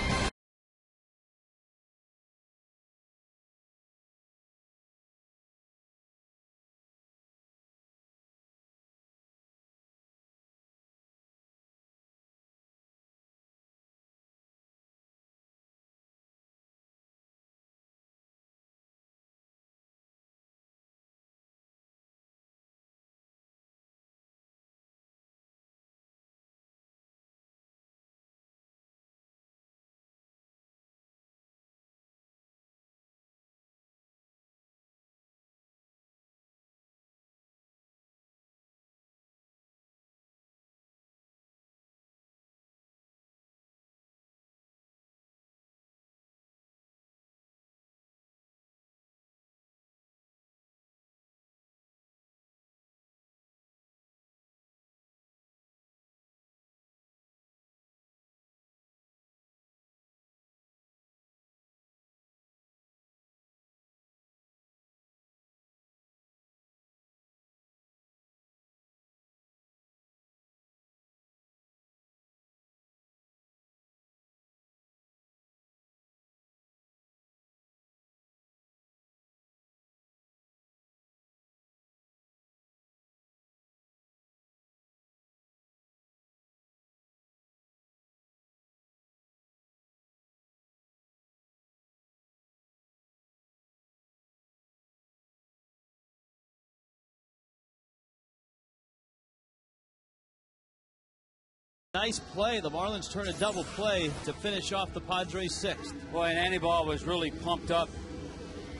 Nice play. The Marlins turn a double play to finish off the Padres' 6th. Boy, and Anibal was really pumped up.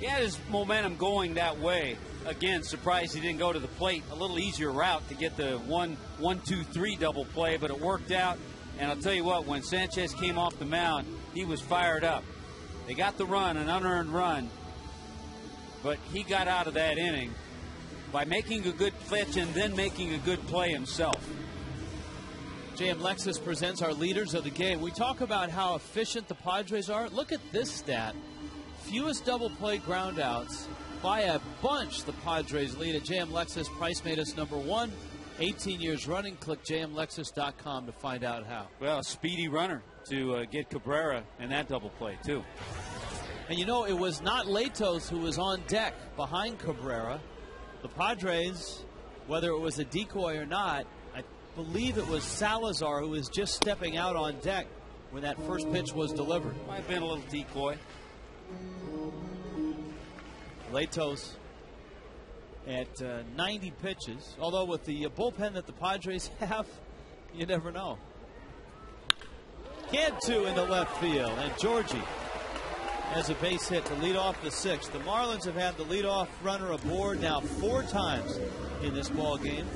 He had his momentum going that way. Again, surprised he didn't go to the plate. A little easier route to get the 1-2-3 double play, but it worked out. And I'll tell you what, when Sanchez came off the mound, he was fired up. They got the run, an unearned run, but he got out of that inning by making a good pitch and then making a good play himself. JM Lexus presents our leaders of the game. We talk about how efficient the Padres are. Look at this stat. Fewest double play groundouts by a bunch. The Padres lead at JM Lexus. Price made us #1. 18 years running. Click jmlexus.com to find out how. Well, a speedy runner to get Cabrera in that double play, too. And you know, it was not Latos who was on deck behind Cabrera. The Padres, whether it was a decoy or not, I believe it was Salazar who was just stepping out on deck when that first pitch was delivered. Might have been a little decoy. Latos at 90 pitches. Although with the bullpen that the Padres have, You never know. Cantu into left field, and Georgie has a base hit to lead off the 6th. The Marlins have had the leadoff runner aboard now 4 times in this ball game.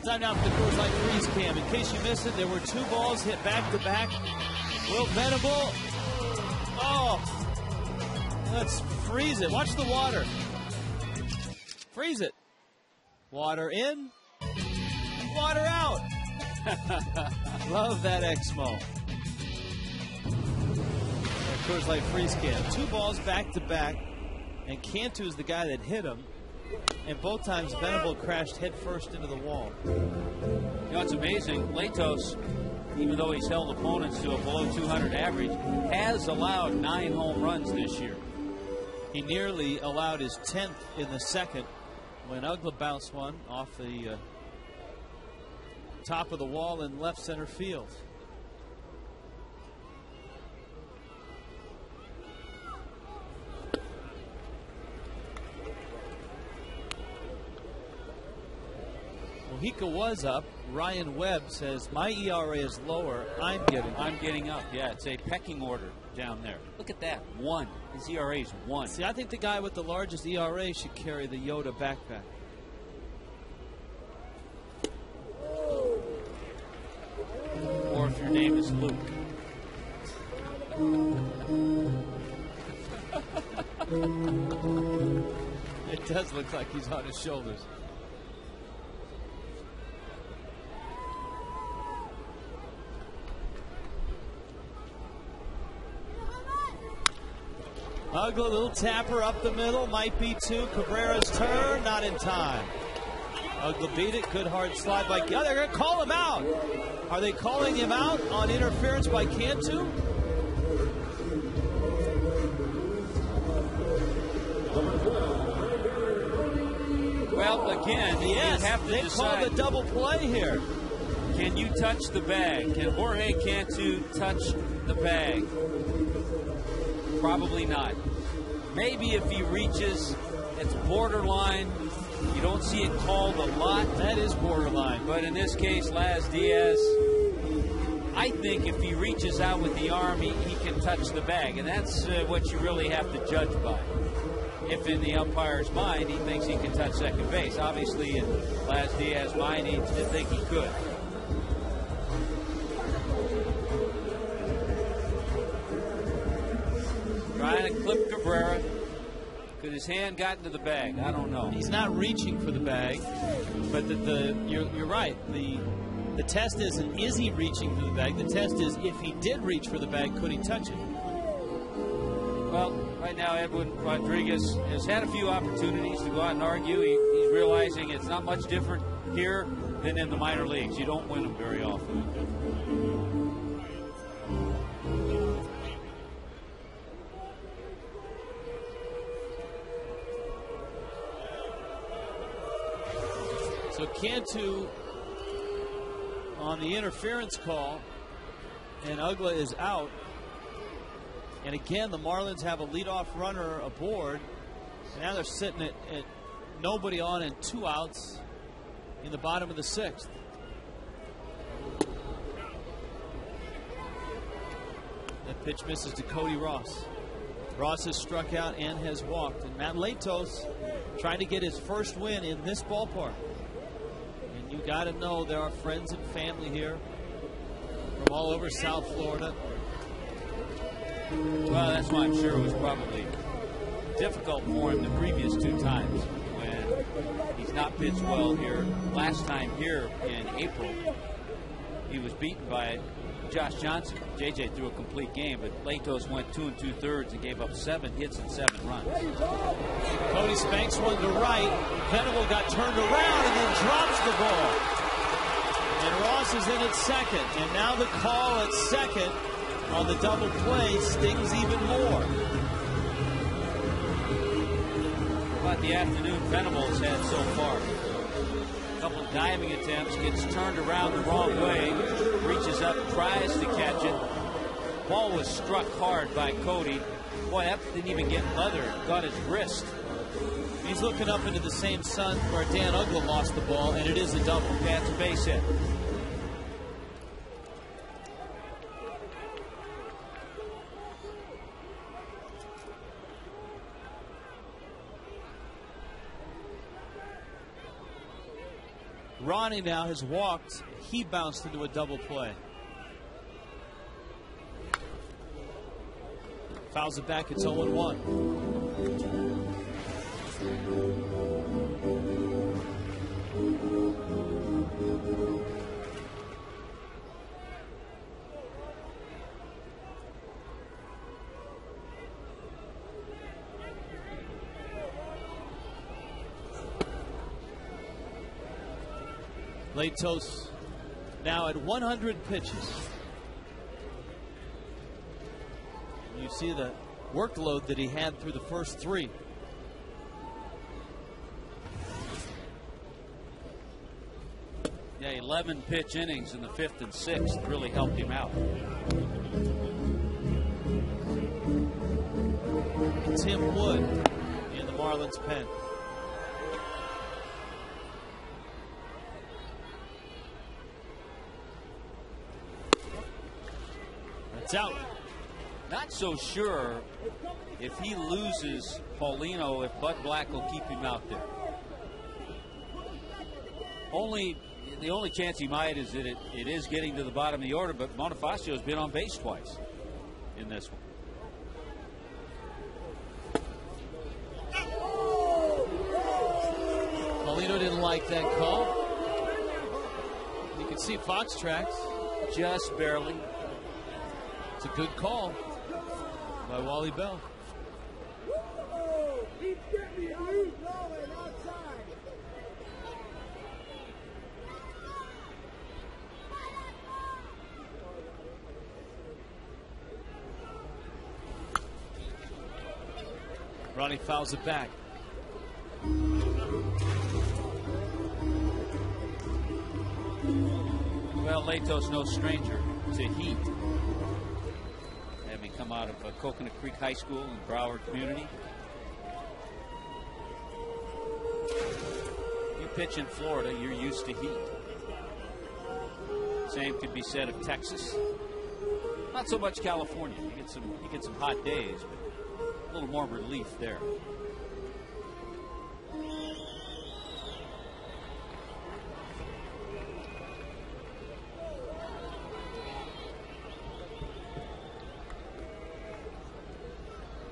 Time now for the Coors Light freeze cam. In case you missed it, there were 2 balls hit back to back. Will Venable. Oh, let's freeze it. Watch the water. Freeze it. Water in, water out. Love that Exmo. Coors Light freeze cam. 2 balls back to back, and Cantu is the guy that hit him. And both times Venable crashed headfirst into the wall. You know, it's amazing. Latos, even though he's held opponents to a below 200 average, has allowed 9 home runs this year. He nearly allowed his 10th in the 2nd when Ugla bounced one off the top of the wall in left center field. Mojica was up. Ryan Webb says, my ERA is lower. I'm getting up. Yeah, it's a pecking order down there. Look at that. 1. His ERA is 1. See, I think the guy with the largest ERA should carry the Yoda backpack. Or if your name is Luke. It does look like he's on his shoulders. Ugla, little tapper up the middle, might be 2. Cabrera's turn, not in time. Ugla beat it, good hard slide by. Oh, they're going to call him out. Are they calling him out on interference by Cantu? Well, again, yes, you have to they decide. called a double play here. Can you touch the bag? Can Jorge Cantu touch the bag? Probably not. Maybe if he reaches, it's borderline. You don't see it called a lot. That is borderline. But in this case, Laz Diaz, I think if he reaches out with the arm, he can touch the bag. And that's what you really have to judge by. If in the umpire's mind, he thinks he can touch second base. Obviously, in Laz Diaz's mind, he didn't think he could. Trying to clip Cabrera. Could his hand got into the bag? I don't know. He's not reaching for the bag, but you're right. The test isn't is he reaching for the bag. The test is if he did reach for the bag, could he touch it? Well, right now Edwin Rodriguez has had a few opportunities to go out and argue. He's realizing it's not much different here than in the minor leagues. You don't win them very often. So Cantu on the interference call, and Ugla is out. And again, the Marlins have a leadoff runner aboard. And now they're sitting at nobody on and 2 outs in the bottom of the 6th. That pitch misses to Cody Ross. Ross has struck out and has walked. And Matt Latos trying to get his first win in this ballpark. And you got to know there are friends and family here from all over South Florida. Well, that's why I'm sure it was probably difficult for him the previous 2 times when he's not pitched well here. Last time here in April, he was beaten by Josh Johnson. JJ threw a complete game, but Latos went 2 2/3 and gave up 7 hits and 7 runs. Cody spanks one to right. Venable got turned around and then drops the ball. And Ross is in at second. And now the call at second on the double play stings even more. About the afternoon Venable's had so far. A couple of diving attempts, gets turned around the wrong way, reaches up, tries to catch it. Ball was struck hard by Cody. Boy, that didn't even get leather, got his wrist. He's looking up into the same sun where Dan Uggla lost the ball, and it is a double. Yeah, it's a base hit. Ronnie now has walked. He bounced into a double play. Fouls it back. It's 0-1. Latos now at 100 pitches. You see the workload that he had through the first 3. Yeah, 11 pitch innings in the 5th and 6th really helped him out. Tim Wood in the Marlins pen. It's out. Not so sure if he loses Paulino, if Bud Black will keep him out there. The only chance he might is that it is getting to the bottom of the order, but Bonifacio has been on base twice in this one. Paulino didn't like that call. You can see Fox tracks. Just barely. It's a good call by Wally Bell. Ronnie fouls it back. Well, Latos no stranger to heat. Having come out of Coconut Creek High School in Broward community. You pitch in Florida, you're used to heat. Same could be said of Texas. Not so much California. You get some hot days, but a little more relief there.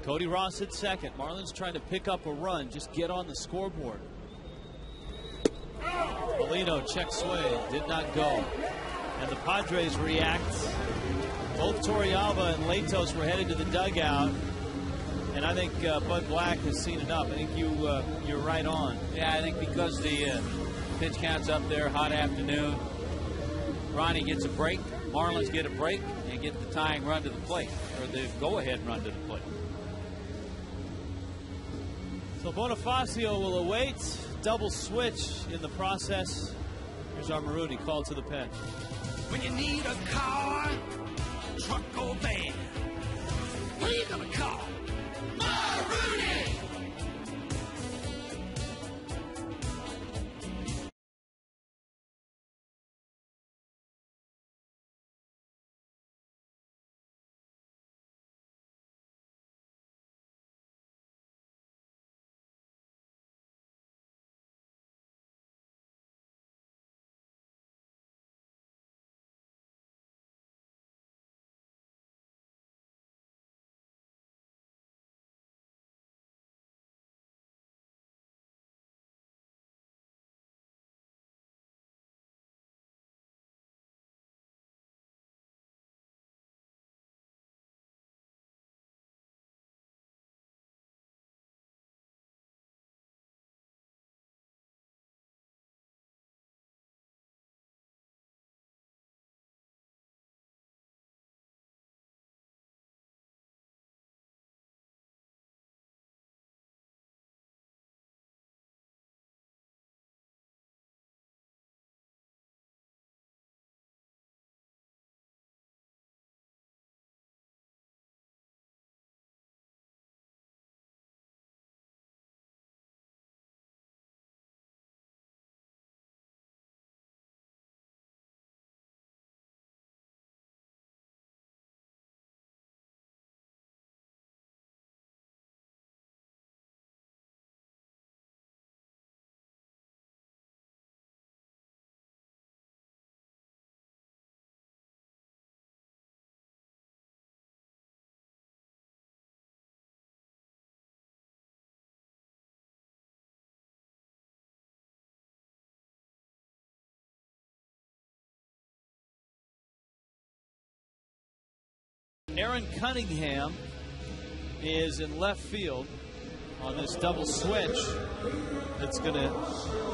Cody Ross at second. Marlins trying to pick up a run, just get on the scoreboard. Paulino check swing, did not go. And the Padres react. Both Torrealba and Latos were headed to the dugout. And I think Bud Black has seen enough. I think you're right on. Yeah, I think because the pitch count's up there, hot afternoon, Ronnie gets a break, Marlins get a break, and get the tying run to the plate, or the go-ahead run to the plate. So Bonifacio will await. Double switch in the process. Here's our Marooney called to the pen. When you need a car, truck or van, who you gonna call? Marooney! Aaron Cunningham is in left field on this double switch. It's going to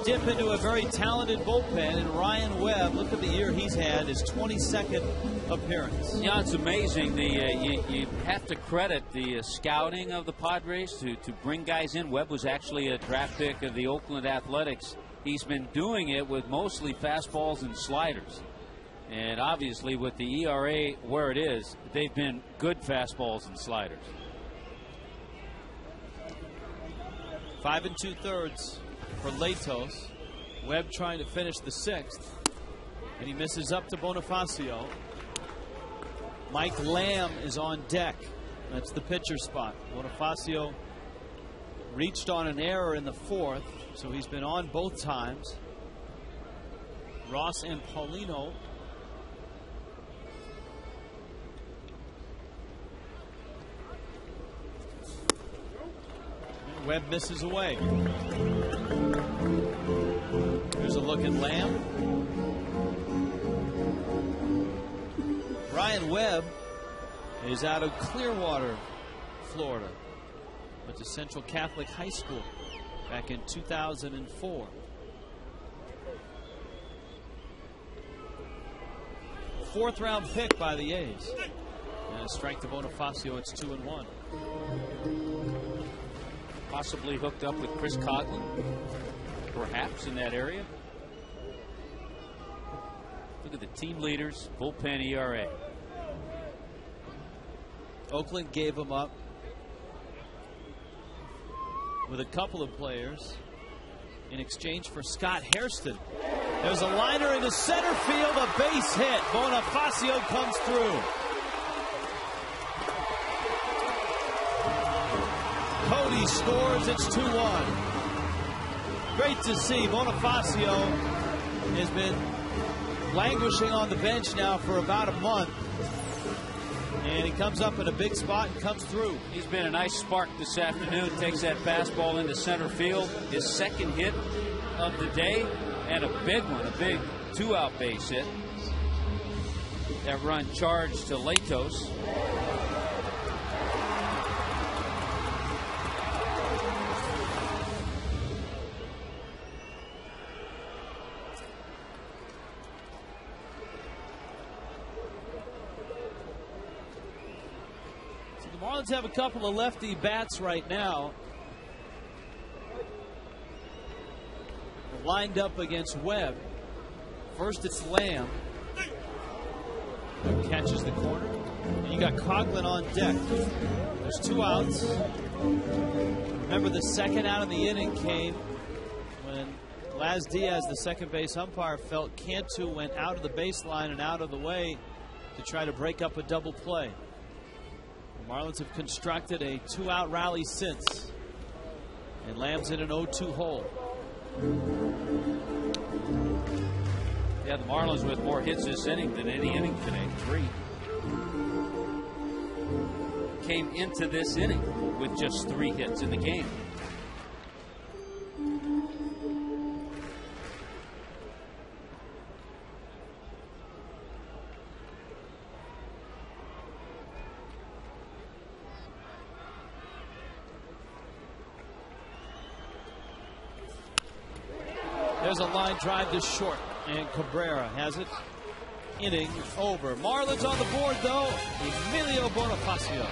dip into a very talented bullpen. And Ryan Webb, look at the year he's had, his 22nd appearance. Yeah, it's amazing. You have to credit the scouting of the Padres to bring guys in. Webb was actually a draft pick of the Oakland Athletics. He's been doing it with mostly fastballs and sliders. And obviously with the ERA where it is, they've been good fastballs and sliders. 5 2/3 for Latos. Webb trying to finish the 6th. And he misses up to Bonifacio. Mike Lamb is on deck. That's the pitcher spot. Bonifacio reached on an error in the 4th, so he's been on both times. Ross and Paulino. Webb misses away. Here's a look at Lamb. Ryan Webb is out of Clearwater, Florida. Went to Central Catholic High School back in 2004. Fourth-round pick by the A's. And a strike to Bonifacio. It's 2-1. Possibly hooked up with Chris Coughlin, perhaps in that area. Look at the team leaders, bullpen ERA. Oakland gave him up with a couple of players in exchange for Scott Hairston. There's a liner into center field, a base hit. Bonifacio comes through. Cody scores. It's 2-1. Great to see. Bonifacio has been languishing on the bench now for about a month. And he comes up in a big spot and comes through. He's been a nice spark this afternoon. Takes that fastball into center field. His second hit of the day, and a big one, a big 2-out base hit. That run charged to Latos. Marlins have a couple of lefty bats right now. Lined up against Webb. First it's Lamb. Who catches the corner. And you got Coughlin on deck. There's 2 outs. Remember, the second out of the inning came when Laz Diaz, the second base umpire, felt Cantu went out of the baseline and out of the way to try to break up a double play. The Marlins have constructed a 2-out rally since. And Lamb's in an 0-2 hole. Yeah, the Marlins with more hits this inning than any inning today. 3. Came into this inning with just 3 hits in the game. There's a line drive to short, and Cabrera has it. Inning over. Marlins on the board, though. Emilio Bonifacio.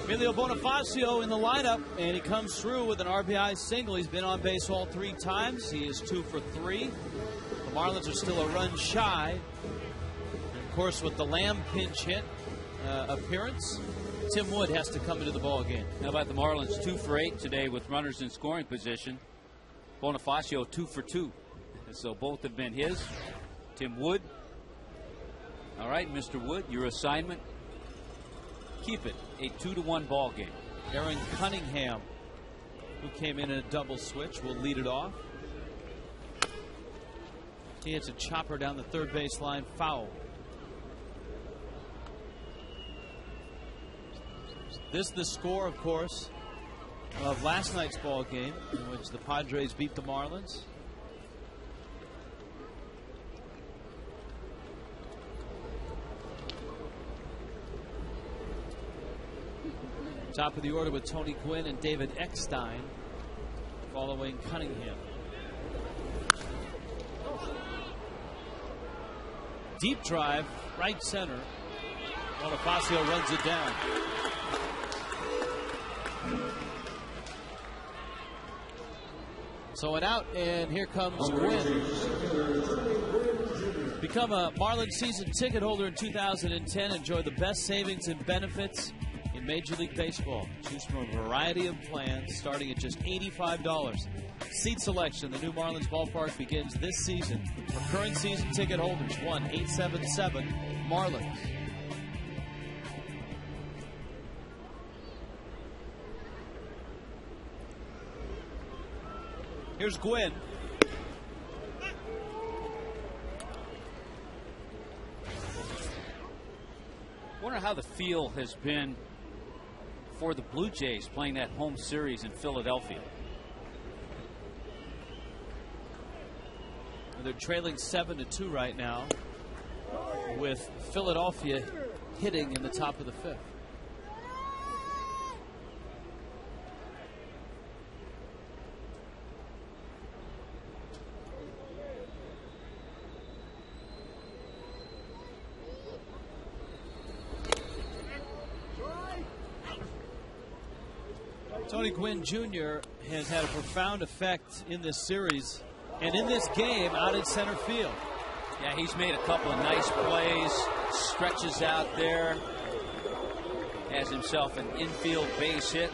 Emilio Bonifacio in the lineup, and he comes through with an RBI single. He's been on base all 3 times. He is 2 for 3. The Marlins are still a run shy. And of course, with the Lamb pinch hit appearance, Tim Wood has to come into the ball game. How about the Marlins 2 for 8 today with runners in scoring position? Bonifacio 2 for 2. So both have been his. Tim Wood. All right, Mr. Wood, your assignment. Keep it a 2-1 ball game. Aaron Cunningham, who came in a double switch, will lead it off. He hits a chopper down the third baseline, foul. This is the score, of course, of last night's ball game, in which the Padres beat the Marlins. Top of the order with Tony Gwynn and David Eckstein, following Cunningham. Deep drive, right center. Bonifacio runs it down. So an out, and here comes Gwynn. Become a Marlins season ticket holder in 2010. Enjoy the best savings and benefits in Major League Baseball. Choose from a variety of plans starting at just $85. Seat selection. The new Marlins ballpark begins this season. For current season ticket holders, 1-877-MARLINS. Here's Gwynn. Wonder how the feel has been for the Blue Jays playing that home series in Philadelphia. They're trailing 7-2 right now, with Philadelphia hitting in the top of the 5th. Tony Gwynn Jr. has had a profound effect in this series and in this game out in center field. Yeah, he's made a couple of nice plays, stretches out there, has himself an infield base hit.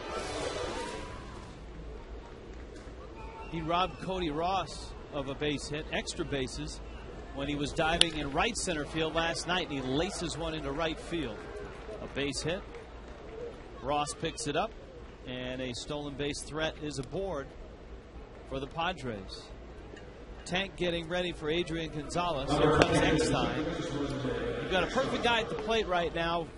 He robbed Cody Ross of a base hit, extra bases, when he was diving in right center field last night, and he laces one into right field. A base hit. Ross picks it up, and a stolen base threat is aboard for the Padres. Tank getting ready for Adrian Gonzalez. Here comes Eckstein. You've got a perfect guy at the plate right now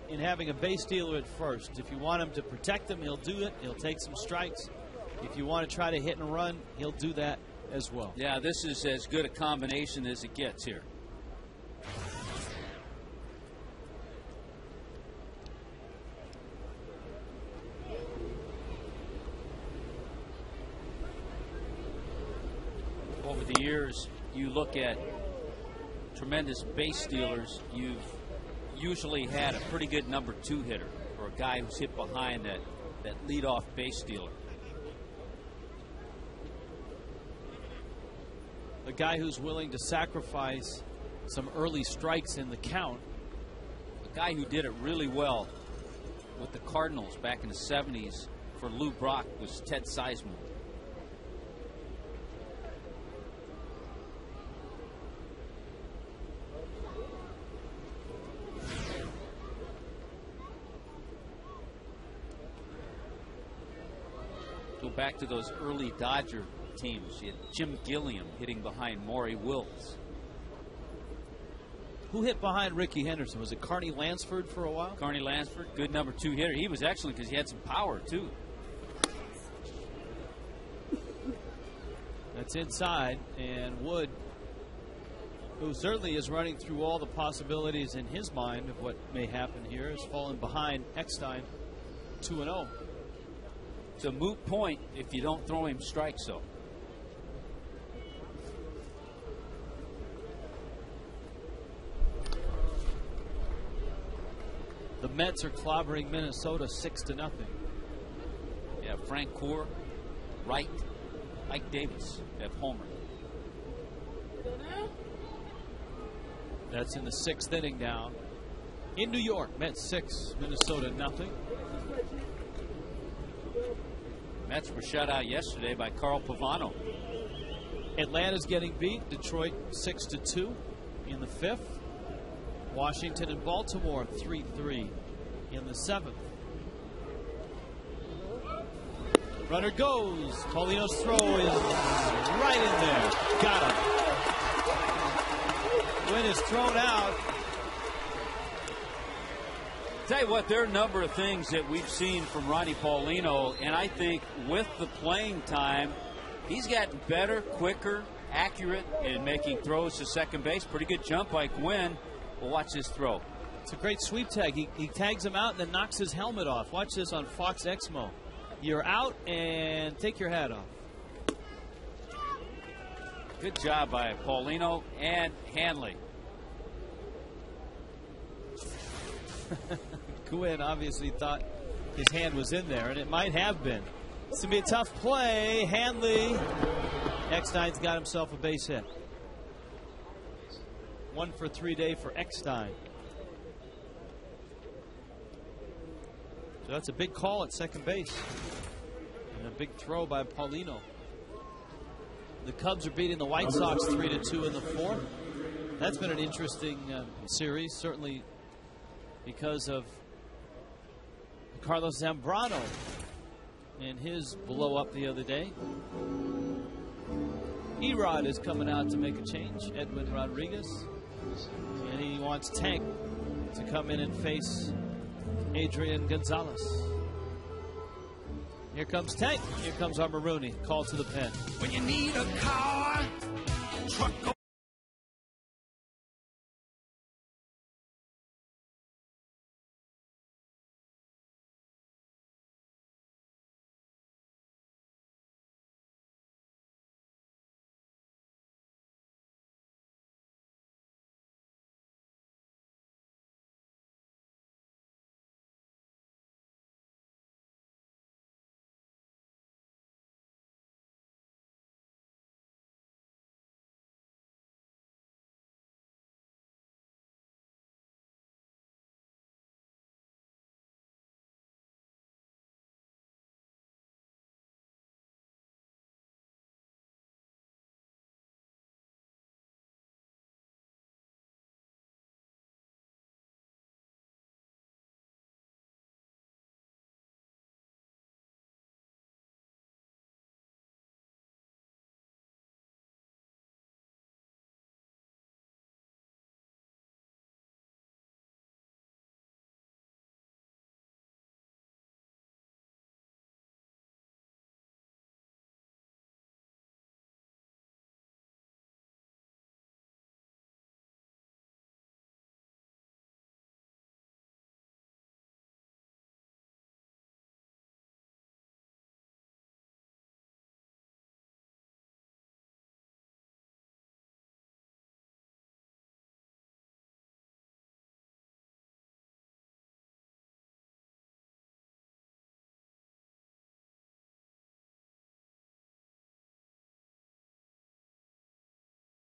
in having a base stealer at first. If you want him to protect him, he'll do it. He'll take some strikes. If you want to try to hit and run, he'll do that as well. Yeah, this is as good a combination as it gets here. Over the years, you look at tremendous base stealers, you've usually had a pretty good number 2 hitter, or a guy who's hit behind that leadoff base stealer. A guy who's willing to sacrifice some early strikes in the count. A guy who did it really well with the Cardinals back in the 70s for Lou Brock was Ted Sizemore. Go back to those early Dodger teams. You had Jim Gilliam hitting behind Maury Wills. Who hit behind Ricky Henderson? Was it Carney Lansford for a while? Carney Lansford, good number 2 hitter. He was excellent because he had some power, too. That's inside, and Wood, who certainly is running through all the possibilities in his mind of what may happen here, has fallen behind Eckstein 2-0. It's a moot point if you don't throw him strikes, though. The The Mets are clobbering Minnesota 6-0. Yeah, Frank Coor, Wright, Ike Davis have homered. That's in the 6th inning now. In New York, Mets 6, Minnesota 0. Mets were shut out yesterday by Carl Pavano. Atlanta's getting beat. Detroit 6-2 in the 5th. Washington and Baltimore 3-3 in the 7th. Runner goes. Paulino's throw is right in there. Got him. Win is thrown out. Tell you what, there are a number of things that we've seen from Ronnie Paulino, and I think with the playing time, he's gotten better, quicker, accurate in making throws to second base. Pretty good jump by Gwynn. Well, watch this throw. It's a great sweep tag. He tags him out and then knocks his helmet off. Watch this on Fox Exmo. You're out and take your hat off. Good job by Paulino and Hanley. Gwynn obviously thought his hand was in there, and it might have been. It's going to be a tough play. Hanley. Eckstein's got himself a base hit. 1 for 3 day for Eckstein. So that's a big call at second base. And a big throw by Paulino. The Cubs are beating the White Sox 3-2 in the 4th. That's been an interesting series, certainly because of Carlos Zambrano and his blow up the other day. Erod is coming out to make a change, Edwin Rodriguez. And he wants Tank to come in and face Adrian Gonzalez. Here comes Tank. Here comes our Marooney. Call to the pen. When you need a car, truck.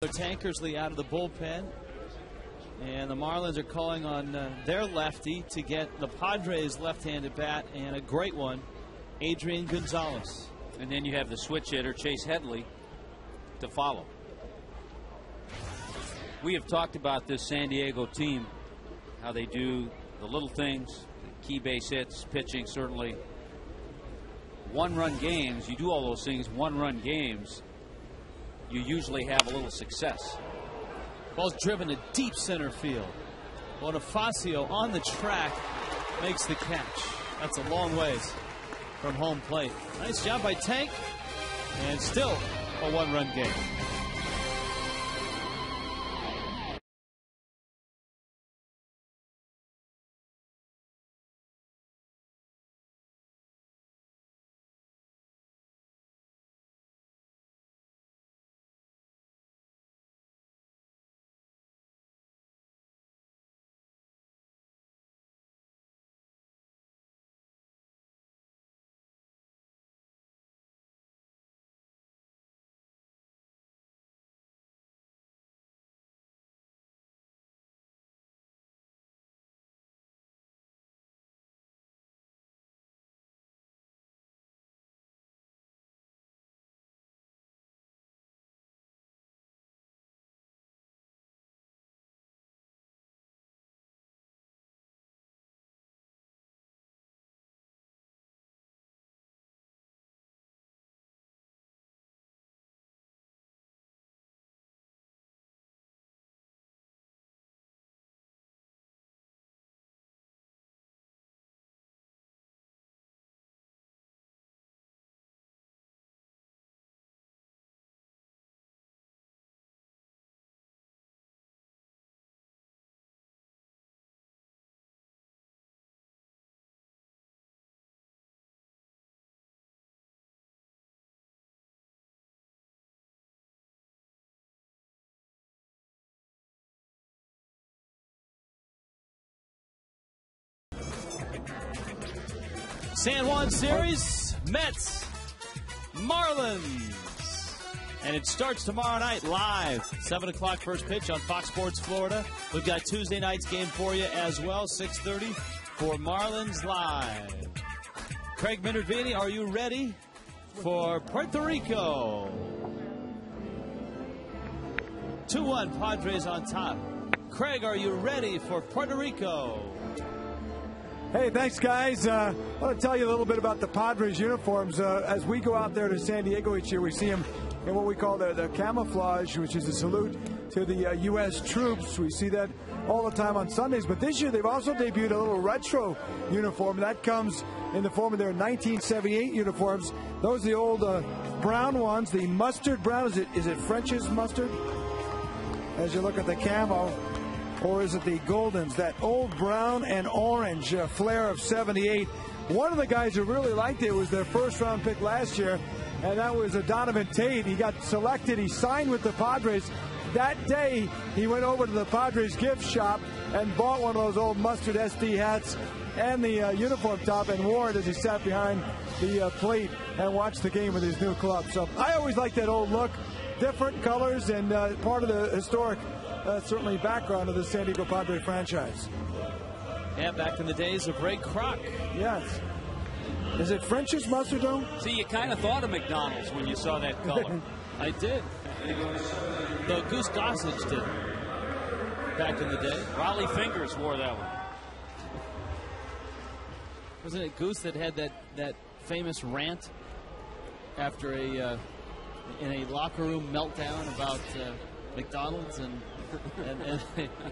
Tankersley out of the bullpen, and the Marlins are calling on their lefty to get the Padres left-handed bat, and a great one, Adrian Gonzalez. And then you have the switch hitter, Chase Headley, to follow. We have talked about this San Diego team, how they do the little things, key base hits, pitching, certainly. One-run games, you do all those things, one-run games, you usually have a little success. Ball's driven to deep center field. Bonifacio on the track makes the catch. That's a long ways from home plate. Nice job by Tank, and still a one-run game. San Juan series, Mets, Marlins. And it starts tomorrow night live, 7 o'clock first pitch on Fox Sports Florida. We've got Tuesday night's game for you as well, 6:30 for Marlins Live. Craig Minervini, are you ready for Puerto Rico? 2-1, Padres on top. Craig, are you ready for Puerto Rico? Hey, thanks, guys. I want to tell you a little bit about the Padres uniforms. As we go out there to San Diego each year, we see them in what we call the camouflage, which is a salute to the U.S. troops. We see that all the time on Sundays. But this year, they've also debuted a little retro uniform. That comes in the form of their 1978 uniforms. Those are the old brown ones, the mustard brown. Is it French's mustard? As you look at the camo. Or is it the Goldens, that old brown and orange flair of 78? One of the guys who really liked it was their first-round pick last year, and that was Donovan Tate. He got selected. He signed with the Padres. That day, he went over to the Padres gift shop and bought one of those old mustard SD hats and the uniform top and wore it as he sat behind the plate and watched the game with his new club. So I always like that old look, different colors, and part of the historic certainly background of the San Diego Padre franchise. Yeah, back in the days of Ray Kroc. Yes. Is it French's mustard, though? See, you kind of thought of McDonald's when you saw that color. I did. The Goose Gossage did back in the day. Raleigh Fingers wore that one. Wasn't it Goose that had that famous rant after in a locker room meltdown about McDonald's and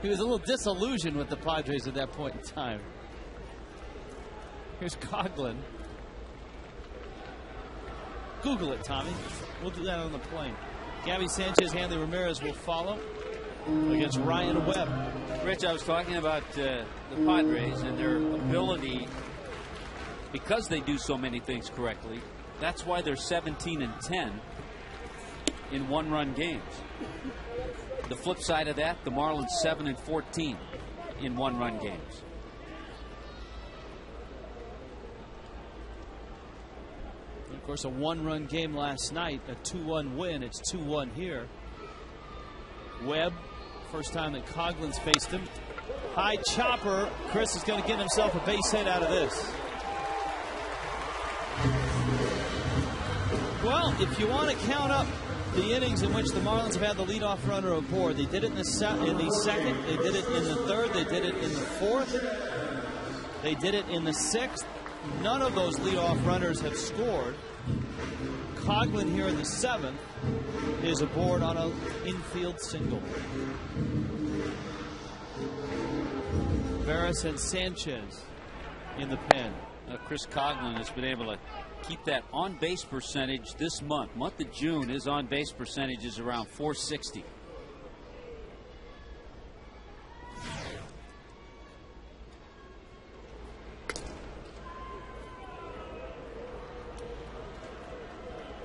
he was a little disillusioned with the Padres at that point in time. Here's Coughlin. Google it, Tommy. We'll do that on the plane. Gabby Sanchez, Hanley Ramirez will follow against Ryan Webb. Rich, I was talking about the Padres and their ability, because they do so many things correctly, that's why they're 17-10 in one-run games. The flip side of that, the Marlins 7-14 in one-run games. And of course, a one-run game last night, a 2-1 win. It's 2-1 here. Webb, first time that Coughlin's faced him. High chopper. Chris is going to get himself a base hit out of this. Well, if you want to count up the innings in which the Marlins have had the leadoff runner aboard, they did it in the second, they did it in the third, they did it in the fourth, they did it in the sixth. None of those leadoff runners have scored. Coughlin here in the seventh is aboard on an infield single. Veras and Sanchez in the pen. Chris Coughlin has been able to keep that on-base percentage this month. Month of June, his on-base percentage is around .460.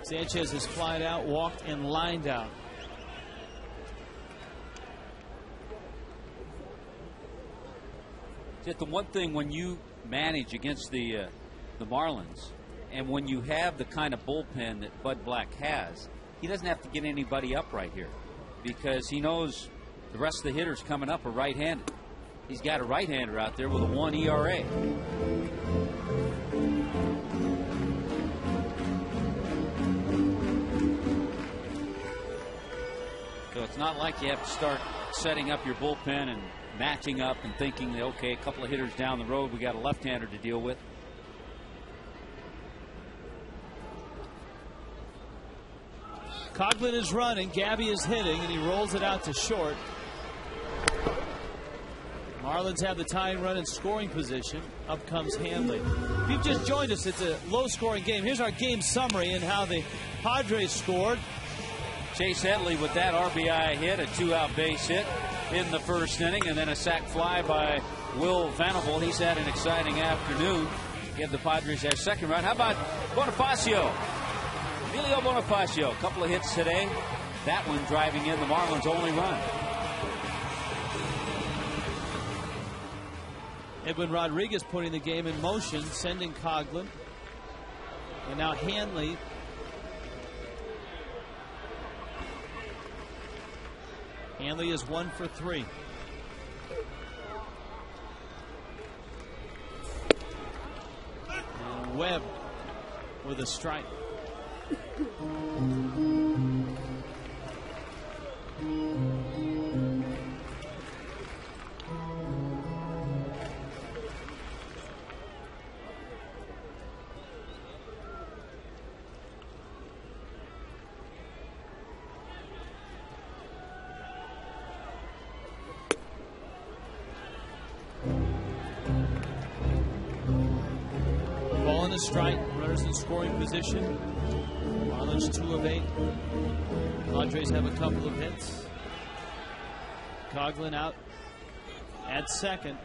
Sanchez has flied out, walked, and lined out. Yet the one thing when you manage against the Marlins, and when you have the kind of bullpen that Bud Black has, he doesn't have to get anybody up right here because he knows the rest of the hitters coming up are right-handed. He's got a right-hander out there with a 1 ERA. So it's not like you have to start setting up your bullpen and matching up and thinking that, okay, a couple of hitters down the road, we got a left-hander to deal with. Coughlin is running, Gabby is hitting, and he rolls it out to short. Marlins have the tying run in scoring position. Up comes Hanley. If you've just joined us, it's a low-scoring game. Here's our game summary and how the Padres scored. Chase Headley with that RBI hit, a 2-out base hit in the first inning, and then a sac fly by Will Venable. He's had an exciting afternoon. Give the Padres their second run. How about Bonifacio? Emilio Bonifacio, a couple of hits today. That one driving in the Marlins' only run. Edwin Rodriguez putting the game in motion, sending Coughlin. And now Hanley. Hanley is 1 for 3. And Webb with a strike. A strike, runners in scoring position. Marlins 2 of 8. Padres have a couple of hits. Coughlin out at second.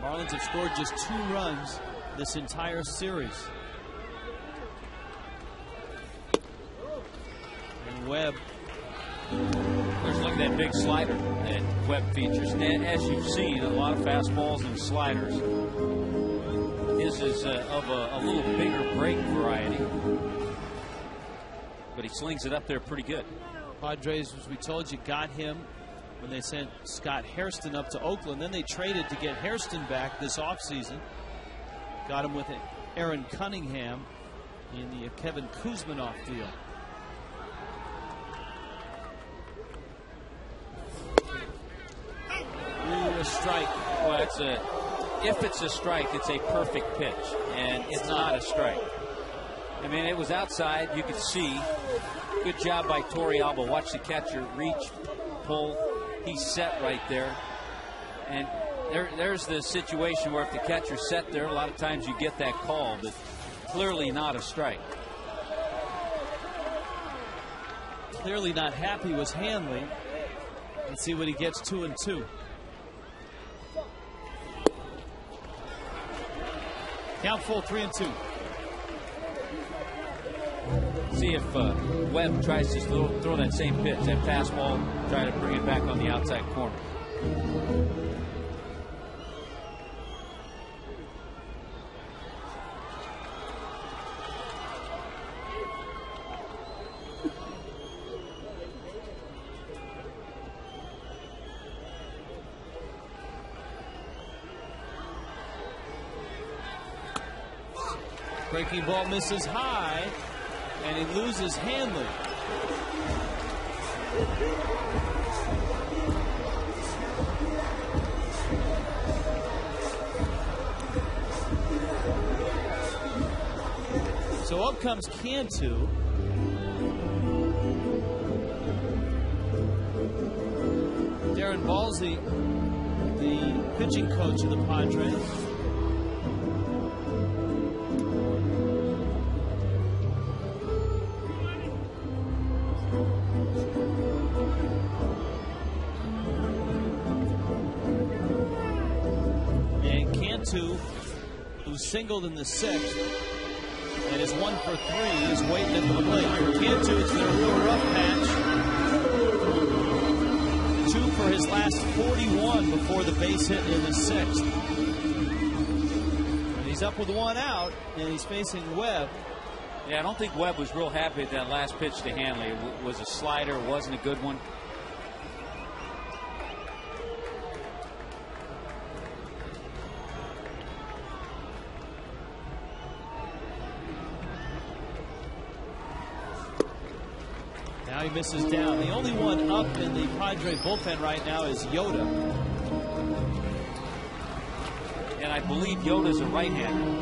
Marlins have scored just 2 runs this entire series. And Webb. There's look at that big slider that Webb features. And as you've seen, a lot of fastballs and sliders. His is of a little bigger break variety. But he slings it up there pretty good. Padres, as we told you, got him when they sent Scott Hairston up to Oakland. Then they traded to get Hairston back this offseason. Got him with Aaron Cunningham in the Kevin Kuzminoff deal. A strike. Well, if it's a strike, it's a perfect pitch, and it's not a strike. I mean, it was outside. You could see. Good job by Torrealba. Watch the catcher reach, pull. He's set right there, and there's the situation where if the catcher's set there, a lot of times you get that call, but clearly not a strike. Clearly not happy was Hanley. Let's see what he gets. 2-2. Count full, 3-2. See if Webb tries to throw that same pitch, that fastball, try to bring it back on the outside corner. Breaking ball misses high, and he loses Hanley. So up comes Cantu. Darren Balsey, the pitching coach of the Padres. Who singled in the 6th and is 1 for 3, is waiting at the plate. For Cantu, it's been a real rough patch. 2 for his last 41 before the base hit in the 6th. And he's up with 1 out, and he's facing Webb. Yeah, I don't think Webb was real happy at that last pitch to Hanley. It was a slider, it wasn't a good one. Now he misses down. The only one up in the Padre bullpen right now is Yoda. And I believe Yoda's a right-hander.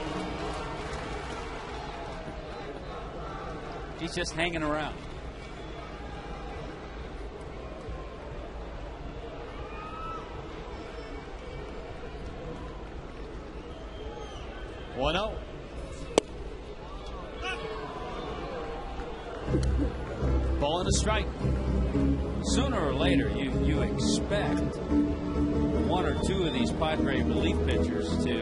He's just hanging around. One-0. Ball and a strike. Sooner or later, you expect 1 or 2 of these Padre relief pitchers to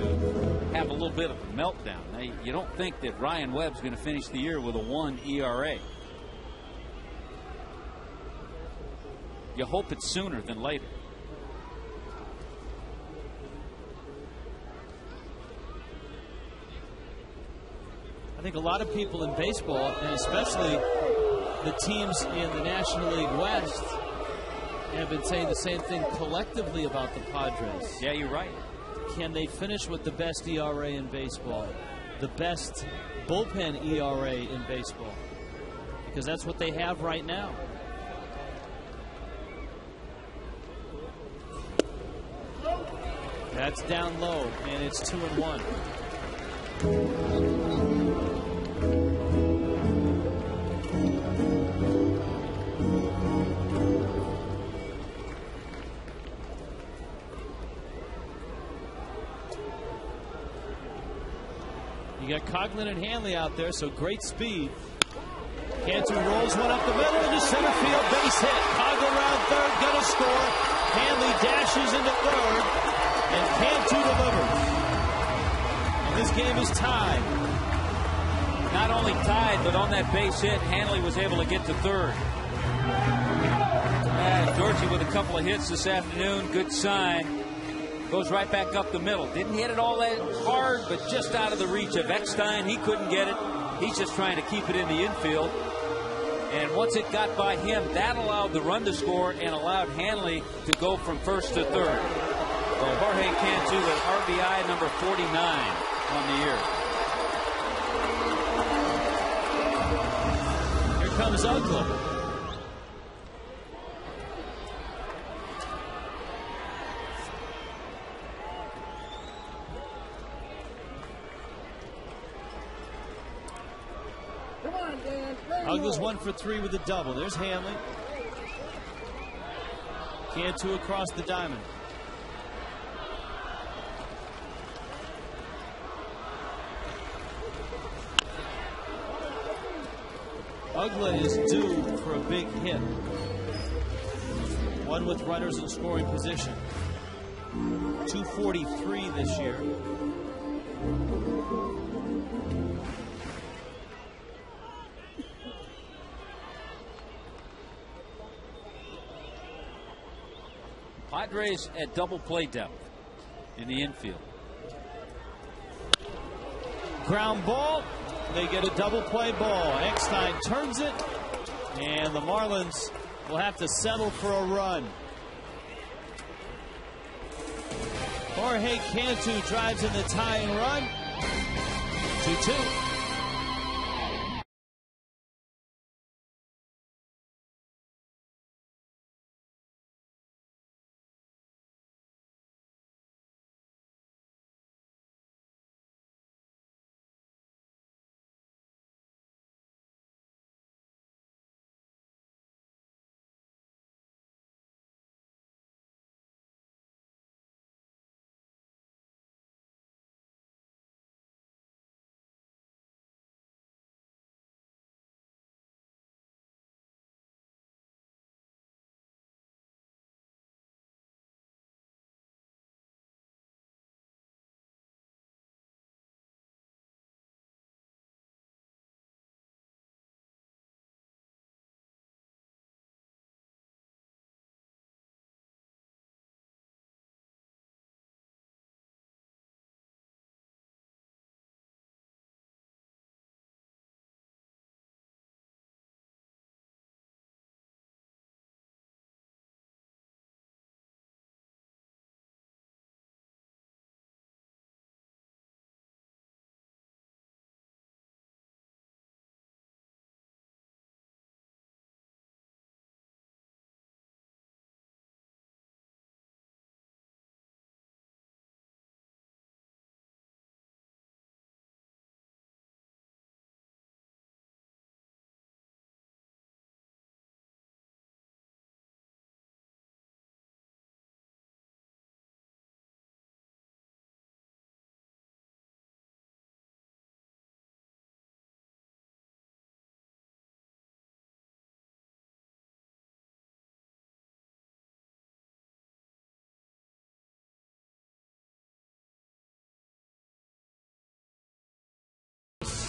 have a little bit of a meltdown. Now, you don't think that Ryan Webb's going to finish the year with a 1 ERA. You hope it's sooner than later. think a lot of people in baseball, and especially the teams in the National League West, have been saying the same thing collectively about the Padres. Yeah, you're right. Can they finish with the best ERA in baseball? The best bullpen ERA in baseball? Because that's what they have right now. That's down low, and it's 2-1. You got Coughlin and Hanley out there, so great speed. Cantu rolls one up the middle into center field, base hit. Coughlin around third, gonna score. Hanley dashes into third, and Cantu delivers. And this game is tied. Not only tied, but on that base hit, Hanley was able to get to third. Georgie with a couple of hits this afternoon, good sign. Goes right back up the middle. Didn't hit it all that hard, but just out of the reach of Eckstein. He couldn't get it. He's just trying to keep it in the infield. And once it got by him, that allowed the run to score and allowed Hanley to go from first to third. So Jorge Cantu with RBI number 49 on the year. Here comes Ugla. Ugla's 1 for 3 with a double. There's Hanley. Cantu across the diamond. Ugla is due for a big hit. One with runners in scoring position. 243 this year. Padres at double play depth in the infield. Ground ball. They get a double play ball. Eckstein turns it, and the Marlins will have to settle for a run. Jorge Cantu drives in the tying run. 2-2.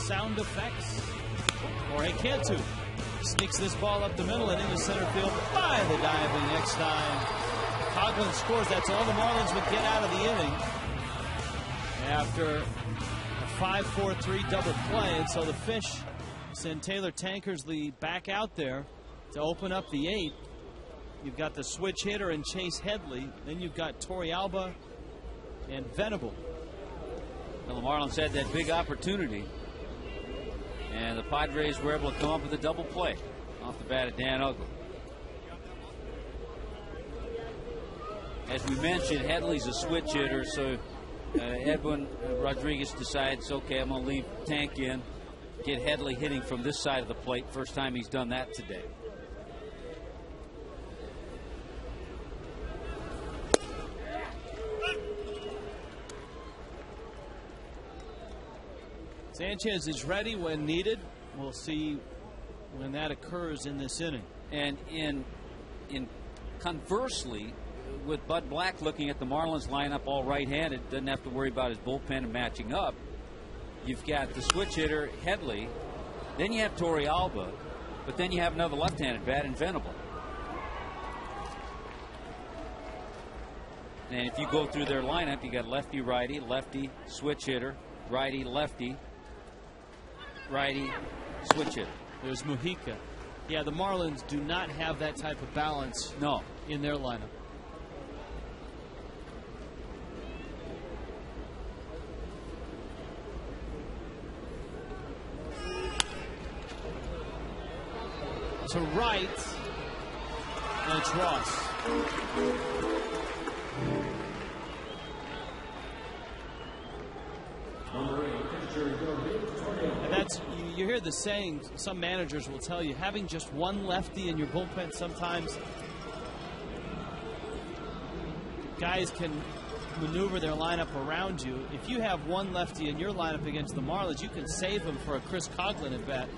Sound effects. Jorge Cantu sneaks this ball up the middle and into center field by the diving Eckstein. Coughlin scores. That's all the Marlins would get out of the inning after a 5-4-3 double play, and so the Fish send Taylor Tankersley back out there to open up the 8th. You've got the switch hitter and Chase Headley. Then you've got Torrealba and Venable. Well, the Marlins had that big opportunity, and the Padres were able to come up with a double play off the bat of Dan Uggla. As we mentioned, Headley's a switch hitter, so Edwin Rodriguez decides, okay, I'm going to leave Tank in, get Headley hitting from this side of the plate. First time he's done that today. Sanchez is ready when needed. We'll see when that occurs in this inning. And in conversely, with Bud Black looking at the Marlins lineup all right-handed, doesn't have to worry about his bullpen and matching up. You've got the switch hitter Headley, then you have Torrealba, but then you have another left-handed bat in Venable. And if you go through their lineup, you got lefty, righty, lefty, switch hitter, righty, lefty, righty, switch hitter. There's Mujica. Yeah, the Marlins do not have that type of balance in their lineup. To right, and it's Ross. And that's, you hear the saying, some managers will tell you, having just one lefty in your bullpen, sometimes guys can maneuver their lineup around you. If you have one lefty in your lineup against the Marlins, you can save him for a Chris Coughlin at bat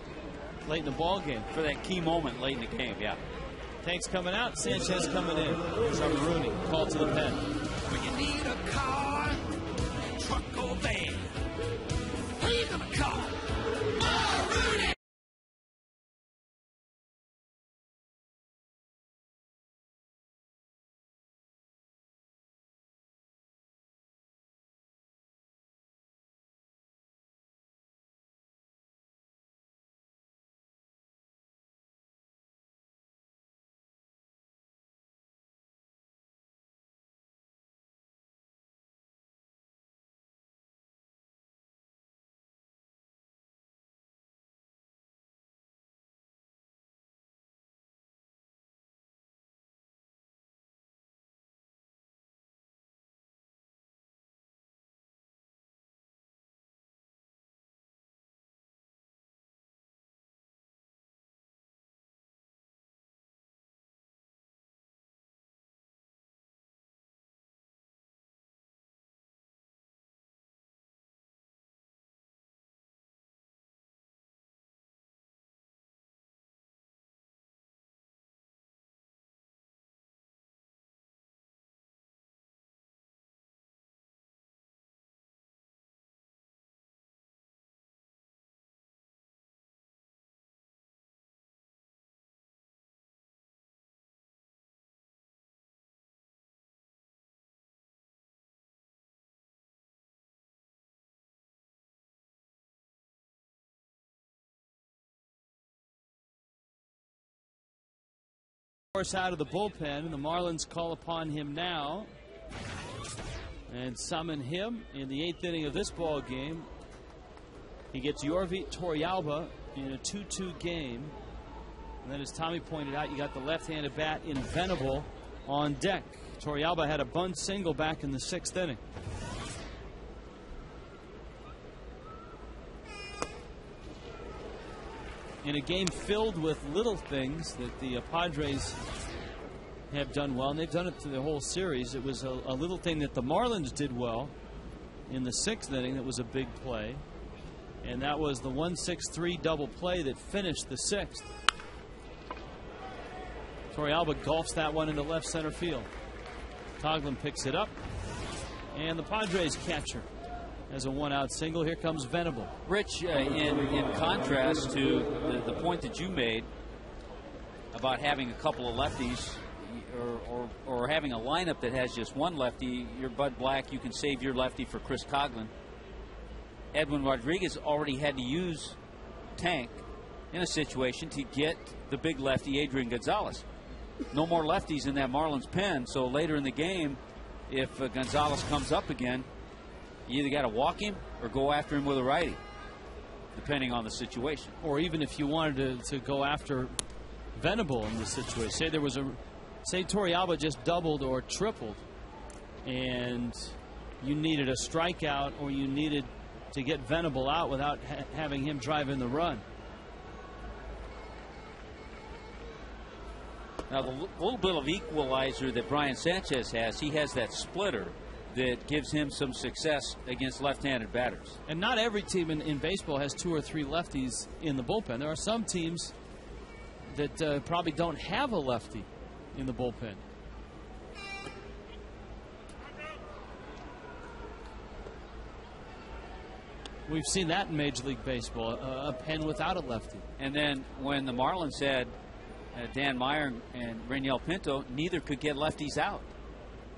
late in the ball game. For that key moment late in the game, yeah. Tank's coming out, Sanchez coming in. Trevor Rooney called to the pen. When you need a car, truck or van, who you gonna call? Rooney! Out of the bullpen, and the Marlins call upon him now and summon him in the 8th inning of this ball game. He gets Yorvi Torrealba in a 2-2 game, and then as Tommy pointed out, you got the left-handed bat in Venable on deck. Torrealba had a bunt single back in the 6th inning. In a game filled with little things that the Padres have done well, and they've done it through the whole series. It was a little thing that the Marlins did well in the 6th inning that was a big play, and that was the 1-6-3 double play that finished the 6th. Torrealba golfs that one into left center field. Coughlin picks it up, and the Padres catcher as a one-out single. Here comes Venable. Rich, in contrast to the point that you made about having a couple of lefties or having a lineup that has just one lefty, your Bud Black, you can save your lefty for Chris Coughlin. Edwin Rodriguez already had to use Tank in a situation to get the big lefty Adrian Gonzalez. No more lefties in that Marlins pen, so later in the game, if Gonzalez comes up again, you either got to walk him or go after him with a righty, depending on the situation. Or even if you wanted to go after Venable in this situation. Say Torrealba just doubled or tripled, and you needed a strikeout, or you needed to get Venable out without having him drive in the run. Now, the little bit of equalizer that Brian Sanchez has, he has that splitter that gives him some success against left-handed batters. And not every team in baseball has 2 or 3 lefties in the bullpen. There are some teams that probably don't have a lefty in the bullpen. We've seen that in Major League Baseball, a pen without a lefty. And then when the Marlins had Dan Meyer and Raniel Pinto, neither could get lefties out.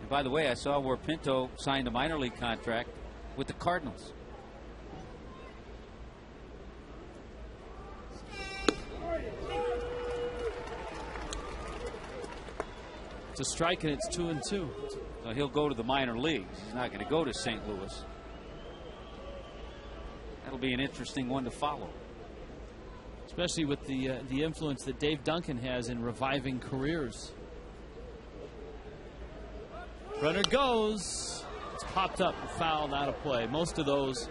And by the way, I saw where Pinto signed a minor league contract with the Cardinals. It's a strike, and it's 2-2. So he'll go to the minor leagues. He's not going to go to St. Louis. That'll be an interesting one to follow. Especially with the influence that Dave Duncan has in reviving careers. Runner goes. It's popped up, fouled, out of play. Most of those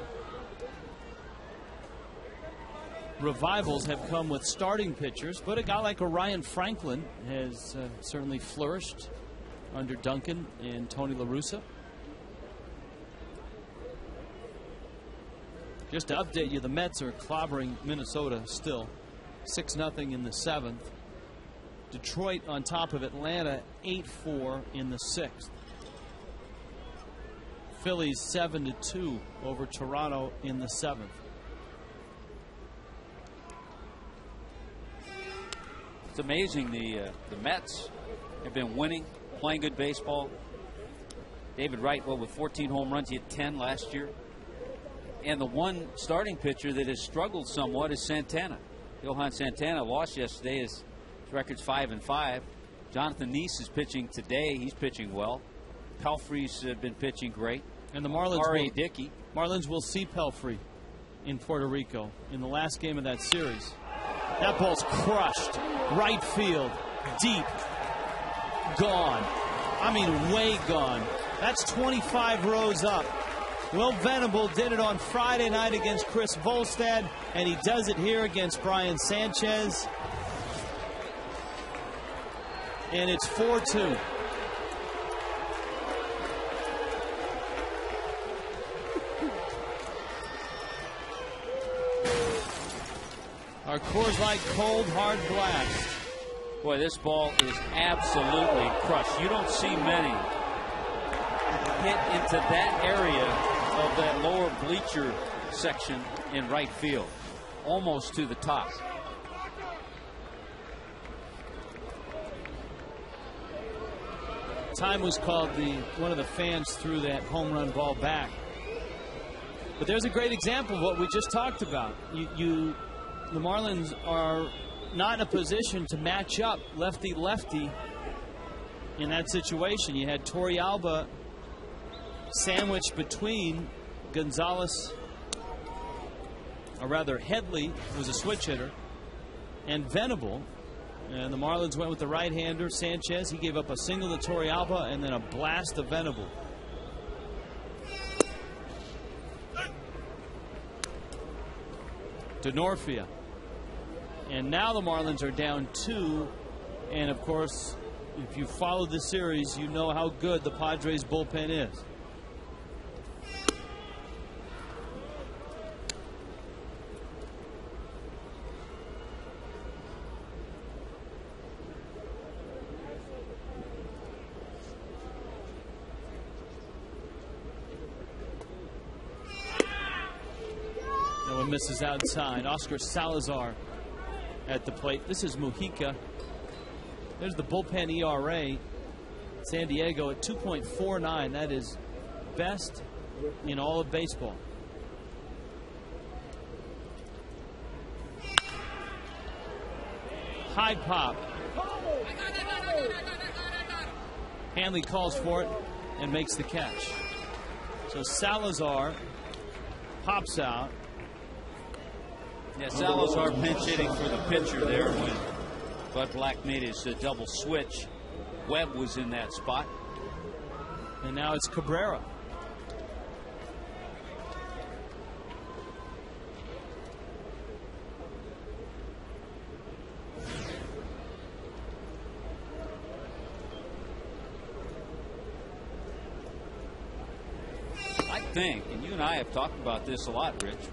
revivals have come with starting pitchers, but a guy like Orion Franklin has certainly flourished under Duncan and Tony La Russa. Just to update you, the Mets are clobbering Minnesota still. 6-0 in the 7th. Detroit on top of Atlanta 8-4 in the 6th. Phillies 7-2 over Toronto in the 7th. It's amazing the Mets have been winning, playing good baseball. David Wright, with 14 home runs, he had 10 last year. And the one starting pitcher that has struggled somewhat is Santana. Johan Santana lost yesterday. His record's 5-5. Jonathan Neese is pitching today. He's pitching well. Pelfrey's been pitching great. And the Marlins Marlins will see Pelfrey in Puerto Rico in the last game of that series. That ball's crushed. Right field. Deep. Gone. I mean, way gone. That's 25 rows up. Will Venable did it on Friday night against Chris Volstad, and he does it here against Brian Sanchez. And it's 4-2. Our Coors Light cold, hard blast. Boy, this ball is absolutely crushed. You don't see many hit into that area of that lower bleacher section in right field, almost to the top. Time was called. One of the fans threw that home run ball back. But there's a great example of what we just talked about. The Marlins are not in a position to match up lefty-lefty in that situation. You had Torrealba sandwiched between Gonzalez, or rather Headley, who was a switch hitter, and Venable. And the Marlins went with the right-hander, Sanchez. He gave up a single to Torrealba and then a blast to Venable. Denorfia. And now the Marlins are down 2. And, of course, if you follow the series, you know how good the Padres bullpen is. No one misses outside. Oscar Salazar at the plate. This is Mujica. There's the bullpen ERA. San Diego at 2.49. That is best in all of baseball. Tide pop. Hanley calls for it and makes the catch. So Salazar pops out. Yeah, Salazar pinch hitting for the pitcher there when Bud Black made his double switch. Webb was in that spot. And now it's Cabrera. I think, and you and I have talked about this a lot, Rich,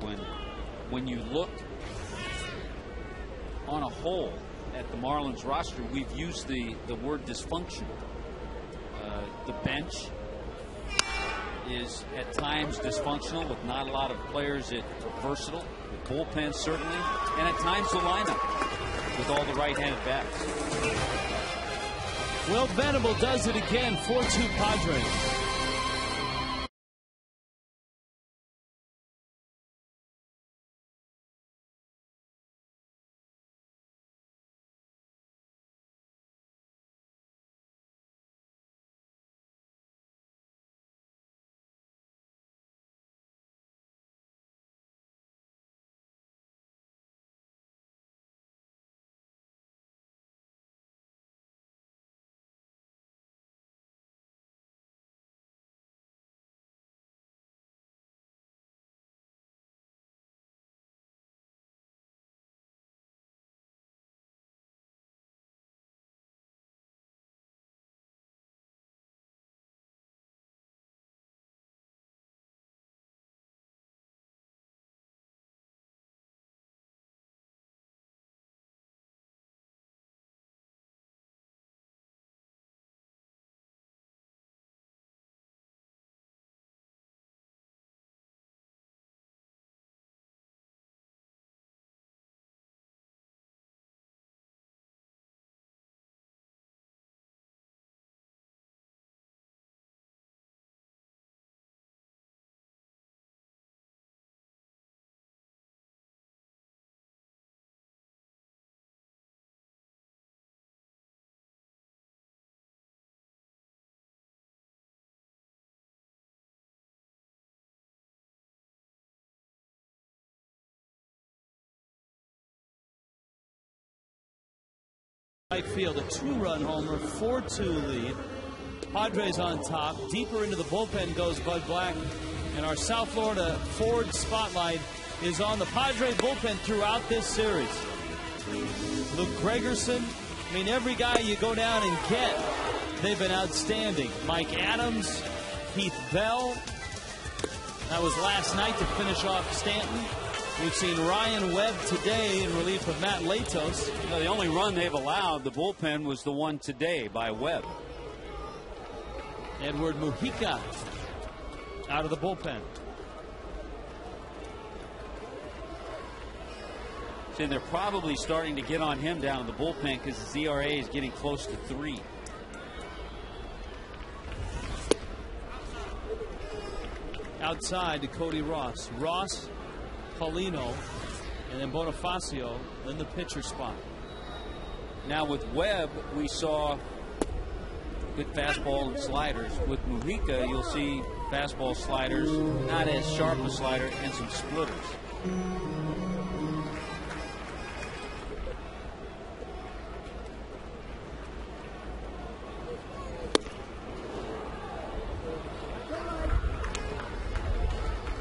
when you look on a whole at the Marlins roster, we've used the word dysfunctional. The bench is at times dysfunctional with not a lot of players that are versatile. The bullpen certainly, and at times the lineup with all the right-handed bats. Well, Venable does it again. 4-2 Padres. Right field, a 2-run homer, 4-2 lead. Padres on top. Deeper into the bullpen goes Bud Black. And our South Florida Ford spotlight is on the Padre bullpen throughout this series. Luke Gregerson, I mean, every guy you go down and get, they've been outstanding. Mike Adams, Keith Bell. That was last night to finish off Stanton. We've seen Ryan Webb today in relief of Matt Latos. You know, the only run they've allowed, the bullpen, was the one today by Webb. Edward Mujica out of the bullpen. And they're probably starting to get on him down in the bullpen because his ERA is getting close to 3. Outside to Cody Ross. Ross, Paulino, and then Bonifacio in the pitcher spot. Now with Webb, we saw good fastball and sliders. With Mujica, you'll see fastball, sliders, not as sharp a slider, and some splitters.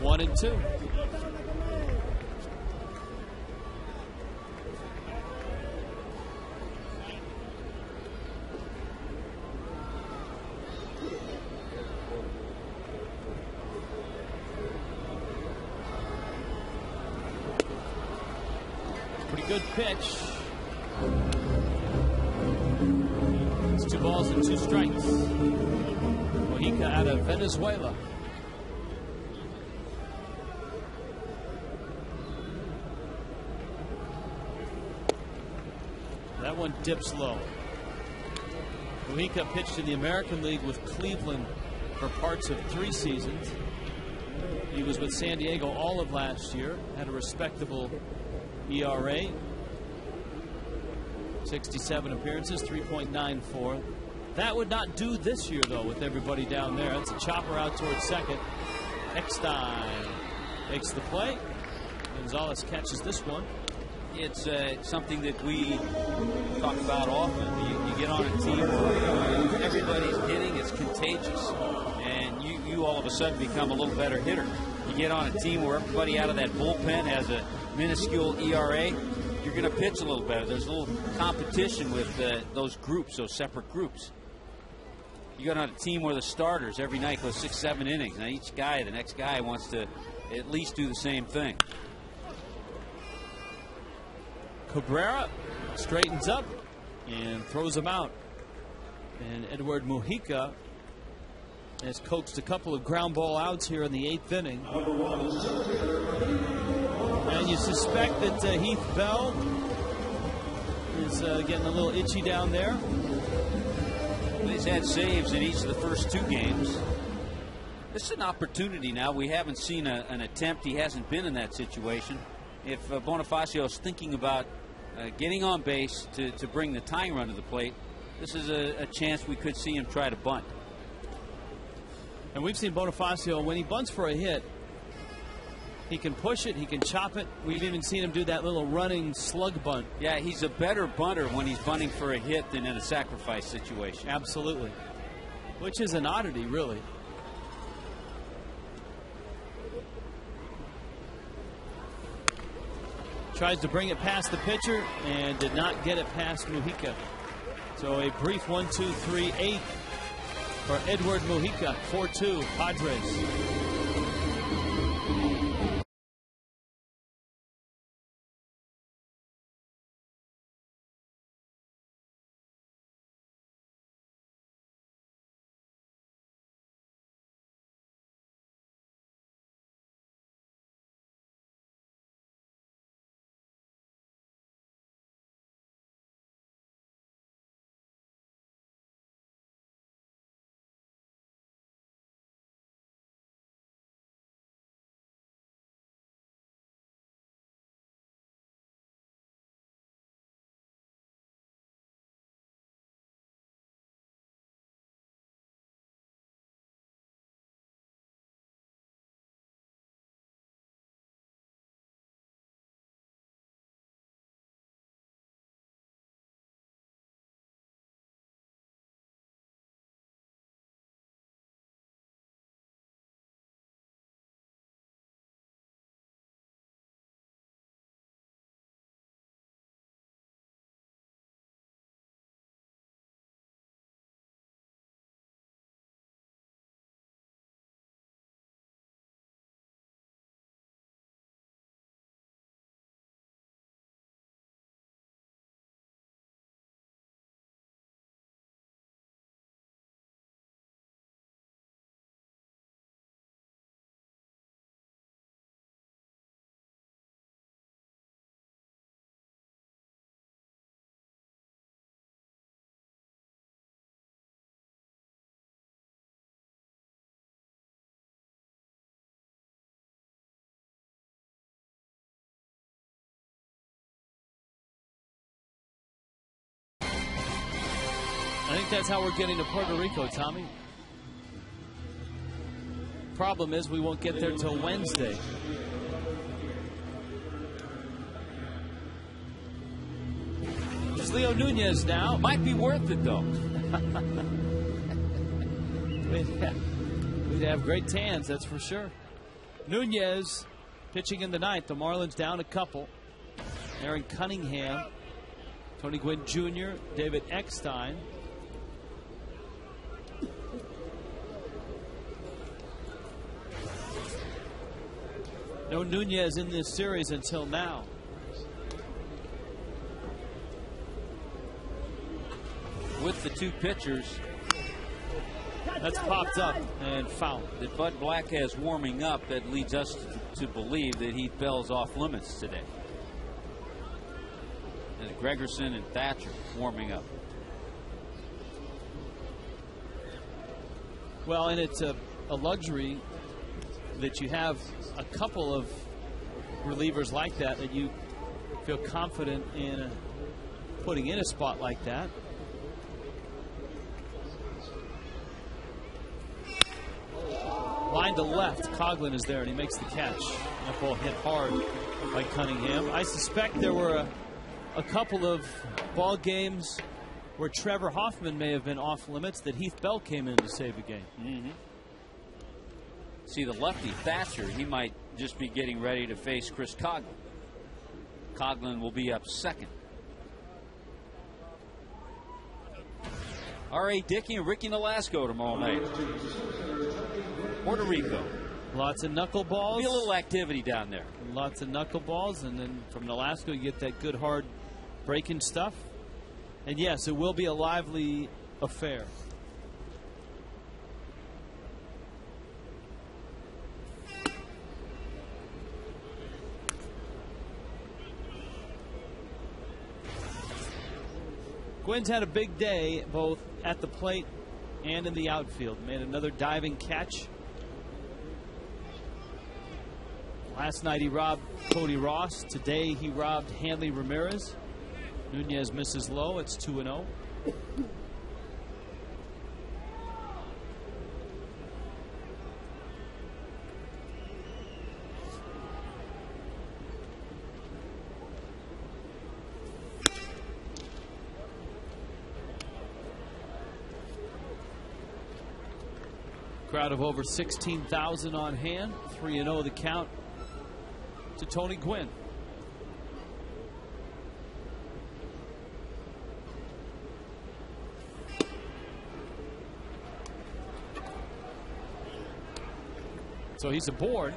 One and two. Pretty good pitch. It's 2 balls and 2 strikes. Mujica out of Venezuela. That one dips low. Mujica pitched in the American League with Cleveland for parts of 3 seasons. He was with San Diego all of last year, had a respectable ERA. 67 appearances, 3.94. That would not do this year, though, with everybody down there. That's a chopper out towards second. Eckstein makes the play. Gonzalez catches this one. It's something that we talk about often. You get on a team where everybody's hitting, it's contagious. And you all of a sudden become a little better hitter. You get on a team where everybody out of that bullpen has a minuscule ERA, you're going to pitch a little better. There's a little competition with those groups, those separate groups. You get on a team where the starters every night go 6-7 innings. Now each guy, the next guy, wants to at least do the same thing. Cabrera straightens up and throws him out. And Edward Mujica has coaxed a couple of ground ball outs here in the 8th inning. And you suspect that Heath Bell is getting a little itchy down there. He's had saves in each of the first 2 games. This is an opportunity now. We haven't seen an attempt. He hasn't been in that situation. If Bonifacio is thinking about getting on base to bring the tying run to the plate, this is a chance we could see him try to bunt. And we've seen Bonifacio, when he bunts for a hit, he can push it, he can chop it. We've even seen him do that little running slug bunt. Yeah, he's a better bunter when he's bunting for a hit than in a sacrifice situation. Absolutely. Which is an oddity, really. Tries to bring it past the pitcher and did not get it past Mujica. So a brief 1-2-3-8 for Edward Mujica. 4-2 Padres. I think that's how we're getting to Puerto Rico, Tommy. Problem is we won't get there till Wednesday. It's Leo Nunez now. Might be worth it, though. We'd have great tans, that's for sure. Nunez pitching in the 9th. The Marlins down a couple. Aaron Cunningham, Tony Gwynn Jr., David Eckstein. No Nunez in this series until now. With the 2 pitchers, that's popped up and fouled. That Bud Black has warming up, that leads us to believe that Heath Bell's off limits today. And Gregerson and Thatcher warming up. Well, and it's a luxury that you have a couple of relievers like that you feel confident in putting in a spot like that. Line to left. Coughlin is there, and he makes the catch. That ball hit hard by Cunningham. I suspect there were a couple of ball games where Trevor Hoffman may have been off limits that Heath Bell came in to save a game. See, the lefty Thatcher, he might just be getting ready to face Chris Coughlin. Coughlin will be up second. R.A. Dickey and Ricky Nolasco tomorrow night. Puerto Rico. Lots of knuckleballs. Be a little activity down there. Lots of knuckleballs, and then from Nolasco you get that good hard breaking stuff. And yes, it will be a lively affair. Gwynn's had a big day both at the plate and in the outfield. Made another diving catch. Last night he robbed Cody Ross. Today he robbed Hanley Ramirez. Nunez misses low. It's 2-0. Crowd of over 16,000 on hand. 3-0 the count to Tony Gwynn. So he's aboard.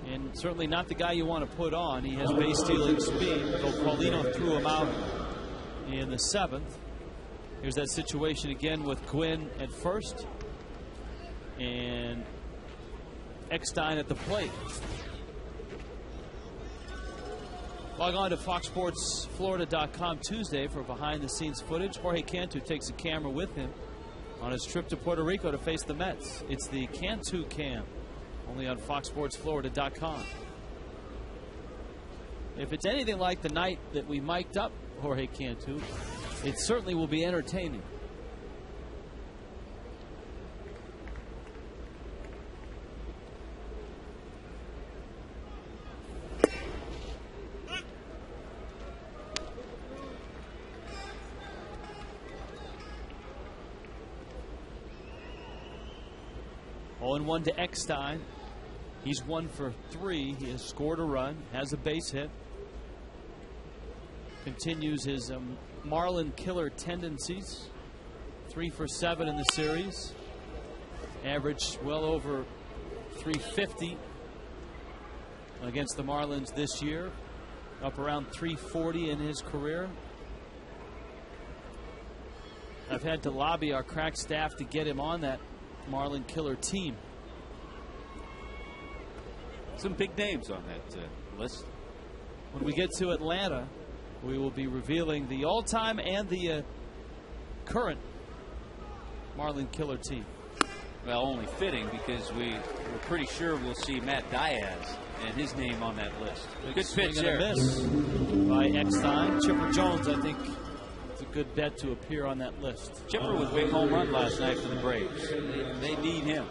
And certainly not the guy you want to put on. He has base stealing speed, though Paulino threw him out in the 7th. Here's that situation again with Gwynn at first and Eckstein at the plate. Log on to FoxSportsFlorida.com Tuesday for behind-the-scenes footage. Jorge Cantu takes a camera with him on his trip to Puerto Rico to face the Mets. It's the Cantu Cam, only on FoxSportsFlorida.com. If it's anything like the night that we mic'd up Jorge Cantu, it certainly will be entertaining. And 1 to Eckstein. He's 1 for 3. He has scored a run, has a base hit. Continues his Marlin killer tendencies. 3 for 7 in the series. Average well over 350 against the Marlins this year. Up around 340 in his career. I've had to lobby our crack staff to get him on that Marlin killer team. Some big names on that list. When we get to Atlanta, we will be revealing the all-time and the current Marlin killer team. Well, only fitting because we're pretty sure we'll see Matt Diaz and his name on that list. Good pitch there. Miss by Eckstein. Chipper Jones, I think, is a good bet to appear on that list. Chipper with a big home run last night for the Braves. They need him.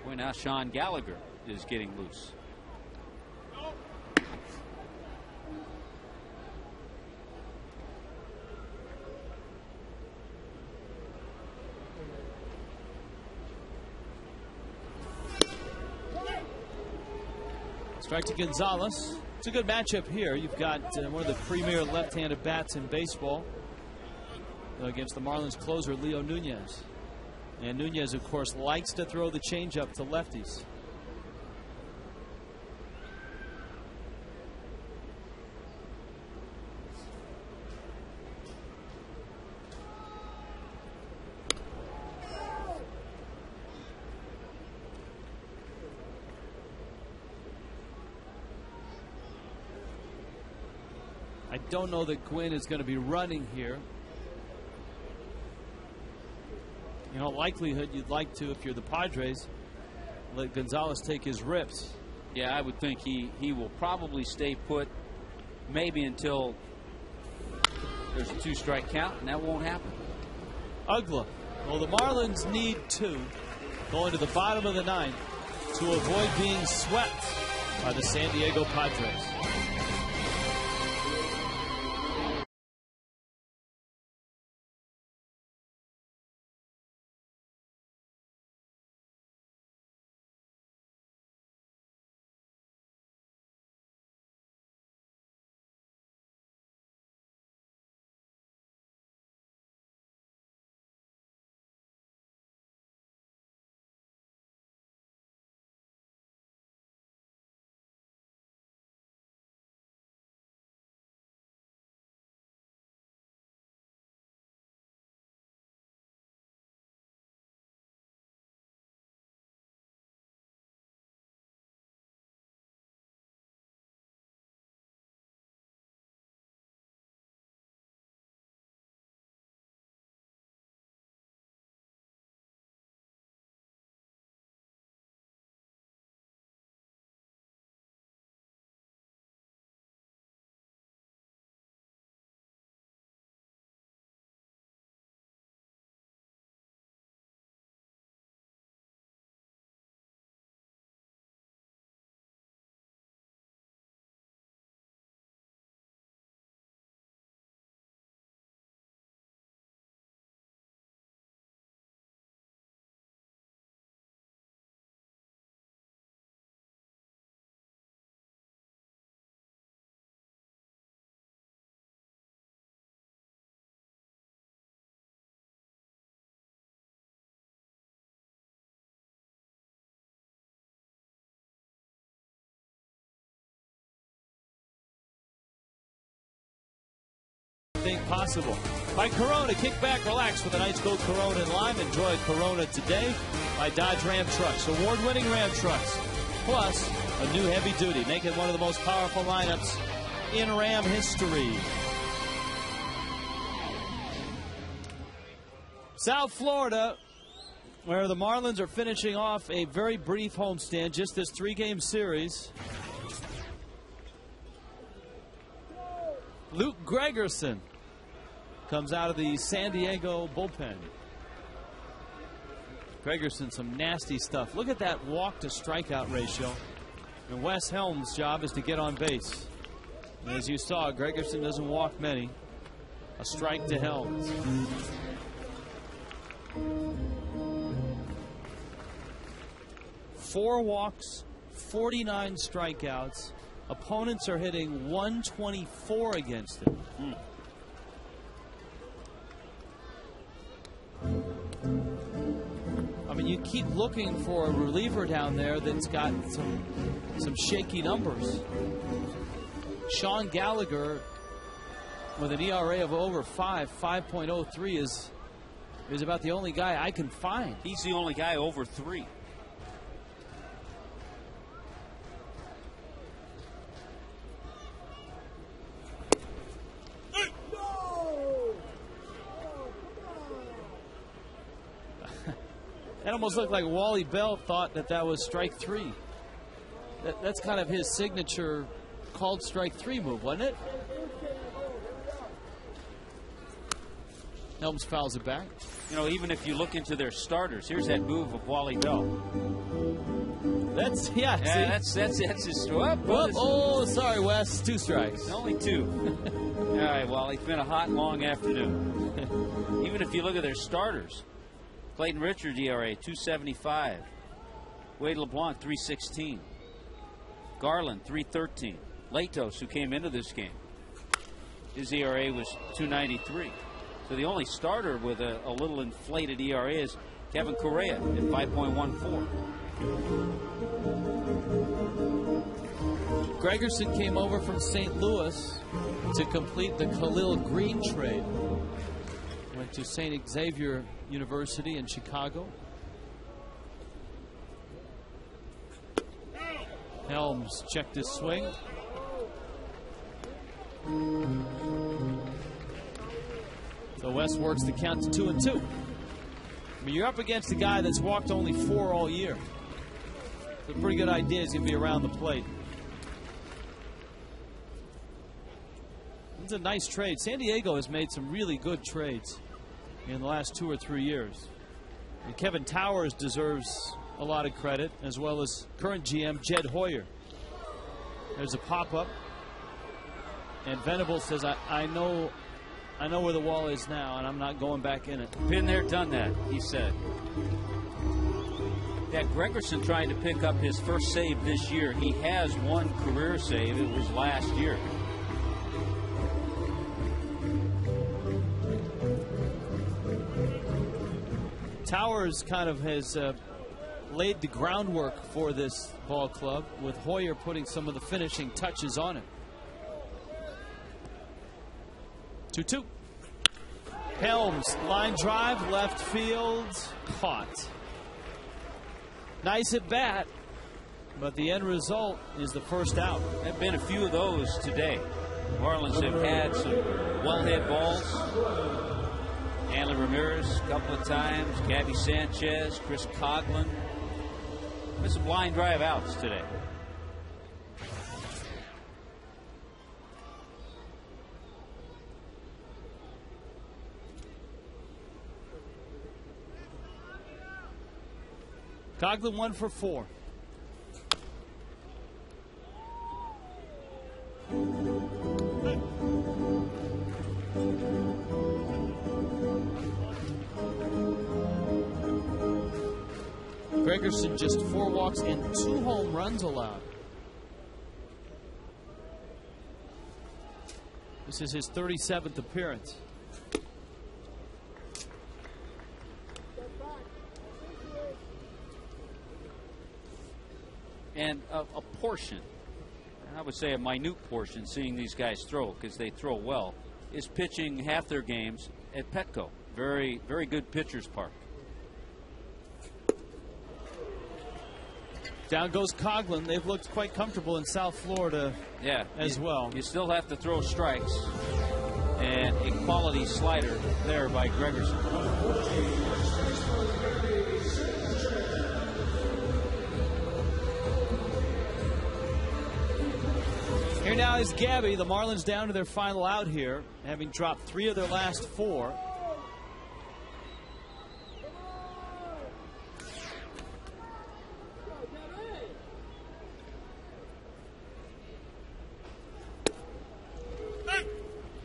Boy, now Sean Gallagher is getting loose. Strike to Gonzalez. It's a good matchup here. You've got one of the premier left-handed bats in baseball against the Marlins closer, Leo Nunez. And Nunez, of course, likes to throw the changeup to lefties. I don't know that Gwynn is going to be running here. You know, likelihood you'd like to, if you're the Padres, let Gonzalez take his rips. Yeah, I would think he will probably stay put maybe until there's a 2-strike count, and that won't happen. Ugla. Well, the Marlins need 2 going to the bottom of the 9th to avoid being swept by the San Diego Padres. Possible by Corona. Kick back, relax with an ice cold Corona and lime. Enjoy Corona today by Dodge Ram Trucks. Award-winning Ram Trucks, plus a new heavy duty, make it one of the most powerful lineups in Ram history. South Florida, where the Marlins are finishing off a very brief homestand, just this 3-game series. Luke Gregerson comes out of the San Diego bullpen. Gregerson, some nasty stuff. Look at that walk to strikeout ratio. And Wes Helms' job is to get on base. And as you saw, Gregerson doesn't walk many. A strike to Helms. Four walks, 49 strikeouts. Opponents are hitting 124 against him. I mean, you keep looking for a reliever down there that's got some shaky numbers. Sean Gallagher with an ERA of over 5.03 is about the only guy I can find. He's the only guy over 3. That almost looked like Wally Bell thought that was strike 3. That's kind of his signature called strike 3 move, wasn't it? Helms fouls it back. You know, even if you look into their starters, here's that move of Wally Bell. That's his strike. Oh, sorry, Wes. 2 strikes. Only 2. All right, Wally. It's been a hot, long afternoon. Even if you look at their starters. Clayton Richards, ERA, 2.75. Wade LeBlanc, 3.16. Garland, 3.13. Latos, who came into this game, his ERA was 2.93. So the only starter with a little inflated ERA is Kevin Correa at 5.14. Gregerson came over from St. Louis to complete the Khalil Green trade. Went to St. Xavier University in Chicago. Helms checked his swing. So West works the count to 2-2. mean, you're up against a guy that's walked only 4 all year. It's a pretty good idea he's going to be around the plate. It's a nice trade. San Diego has made some really good trades in the last 2 or 3 years. And Kevin Towers deserves a lot of credit, as well as current GM Jed Hoyer. There's a pop-up. And Venable says, I know where the wall is now, and I'm not going back in it. Been there, done that, he said. Yeah, Gregerson trying to pick up his first save this year. He has one career save. It was last year. Towers kind of has laid the groundwork for this ball club, with Hoyer putting some of the finishing touches on it. 2-2. Helms, line drive, left field, caught. Nice at bat, but the end result is the first out. There have been a few of those today. Marlins have had some well-hit balls. Hanley Ramirez a couple of times, Gabby Sanchez, Chris Coghlan. There's some line drive outs today. Coghlan 1 for 4. Gregerson just 4 walks and 2 home runs allowed. This is his 37th appearance. And a portion, I would say a minute portion, seeing these guys throw, because they throw well, is pitching half their games at Petco. Very, very good pitcher's park. Down goes Coghlan. They've looked quite comfortable in South Florida as well. You still have to throw strikes, and a quality slider there by Gregerson. Here now is Gabby. The Marlins down to their final out here, having dropped 3 of their last 4.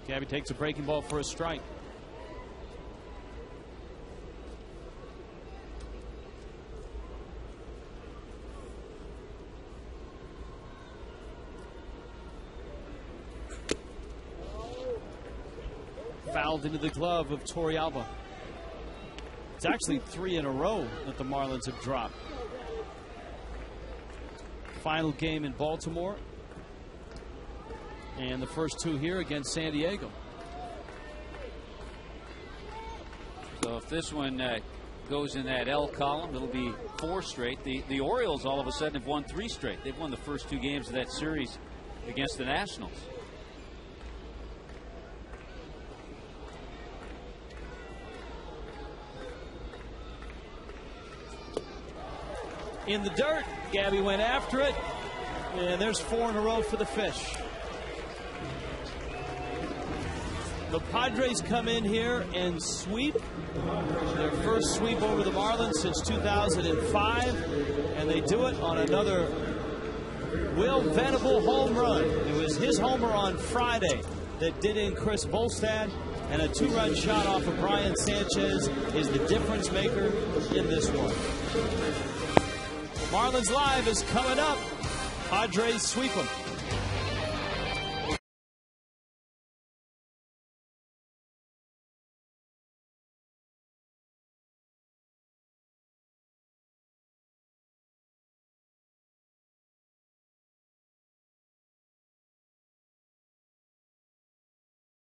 Gabby takes a breaking ball for a strike. Fouled into the glove of Torrealba. It's actually 3 in a row that the Marlins have dropped. Final game in Baltimore, and the first 2 here against San Diego. So if this one goes in that L column, it'll be 4 straight. The Orioles all of a sudden have won 3 straight. They've won the first 2 games of that series against the Nationals. In the dirt, Gabby went after it, and there's 4 in a row for the Fish. The Padres come in here and sweep. Their first sweep over the Marlins since 2005, and they do it on another Will Venable home run. It was his homer on Friday that did in Chris Bolstad, and a 2-run shot off of Brian Sanchez is the difference maker in this one. Marlins Live is coming up. Padres sweep them.